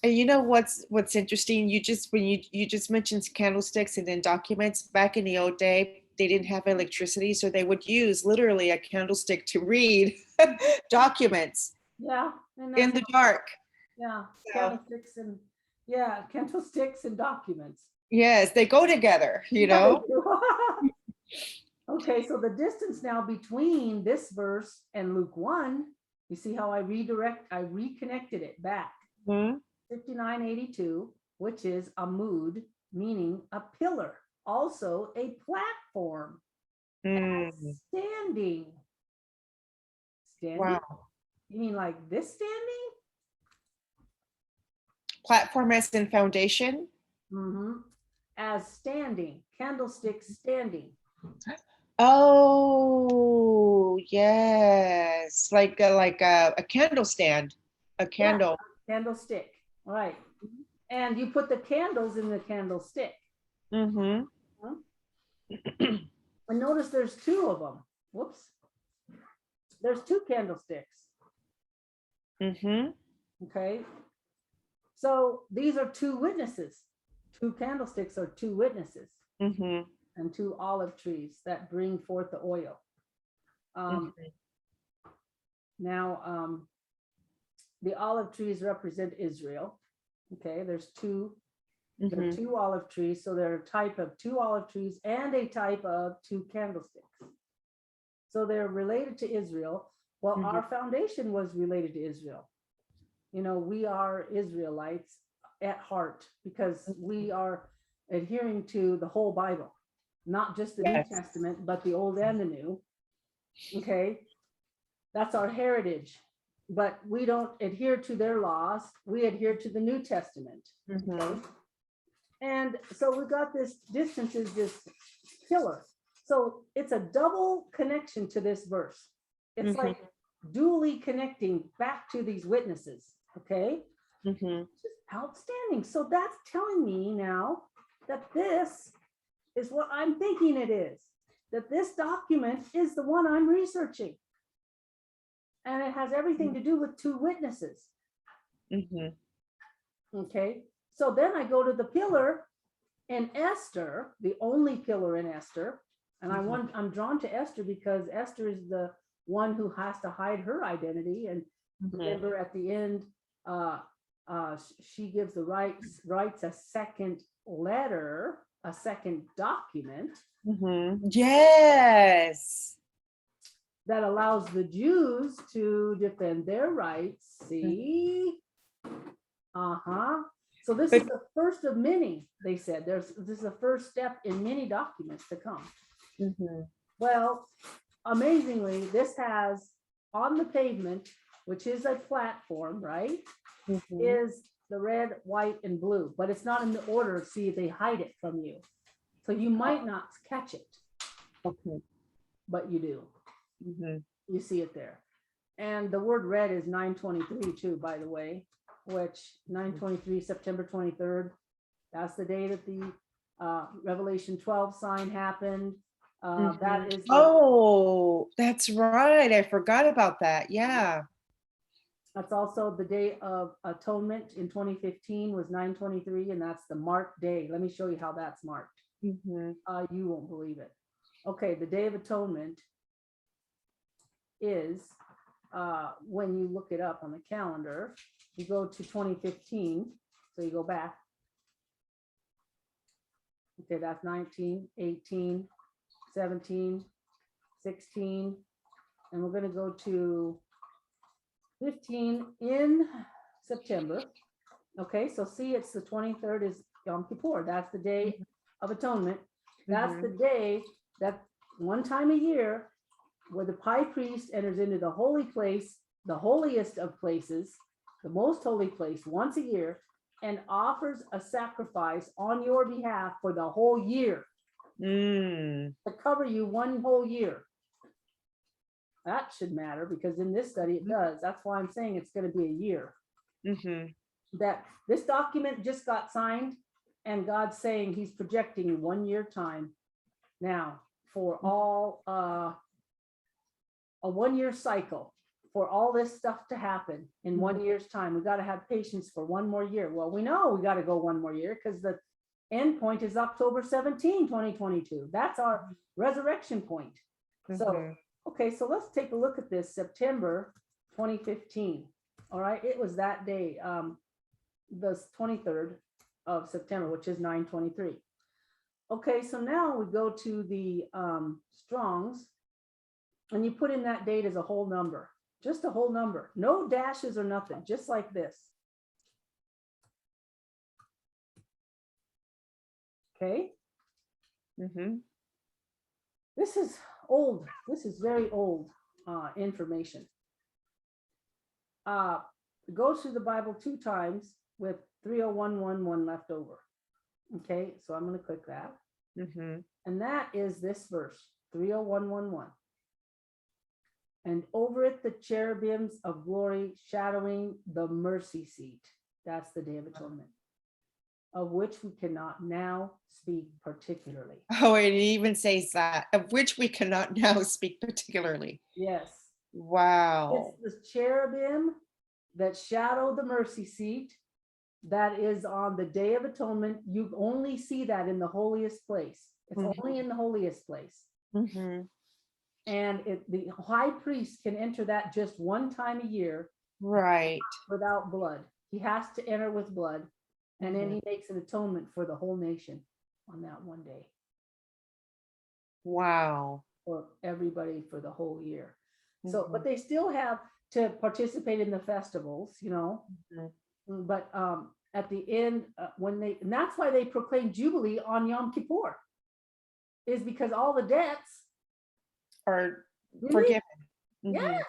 And you know what's interesting? When you just mentioned candlesticks and then documents. Back in the old day, they didn't have electricity, so they would use literally a candlestick to read documents Yeah, and in that's the dark. yeah, So, candlesticks and candlesticks and documents. yes, they go together, you Yeah, know? they do. Okay, so the distance now between this verse and Luke 1, you see how I reconnected it back. 5982, which is a mood, meaning a pillar, also a platform. Standing. Wow. You mean like this standing? Platform as in foundation? As standing, candlestick standing. Oh, yes. Like a candle stand, a candle. Yeah, candlestick, right. And you put the candles in the candlestick. And notice there's two of them. Whoops. There's two candlesticks. Okay. So these are two witnesses. Two candlesticks are two witnesses. And two olive trees that bring forth the oil. Now, the olive trees represent Israel. Okay, there's two. There are two olive trees, so they're a type of two olive trees and a type of two candlesticks. So they're related to Israel. Well, our foundation was related to Israel. You know, we are Israelites. at heart because we are adhering to the whole Bible, not just the Yes. New Testament, but the Old and the New. Okay, that's our heritage, but we don't adhere to their laws. We adhere to the New Testament. Mhm. And so we got this distance is just killer. So it's a double connection to this verse. It's Mhm. like dually connecting back to these witnesses. Okay, Mhm. just outstanding. So that's telling me now that this is what I'm thinking it is, that this document is the one I'm researching. And it has everything to do with two witnesses. Mhm. Okay, so then I go to the pillar in Esther, the only pillar in Esther. And I'm drawn to Esther because Esther is the one who has to hide her identity. And Mhm. remember at the end, she gives writes a second letter, a second document Mhm. Yes. that allows the Jews to defend their rights. See? So this is But- the first of many, they said. This is the first step in many documents to come. Mhm. Well, amazingly, this has on the pavement, which is a platform, right? Mhm. Is the red, white, and blue, but it's not in the order. See, they hide it from you. So you might not catch it, Okay. but you do. Mhm. You see it there. And the word red is 923 too, by the way, which 923, September 23rd. That's the day that the Revelation 12 sign happened. That is the, Oh, that's right. I forgot about that. Yeah. that's also the day of atonement in 2015 was 923, and that's the marked day. Let me show you how that's marked. Mhm. You won't believe it. Okay, the Day of Atonement is when you look it up on the calendar, you go to 2015, so you go back. Okay, that's 19, 18, 17, 16, and we're going to go to 15 in September. Okay, so see, it's the 23rd is Yom Kippur. That's the Day of Atonement. That's the day that one time a year where the high priest enters into the holy place, the holiest of places, the most holy place once a year, and offers a sacrifice on your behalf for the whole year Mm. to cover you one whole year. That should matter because in this study it does. That's why I'm saying it's going to be a year. Mhm. That this document just got signed and God's saying he's projecting 1 year time now for all a 1 year cycle for all this stuff to happen in 1 year's time. We got to have patience for one more year. Well, we know we got to go one more year because the end point is October 17, 2022. That's our resurrection point. So, Mhm. okay, so let's take a look at this September 2015. All right, it was that day, the 23rd of September, which is 923. Okay, so now we go to the Strongs, and you put in that date as a whole number, just a whole number, no dashes or nothing, just like this. Okay, Mhm. this is old. This is very old information. Goes through the Bible 2 times with 30111 left over. Okay, so I'm going to click that. Mhm. And that is this verse, 30111. And over it, the cherubims of glory shadowing the mercy seat. That's the Day of Atonement, of which we cannot now speak particularly. Oh, it even says that, of which we cannot now speak particularly. Yes. Wow. It's the cherubim that shadow the mercy seat that is on the Day of Atonement. You only see that in the holiest place. It's only in the holiest place. Mhm. And the high priest can enter that just one time a year Right. without blood. He has to enter with blood. And then he makes an atonement for the whole nation on that one day, Wow. for everybody for the whole year. So, but they still have to participate in the festivals, you know. Mhm. But at the end, and that's why they proclaim Jubilee on Yom Kippur, is because all the debts, Or Really? forgiven. Mhm. yes.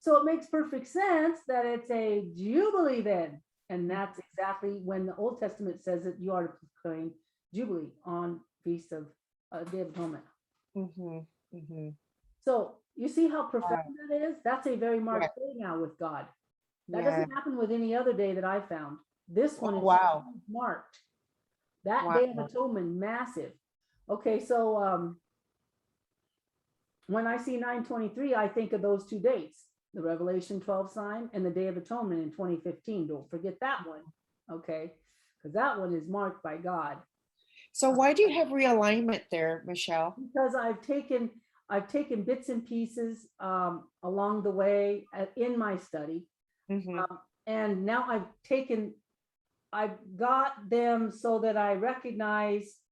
So it makes perfect sense that it's a Jubilee then. And that's exactly when the Old Testament says that you are to proclaim Jubilee on Feast of Day of Atonement. Mhm. Mhm. So you see how profound that is? That's a very marked day now with God. That Yeah. doesn't happen with any other day that I found. This one Oh, is wow. marked. That Wow. Day of Atonement, massive. Okay, so when I see 923, I think of those two dates, the Revelation 12 sign and the Day of Atonement in 2015. Don't forget that one, okay? Because that one is marked by God. So why do you have realignment there, Michelle? Because I've taken bits and pieces along the way in my study. Mhm. And now I've got them so that I recognize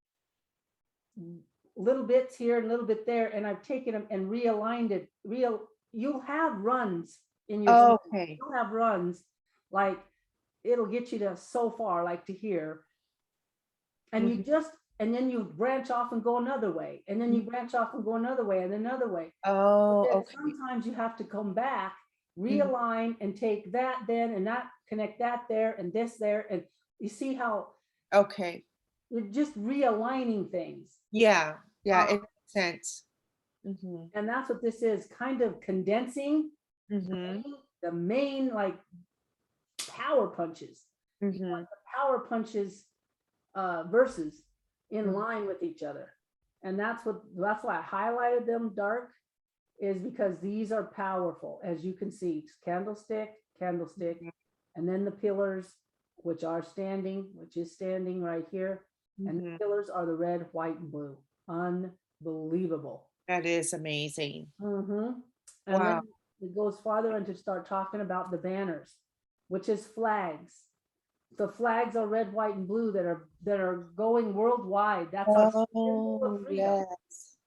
little bits here and little bit there, and I've taken them and realigned it. You'll have runs in your journey. Okay. You'll have runs, like it'll get you to so far, like to here. And you just, and then you branch off and go another way, and then you branch off and go another way and another way. Oh, Then okay. sometimes you have to come back, realign, and take that then and that, connect that there and this there. And you see how Okay. you're just realigning things. Yeah. Yeah. It makes sense. Mhm. And that's what this is, kind of condensing Mhm. the main like power punches, Mhm. verses in Mhm. line with each other. And that's why I highlighted them dark, is because these are powerful, as you can see, candlestick, Mhm. and then the pillars, which is standing right here. And the Mhm. pillars are the red, white, and blue. Unbelievable. That is amazing. And Wow. then it goes farther into start talking about the banners, which is flags. The flags are red, white, and blue that are going worldwide. That's our symbol Oh, of freedom. yes.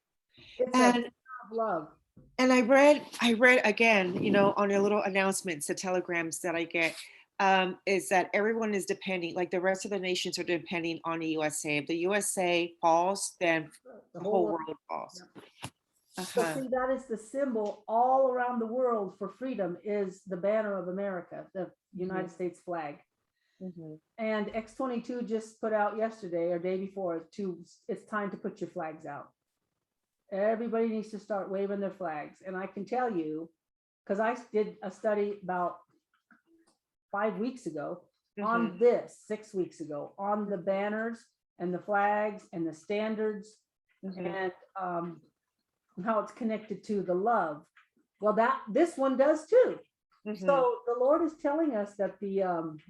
It's a And banner of love. and I read again, on your little announcements, the telegrams that I get, is that everyone is depending, like the rest of the nations are depending on the USA. If the USA falls, then The the whole whole world falls. So Uh-huh. see, that is the symbol all around the world for freedom, is the banner of America, the United States flag. Mhm. And X22 just put out yesterday or day before it's time to put your flags out. Everybody needs to start waving their flags. And I can tell you, because I did a study about 5 weeks ago on this, 6 weeks ago, on the banners and the flags and the standards Mhm. and how it's connected to the love. Well, this one does too. Mhm. So the Lord is telling us that the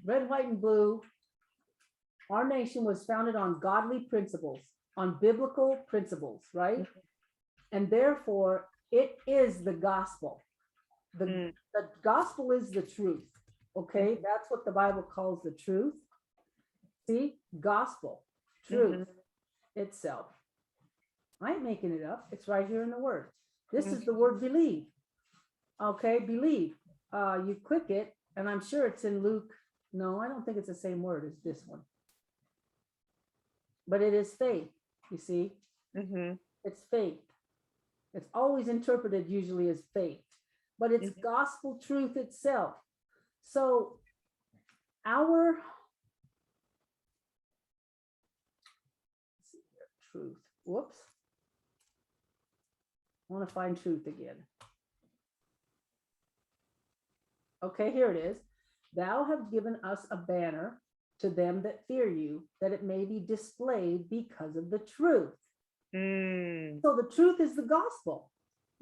red, white, and blue, our nation was founded on godly principles, on biblical principles, right? And therefore, it is the gospel. The gospel is the truth. Okay, that's what the Bible calls the truth. See, gospel, truth itself. I ain't making it up. It's right here in the word. This is the word believe. Okay, believe. You click it, and I'm sure it's in Luke. No, I don't think it's the same word as this one. But it is faith, you see. It's faith. It's always interpreted usually as faith, but it's gospel truth itself. So our truth, whoops. I want to find truth again. Okay, here it is. Thou have given us a banner to them that fear you, that it may be displayed because of the truth. So the truth is the gospel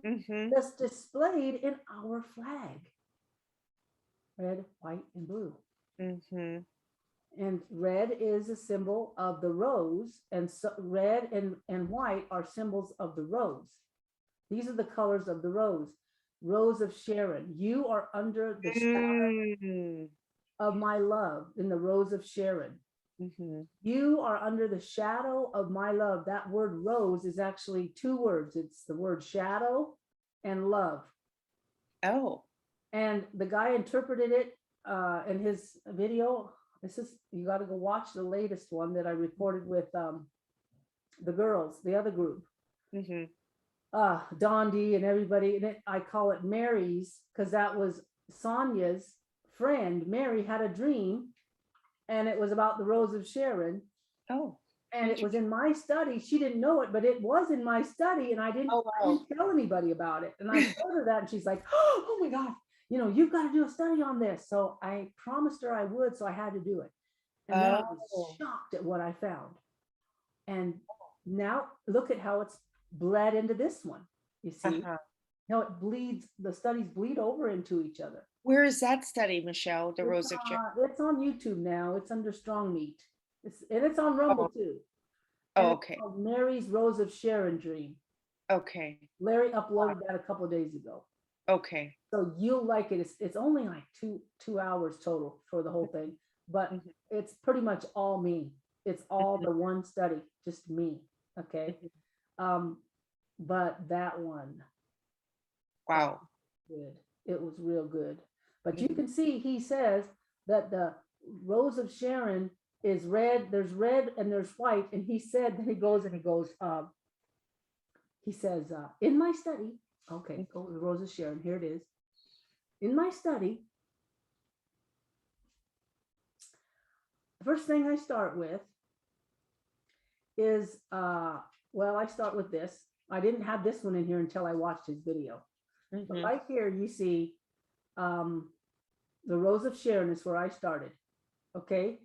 that's displayed in our flag. Red, white, and blue. And red is a symbol of the rose, and so red and white are symbols of the rose. These are the colors of the rose. Rose of Sharon. You are under the shadow of my love, in the rose of Sharon. You are under the shadow of my love. That word rose is actually two words. It's the word shadow and love. Oh. And the guy interpreted it in his video. this is, you got to go watch the latest one that I recorded with the girls, the other group. Mhm. Dondi and everybody, and I call it Mary's because that was Sonia's friend. Mary had a dream, and it was about the Rose of Sharon, Oh, and it was in my study. She didn't know it, but it was in my study, and I didn't Oh, wow. tell anybody about it. And I told her that, and she's like, "Oh my God, you know, you've got to do a study on this." So I promised her I would, so I had to do it. And then I Oh. was shocked at what I found. And now look at how it's bled into this one. You see, Uh-huh. how it bleeds, the studies bleed over into each other. Where is that study, Michelle? The Rose of Sharon. It's on YouTube now. It's under Strong Meat. It's on Rumble too. Oh, And it's okay. called Mary's Rose of Sharon Dream. Okay. Larry uploaded that a couple of days ago. Okay. So you'll like it. It's only like two hours total for the whole thing, but Mhm. it's pretty much all me. It's all the one study, just me. Okay. But that one, Wow. good. It was real good. But you Mhm. can see he says that the Rose of Sharon is red. There's red and there's white. And he said, he goes, he says, in my study, okay, go to the Rose of Sharon. Here it is. In my study, the first thing I start with is, well, I start with this. I didn't have this one in here until I watched his video. But Mhm. right here, you see the Rose of Sharon is where I started. Okay.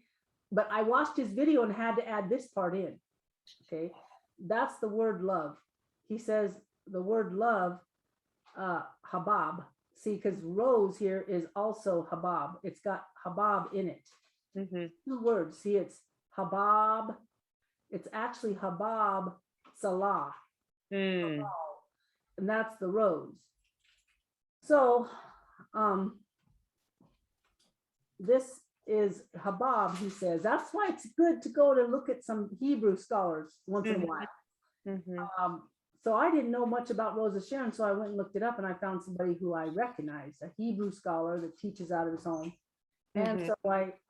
But I watched his video and had to add this part in. Okay. That's the word love. He says the word love, habab. See, because rose here is also habab. It's got habab in it. Mhm. Two words. See, it's habab. It's actually habab salah. Mm. And that's the rose. So this is habab, he says. That's why it's good to go to look at some Hebrew scholars once in a while. Mhm. So I didn't know much about Rose of Sharon, so I went and looked it up, and I found somebody who I recognized, a Hebrew scholar that teaches out of his home. And Mhm. so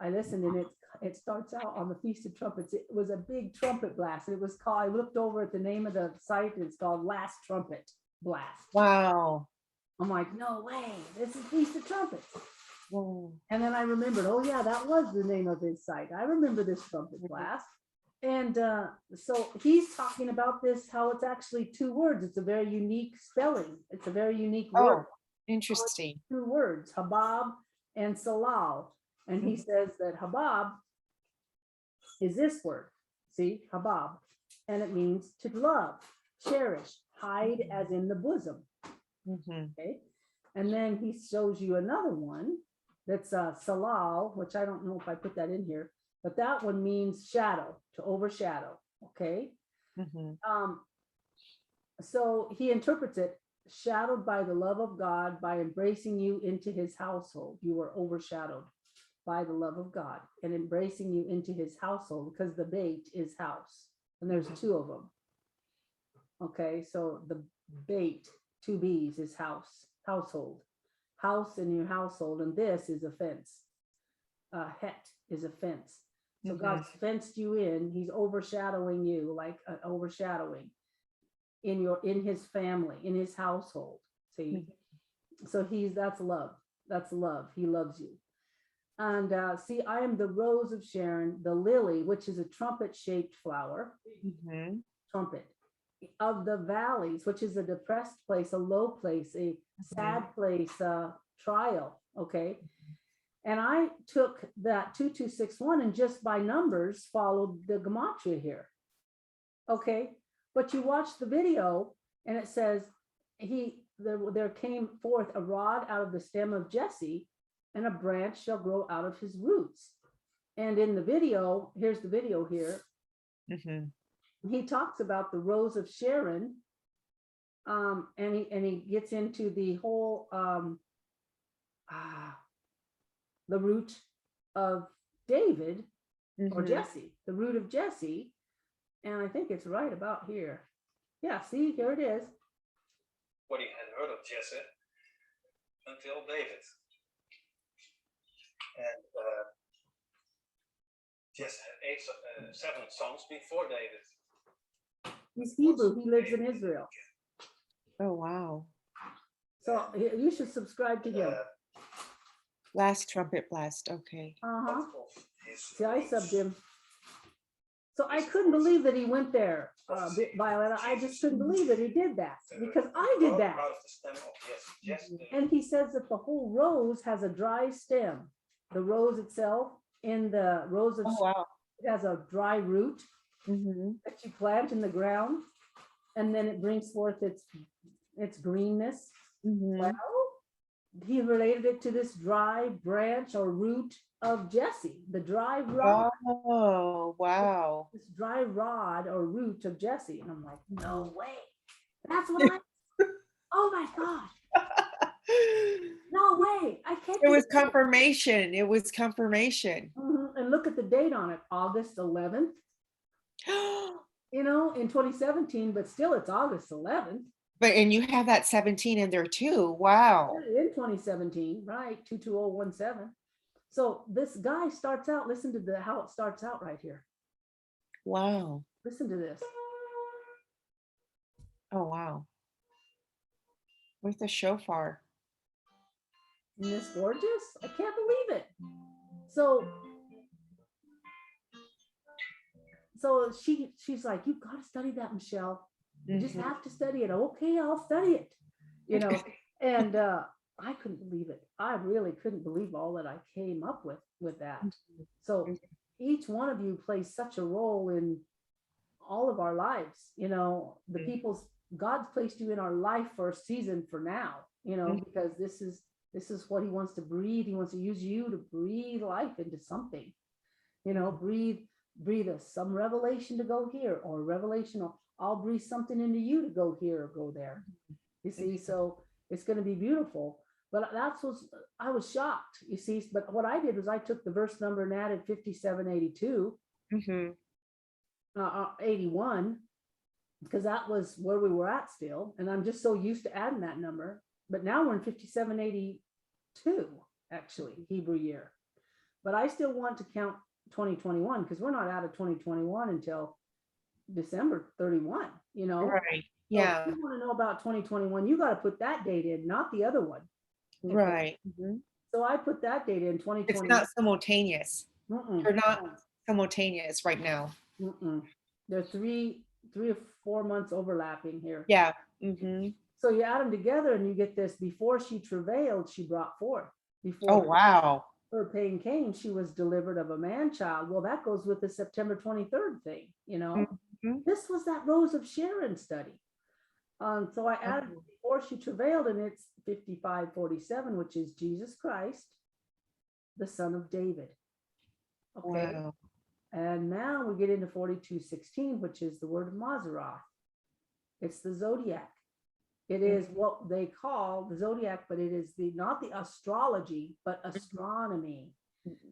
I listened, and it starts out on the Feast of Trumpets. It was a big trumpet blast. It was called, I looked over at the name of the site, it's called Last Trumpet Blast. Wow. I'm like, no way, this is Feast of Trumpets. Whoa. And then I remembered, oh yeah, that was the name of his site. I remember this trumpet blast. And so he's talking about this, how it's actually two words. It's a very unique spelling. It's a very unique word. Oh, interesting. Two words, habab and salal. And he says that habab is this word. See, habab. And it means to love, cherish, hide as in the bosom. Mhm. Okay. And then he shows you another one that's salal, which I don't know if I put that in here, but that one means shadow, to overshadow. Okay. Mhm. So he interprets it, shadowed by the love of God, by embracing you into his household. You are overshadowed by the love of God and embracing you into his household, because the bait is house. And there's two of them. Okay. So the bait, two B's, is house, household. House in your household, and this is a fence. Het is a fence. So God's fenced you in. He's overshadowing you, like overshadowing in his family, in his household. See, so that's love. That's love. He loves you. And see, I am the Rose of Sharon, the lily, which is a trumpet-shaped flower. Mhm. Trumpet of the valleys, which is a depressed place, a low place, a sad place, trial. Okay. And I took that 2261 and just by numbers followed the gematria here. Okay. But you watch the video and it says there came forth a rod out of the stem of Jesse, and a branch shall grow out of his roots. And in the video, here's the video here. Mhm. He talks about the Rose of Sharon, and he gets into the whole the root of David or Mhm. Jesse, the root of Jesse, and I think it's right about here. Yeah, see, here it is. What he had heard of Jesse until David, and Jesse had 7 sons before David. He's Hebrew. He lives in Israel. Oh, wow. So you should subscribe to him. Last trumpet blast. Okay. Uh-huh. Of his See, I roots. subbed him. So I couldn't believe that he went there, Violeta. I just couldn't believe that he did that because I did that. Out of the stem of Jesse. And he says that the whole rose has a dry stem. The rose itself, in the rose of Oh, wow. it has a dry root Mm-hmm. that you plant in the ground, and then it brings forth its greenness. Mm-hmm. Well, he related it to this dry branch or root of Jesse, the dry rod, Oh, wow. this dry rod or root of Jesse. And I'm like, no way. That's what I, oh my God, no way. I can't. It was believe it. confirmation. It was confirmation. Mhm. And look at the date on it, August 11th, you know, in 2017, but still it's August 11th. And you have that 17 in there too. Wow. In 2017, right? 22017. So this guy starts out, listen to how it starts out right here. Wow. Listen to this. Oh, wow. With the shofar. Isn't this gorgeous? I can't believe it. So she's like, you've got to study that, Michelle. You just Mhm. have to study it. Okay, I'll study it. You know, and I couldn't believe it. I really couldn't believe all that I came up with that. So each one of you plays such a role in all of our lives. You know, the people's God's placed you in our life for a season for now, you know, because this is what he wants to breathe. He wants to use you to breathe life into something, you know, breathe some revelation to go here, or revelation, or I'll breathe something into you to go here or go there. You see, so it's going to be beautiful. But that's what I was shocked, you see. But what I did was I took the verse number and added 5782, Mhm. 81, because that was where we were at still. And I'm just so used to adding that number. But now we're in 5782, actually, Hebrew year. But I still want to count 2021 because we're not out of 2021 until December 31, you know. Right. So Yeah. if you want to know about 2021, you got to put that date in, not the other one. Okay. Right. Mhm. So I put that date in It's 2020. not simultaneous. Mm-mm. They're not simultaneous right now. Mm-mm. They're three or 4 months overlapping here. Yeah. Mm-hmm. So you add them together and you get this: before she travailed, she brought forth. Before Oh, wow. her pain came, she was delivered of a man child. Well, that goes with the September 23rd thing, you know. Mhm. This was that Rose of Sharon study. So I added before she travailed, and it's 5547, which is Jesus Christ, the son of David. Okay. Wow. And now we get into 4216, which is the word of Maseroth. It's the zodiac. It is what they call the zodiac, but it is not the astrology, but astronomy.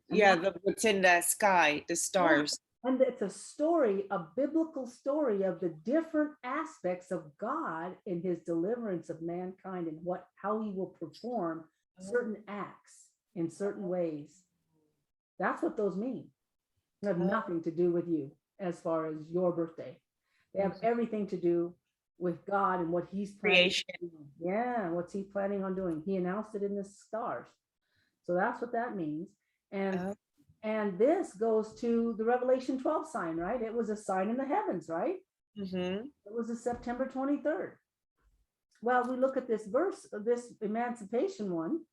Yeah, what's in the sky, the stars. And it's a story, a biblical story of the different aspects of God in his deliverance of mankind and how he will perform certain acts in certain ways. That's what those mean. They have nothing to do with you as far as your birthday. They have everything to do with God and what he's planning. Creation. Yeah, what's he planning on doing? He announced it in the stars. So that's what that means. And this goes to the Revelation 12 sign, right? It was a sign in the heavens, right? Mm-hmm. It was a September 23rd. Well, we look at this verse, this emancipation one,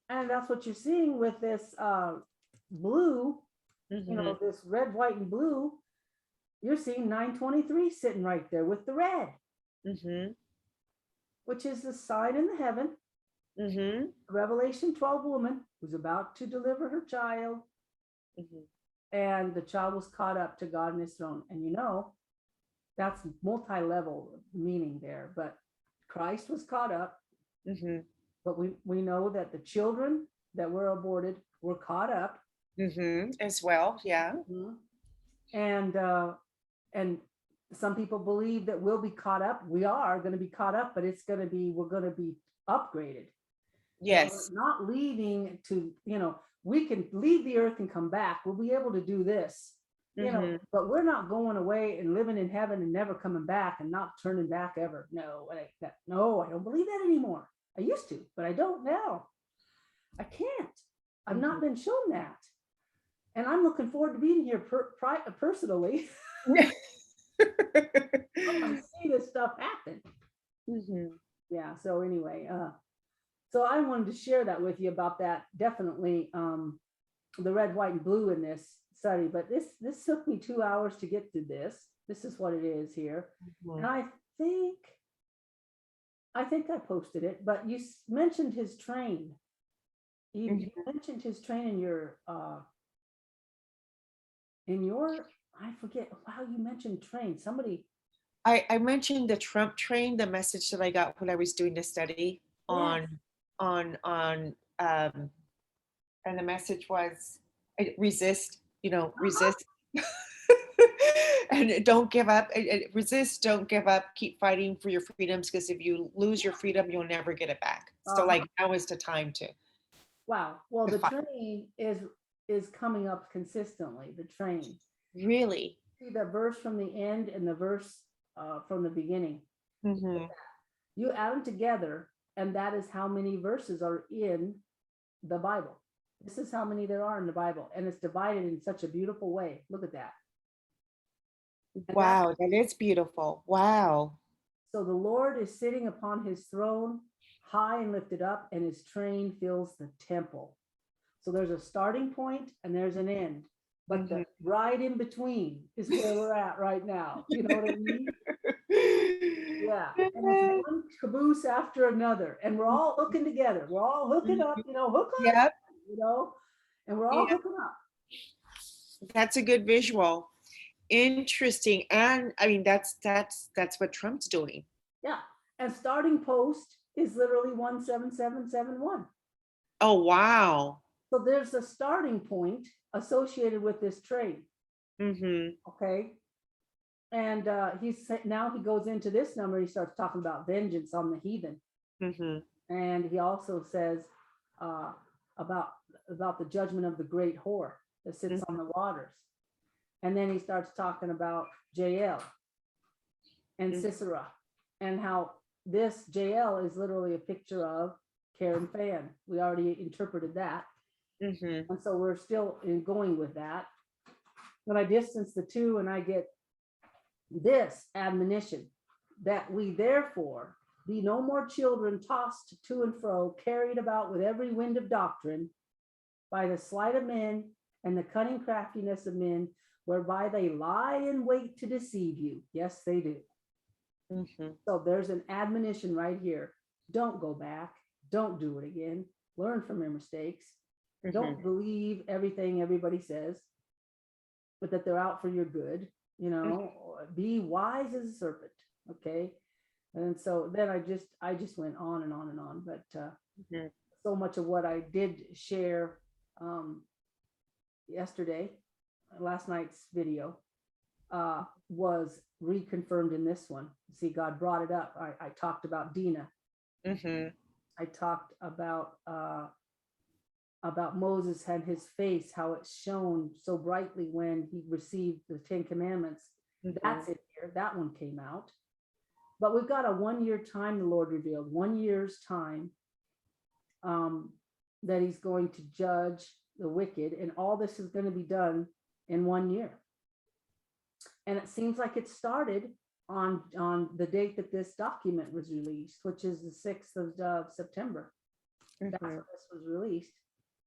and that's what you're seeing with this blue, you know, this red, white, and blue. You're seeing 923 sitting right there with the red, which is the sign in the heaven. Revelation 12 woman who's about to deliver her child, and the child was caught up to God in his throne. And you know, that's multi-level meaning there, but Christ was caught up. But we know that the children that were aborted were caught up As well. Yeah. And some people believe that we'll be caught up. We are going to be caught up, but we're going to be upgraded. Yes. We're not leaving to, you know, we can leave the earth and come back. We'll be able to do this, you know, but we're not going away and living in heaven and never coming back and not turning back ever. No, no, I don't believe that anymore. I used to, but I don't now. I can't. I've not been shown that. And I'm looking forward to being here personally. I want to see this stuff happen. Yeah, so anyway, so I wanted to share that with you about that. Definitely the red, white, and blue in this study, but this took me 2 hours to get to this. This is what it is here. And I think I posted it, but you mentioned his train. You mentioned his train in your I forget how you mentioned train. Somebody. I mentioned the Trump train, the message that I got when I was doing the study on, and the message was resist, resist. And don't give up, resist, don't give up, keep fighting for your freedoms, because if you lose your freedom, you'll never get it back. So like now is the time to. Wow. Well, the train is coming up consistently, the train. Really? See the verse from the end and the verse from the beginning. You add them together, and that is how many verses are in the Bible. This is how many there are in the Bible, and it's divided in such a beautiful way. Look at that. And wow, that is beautiful. Wow. So the Lord is sitting upon his throne, high and lifted up, and his train fills the temple. So there's a starting point and there's an end. But the right in between is where we're at right now. You know what I mean? Yeah. And it's one caboose after another. And we're all hooking together. We're all hooking up, hook up, Yep. and we're all hooking up. That's a good visual. Interesting. And I mean, that's what Trump's doing. Yeah. And starting post is literally 17771. Oh, wow. So there's a starting point associated with this train. Okay. And now he goes into this number. He starts talking about vengeance on the heathen. And he also says about the judgment of the great whore that sits on the waters. And then he starts talking about Jael and Sisera, and how this Jael is literally a picture of Karen Fan. We already interpreted that. And so we're still going with that. When I distance the two, and I get this admonition, that we therefore be no more children tossed to and fro, carried about with every wind of doctrine, by the sleight of men and the cunning craftiness of men, whereby they lie in wait to deceive you. Yes, they do. So there's an admonition right here. Don't go back. Don't do it again. Learn from your mistakes. Don't believe everything everybody says, but that they're out for your good. Be wise as a serpent. Okay. And so then I just went on and on and on, but so much of what I did share yesterday, last night's video, was reconfirmed in this one. See, God brought it up. I talked about Dinah. I talked about Moses and his face, how it shone so brightly when he received the 10 Commandments. That's it here. That one came out. But we've got a 1 year time, the Lord revealed, 1 year's time, that he's going to judge the wicked. And all this is going to be done in 1 year. And it seems like it started on the date that this document was released, which is the 6th of September. That's when this was released.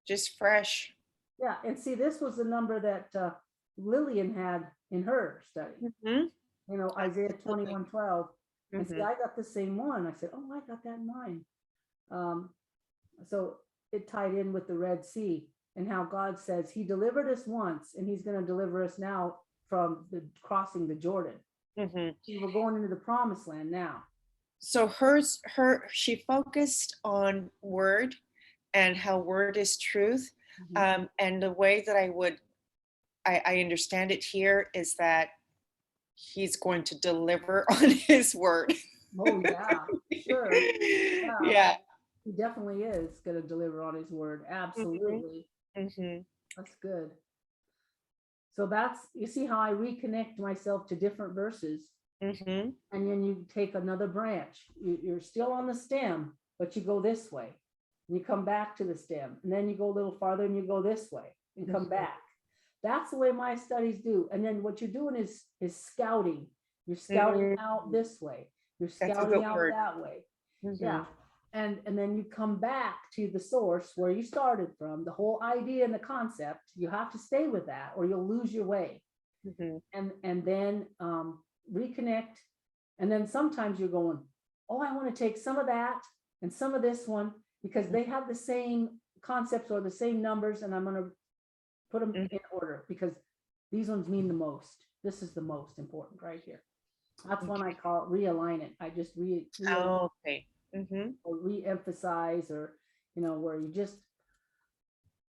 Just fresh. Yeah. And see, this was the number that Lilian had in her study. Isaiah 21:12. And see, I got the same one. I said, oh, I got that in mine. So it tied in with the Red Sea and how God says he delivered us once and he's going to deliver us now from crossing the Jordan. We're going into the promised land now. So she focused on word and how word is truth. And the way that I understand it here is that he's going to deliver on his word. Oh yeah, sure. Yeah. He definitely is going to deliver on his word. Absolutely. Mhm. That's good. So that's, you see how I reconnect myself to different verses, Mhm. and then you take another branch. You're still on the stem, but you go this way. You come back to the stem, and then you go a little farther and you go this way and come Mhm. back. That's the way my studies do. And then what you're doing is scouting. You're scouting out this way. You're That's a scouting good out word. that way. Mhm. Yeah. And then you come back to the source where you started from, the whole idea and the concept. You have to stay with that or you'll lose your way. Mhm. And then reconnect. And then sometimes you're going, oh, I want to take some of that and some of this one because they have the same concepts or the same numbers, and I'm going to put them in order because these ones mean the most. This is the most important right here. That's when I call it realign it. I just Oh, okay. Mhm. or re-emphasize, or where you just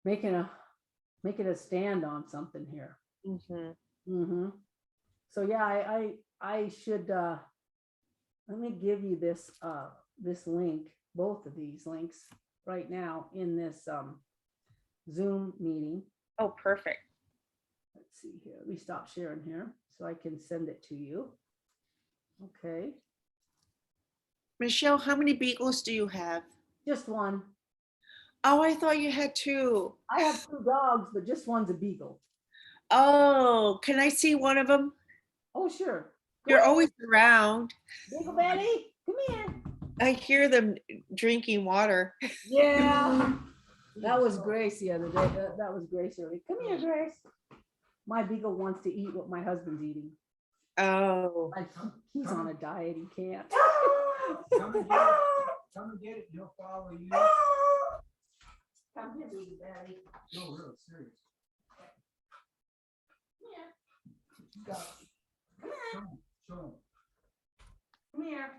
making a stand on something here. Mhm. So yeah, I should let me give you this link, both of these links right now in this Zoom meeting. Oh, perfect. Let's see here. Let me stop sharing here so I can send it to you. Okay, Michelle, how many beagles do you have? just one. Oh, I thought you had two. I have 2 dogs, but just one's a beagle. Oh, can I see one of them? Oh, sure. They're always around. Beagle Betty, come here. I hear them drinking water. Yeah. That was Grace the other day. That was Grace early. Come here, Grace. My beagle wants to eat what my husband's eating. Oh. Like he's on a diet. He can't. Come and get it. Come and get it. He'll follow you. Come here, baby daddy. No, really serious. Come here. Go. Come here. Show him. Come here.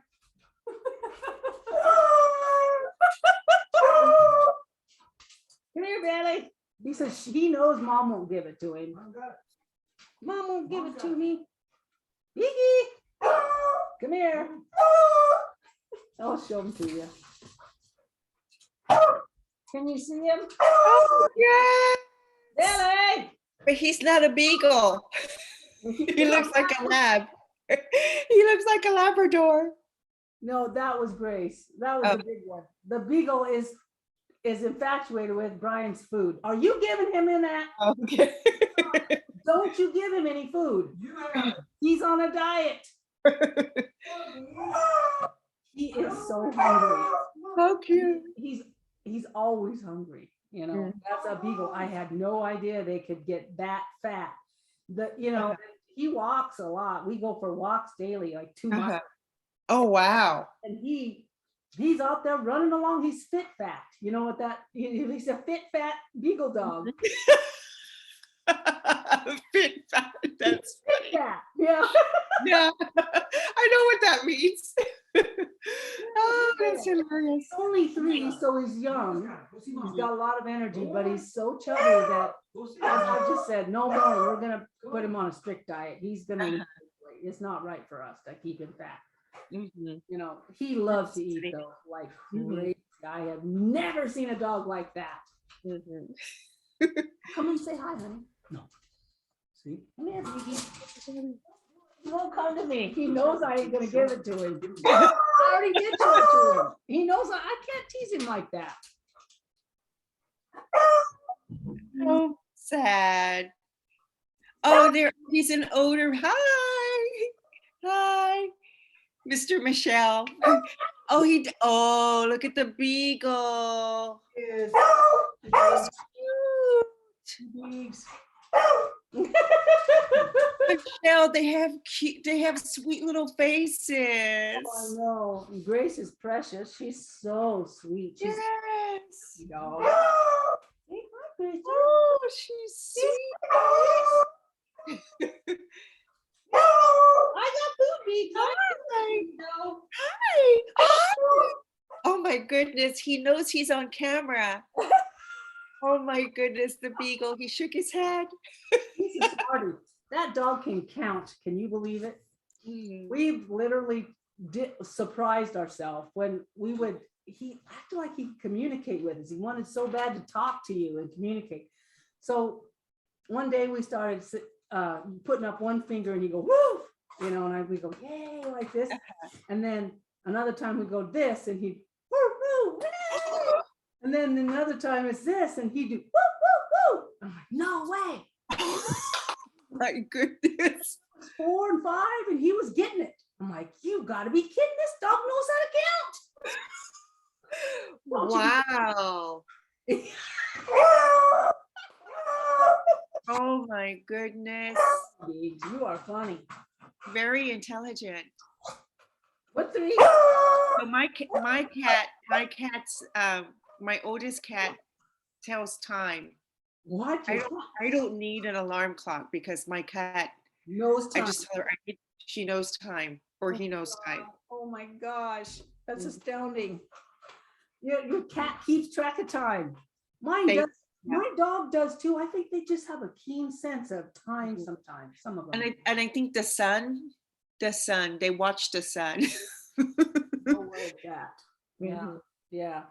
Come here, Bailey. He says he knows mom won't give it to him. Mom got it. Mom won't give it to me. Iggy, come here. I'll show him to you. Can you see him? Oh, yeah. Bailey. But he's not a beagle. He looks like a lab. He looks like a Labrador. No, that was Grace. That was the big one. The beagle is infatuated with Brian's food. Are you giving him in that? Okay. Don't you give him any food. You have He's on a diet. He is so hungry. How cute. He's always hungry. That's a beagle. I had no idea they could get that fat. He walks a lot. We go for walks daily, like 2 miles. Oh, wow. And he's out there running along. He's fit fat. You know what that? He's a fit fat beagle dog. Fit fat. That's Fit fat. Yeah. yeah. I know what that means. Oh, that's hilarious. He's only 3, so he's young. Go see He's mom. got a lot of energy, but he's so chubby that Go see as I mom. just said, no more. We're gonna put him on a strict diet. He's gonna lose weight. It's not right for us to keep him fat. Mhm. He loves to eat though, like Mhm. crazy. I have never seen a dog like that. Mhm. Come and say hi, honey. No. See? Come here, Biggie. He won't come to me. He knows I ain't gonna give it to him. I already did show it to him. He knows I can't tease him like that. So sad. Oh, he's an odor. Hi. Hi. Mr. Michelle. Oh, look at the beagle. Yes. How cute. Michelle, they have sweet little faces. I know. And Grace is precious. She's so sweet. She's Yes. a dog. Hey, hi, Grace. Oh, she's sweet. I got food, Bee. Hi. No. Hi. Oh my goodness, he knows he's on camera. Oh my goodness, the beagle, he shook his head. He's a smarty. That dog can count. Can you believe it? We've literally surprised ourselves when he acted like he could communicate with us. He wanted so bad to talk to you and communicate. So one day we started putting up one finger and you go, woo, you know, and we go, yay, like this. And then another time we go this and he, woo, woo, yay. And then another time it's this and he do, woo, woo, woo. I'm like, no way. My goodness. 4 and 5 and he was getting it. I'm like, you gotta be kidding. This dog knows how to count. Wow. Oh my goodness. Biggs, you are funny. Very intelligent. What 3? So my cat's, my oldest cat tells time. What? I don't need an alarm clock because my cat, Knows I time. just tell her she knows time or he knows time. Oh my gosh, that's astounding. Your cat keeps track of time. Mine They- does. My dog does too. I think they just have a keen sense of time Mhm. sometimes, some of them. And I think the sun, they watch the sun. No way that. Yeah, Mhm. yeah.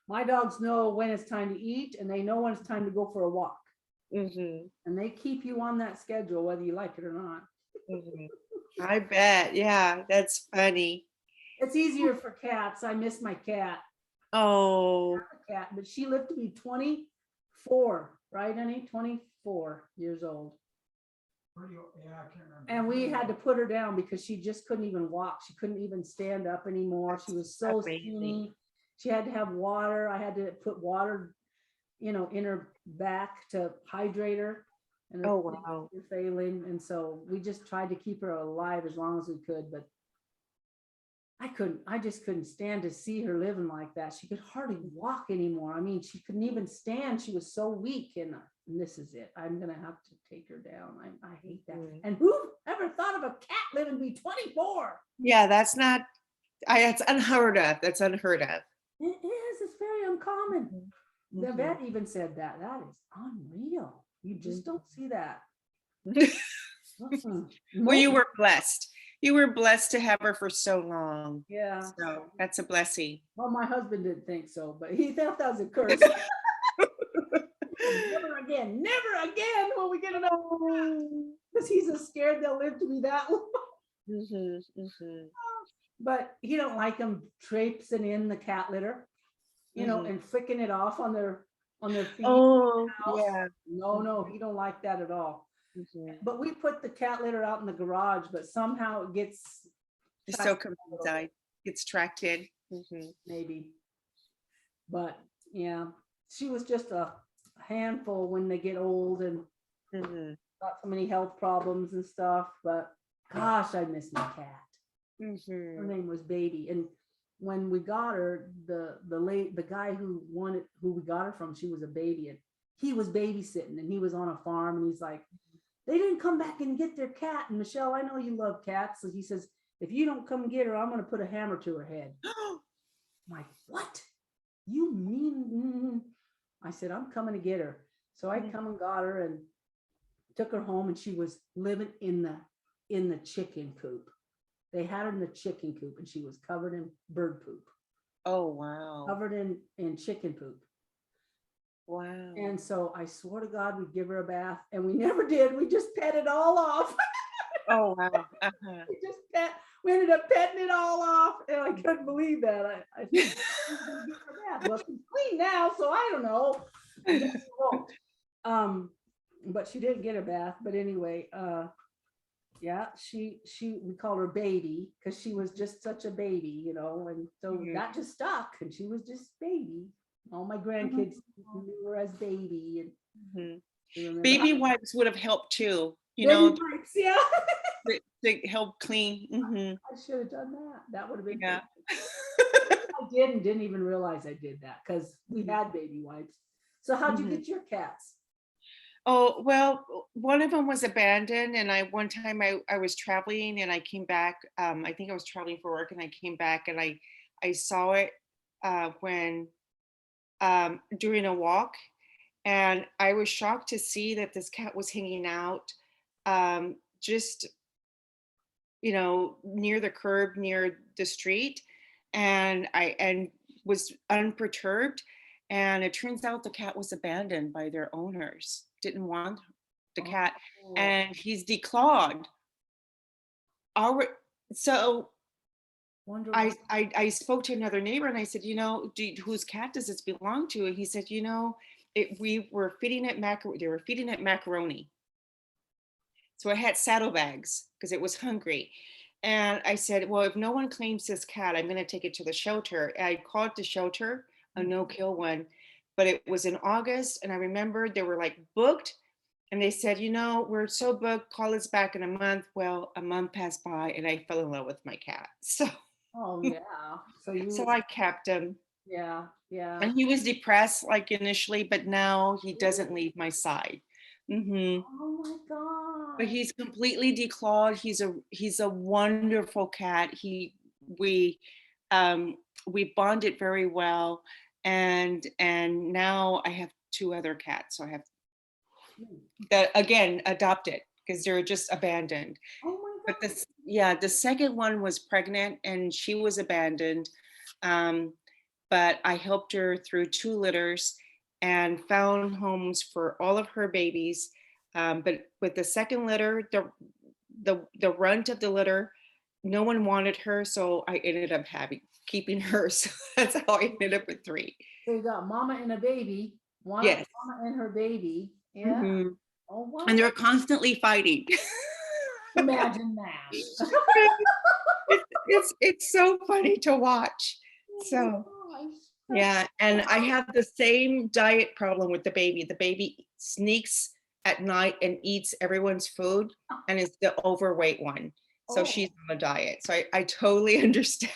My dogs know when it's time to eat and they know when it's time to go for a walk. Mhm, And they keep you on that schedule, whether you like it or not. mhm. I bet. Yeah, that's funny. It's easier for cats. I miss my cat. Oh, Cat, but she lived to be 24, right, honey? 24 years old. Yeah, I can't remember. And we had to put her down because she just couldn't even walk. She couldn't even stand up anymore. She was so amazing. skinny. She had to have water. I had to put water, you know, in her back to hydrate her. And her Oh, kidneys wow. were failing. And so we just tried to keep her alive as long as we could, but I just couldn't stand to see her living like that. She could hardly walk anymore. I mean, she couldn't even stand. She was so weak. And this is it. I'm going to have to take her down. I hate that. Mhm. And who ever thought of a cat living to be 24? Yeah, that's not, that's unheard of. That's unheard of. It is. It's very uncommon. The Mhm. vet even said that. That is unreal. You just don't see that. Well, you Most- were blessed. You were blessed to have her for so long. Yeah. So that's a blessing. Well, my husband didn't think so, but he thought that was a curse. Never again. Never again will we get another. Because he's so scared they'll live to be that long. Mhm, mhm. But he don't like them traipsing in the cat litter, you know, and flicking it off on their feet. Oh, house. yeah. No, he don't like that at all. Mhm. But we put the cat litter out in the garage, but somehow it gets It's so commoditized. It's tracked in. Mhm. maybe. But yeah, she was just a handful when they get old and Mhm. got so many health problems and stuff. But gosh, I miss my cat. Her Mhm. name was Baby. And when we got her, the guy who we got her from, she was a baby and he was babysitting and he was on a farm and he's like, they didn't come back and get their cat. And Michelle, I know you love cats. So he says, if you don't come get her, I'm going to put a hammer to her head. I'm like, what? You mean? I said, I'm coming to get her. So I come and got her and took her home and she was living in the chicken coop. They had her in the chicken coop and she was covered in bird poop, Oh, wow. covered in chicken poop. Wow. And so I swore to God we'd give her a bath and we never did. We just pet it all off. Oh, wow. Uh-huh. We ended up petting it all off and I couldn't believe that. I think she was gonna give her a bath. Well, she's clean now, so I don't know. I guess she won't. But she didn't get a bath. But anyway, yeah, we called her Baby because she was just such a baby, you know, and so that just stuck and she was just Baby. All my grandkids knew her as Baby. And Mhm. they remember Baby how- wipes would have helped too, you Baby know, wipes, yeah. to help clean. Mhm. I should have done that. That would have been Yeah. I did and didn't even realize I did that because we had baby wipes. So how'd you get your cats? Oh, well, one of them was abandoned and one time I was traveling and I came back, I think I was traveling for work and I came back and I saw it when during a walk and I was shocked to see that this cat was hanging out just, you know, near the curb, near the street and was unperturbed. And it turns out the cat was abandoned by their owners. didn't want the Oh, cat, and he's declawed. Our so wonder I, what- I spoke to another neighbor and I said, whose cat does this belong to? And he said, we were feeding it they were feeding it macaroni. So I had saddlebags because it was hungry. And I said, well, if no one claims this cat, I'm going to take it to the shelter. I called the shelter, a no-kill one, but it was in August. And I remember they were like booked. And they said, we're so booked, call us back in a month. Well, a month passed by and I fell in love with my cat. Oh, yeah. So you, So I kept him. yeah, yeah. And he was depressed like initially, but now he doesn't leave my side. Hmm. Oh my But God. he's completely declawed. He's a wonderful cat. We um, we bonded very well, and now I have two other cats. So I have that again adopted because they're just abandoned. Oh my But God. the second one was pregnant and she was abandoned. But I helped her through 2 litters and found homes for all of her babies. But with the second litter, the runt of the litter, no one wanted her, so I ended up keeping her. So that's how I ended up with 3. So you got mama and a baby, Yes. mama and her baby. Yeah. Mhm. Oh, wow. And they're constantly fighting. Imagine that. It's so funny to watch. So. Oh my gosh. Yeah, and I have the same diet problem with the baby. The baby sneaks at night and eats everyone's food and is the overweight one. So Oh. she's on a diet. So I totally understand.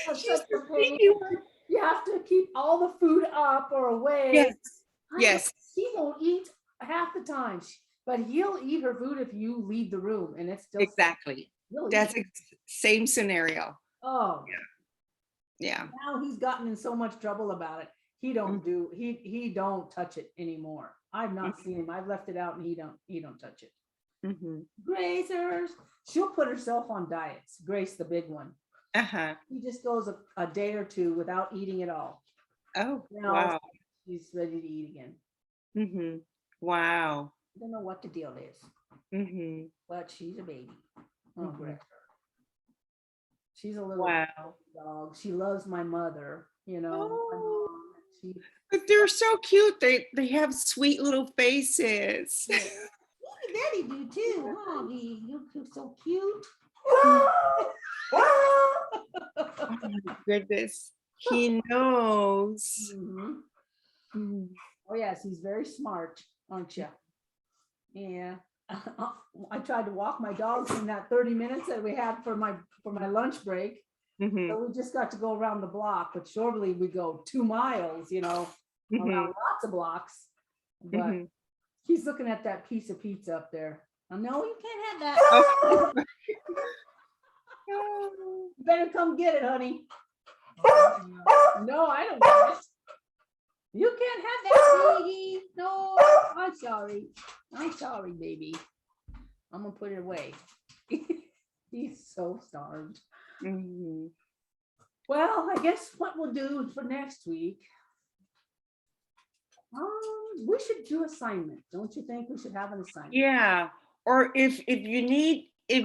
That's She's such the a pain. sneaky one. You have to keep all the food up or away. Yes, I yes, know He won't eat half the time, but he'll eat her food if you leave the room, and it's still exactly. he'll That's eat. same scenario. Oh, Yeah. now he's gotten in so much trouble about it. He don't do he don't touch it anymore. I've not seen him. I've left it out, and he don't touch it. Mm-hmm. Grazers. She'll put herself on diets. Grace, the big one. Uh-huh. He just goes a day or two without eating at all. Oh, Now wow. he's ready to eat again. Mm-hmm. Wow. I don't know what the deal is, Mm-hmm. but she's a baby. Oh, Mhm. bless her. She's a little Wow. dog. She loves my mother, my Oh. mom. She, But they're so cute. They have sweet little faces. yeah. Daddy do too, huh? You're so cute. Oh my goodness. He knows. Mhm. Mhm. Oh yes, he's very smart, aren't you? Yeah. I tried to walk my dogs in that 30 minutes that we had for my lunch break. Mhm. So we just got to go around the block, but surely we go 2 miles, around Mhm. lots of blocks. But Mhm. he's looking at that piece of pizza up there. Oh, no, you can't have that. Oh. You better come get it, honey. No, I don't want it. You can't have that, sweetie. No, I'm sorry. I'm sorry, baby. I'm gonna put it away. He's so starved. Mhm. Well, I guess what we'll do for next week, we should do assignment. Don't you think we should have an assignment? Yeah. Or if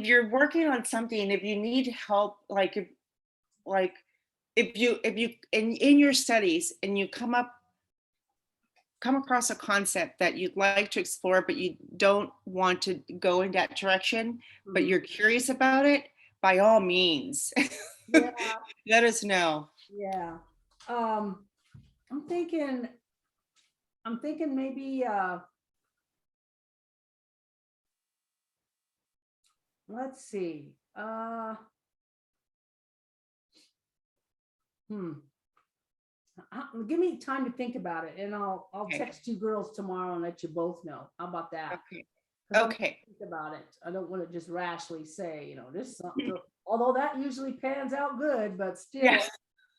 you're working on something, if you need help, like if you in your studies and you come across a concept that you'd like to explore, but you don't want to go in that direction, but you're curious about it, by all means, Yeah, let us know. yeah. I'm thinking maybe let's see. Give me time to think about it, and I'll Okay. text you girls tomorrow and let you both know. How about that? Okay. 'Cause I'm gonna Okay. think about it. I don't want to just rashly say, this is something. Although that usually pans out good, but still, Yeah.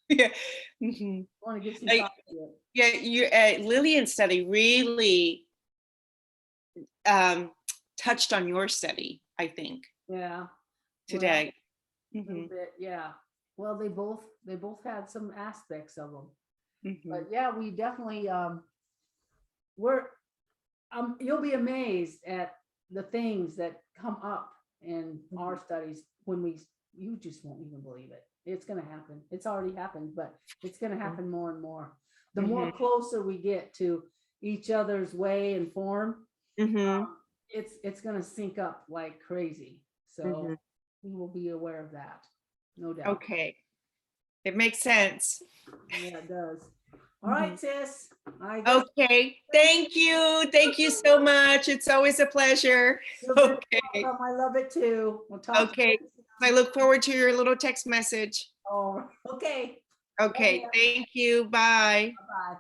Yeah. Mhm. I want to give some Like, thought to it. Yeah, Lilian study really touched on your study, I think, Yeah. today. Well, a little Mhm. bit, yeah. Well, they both had some aspects of them. Mhm. But yeah, we definitely You'll be amazed at the things that come up in our studies when you just won't even believe it. It's gonna happen. It's already happened, but it's gonna happen more and more. The more closer we get to each other's way and form, it's gonna sync up like crazy. So we will be aware of that, no doubt. Okay. It makes sense. Yeah, it does. All right, sis. I guess Okay. Thank you. Thank you so much. It's always a pleasure. you're very Okay. welcome. I love it too. We'll talk. Okay. I look forward to your little text message. Oh, okay. Okay. ya. Thank you. Bye. Bye.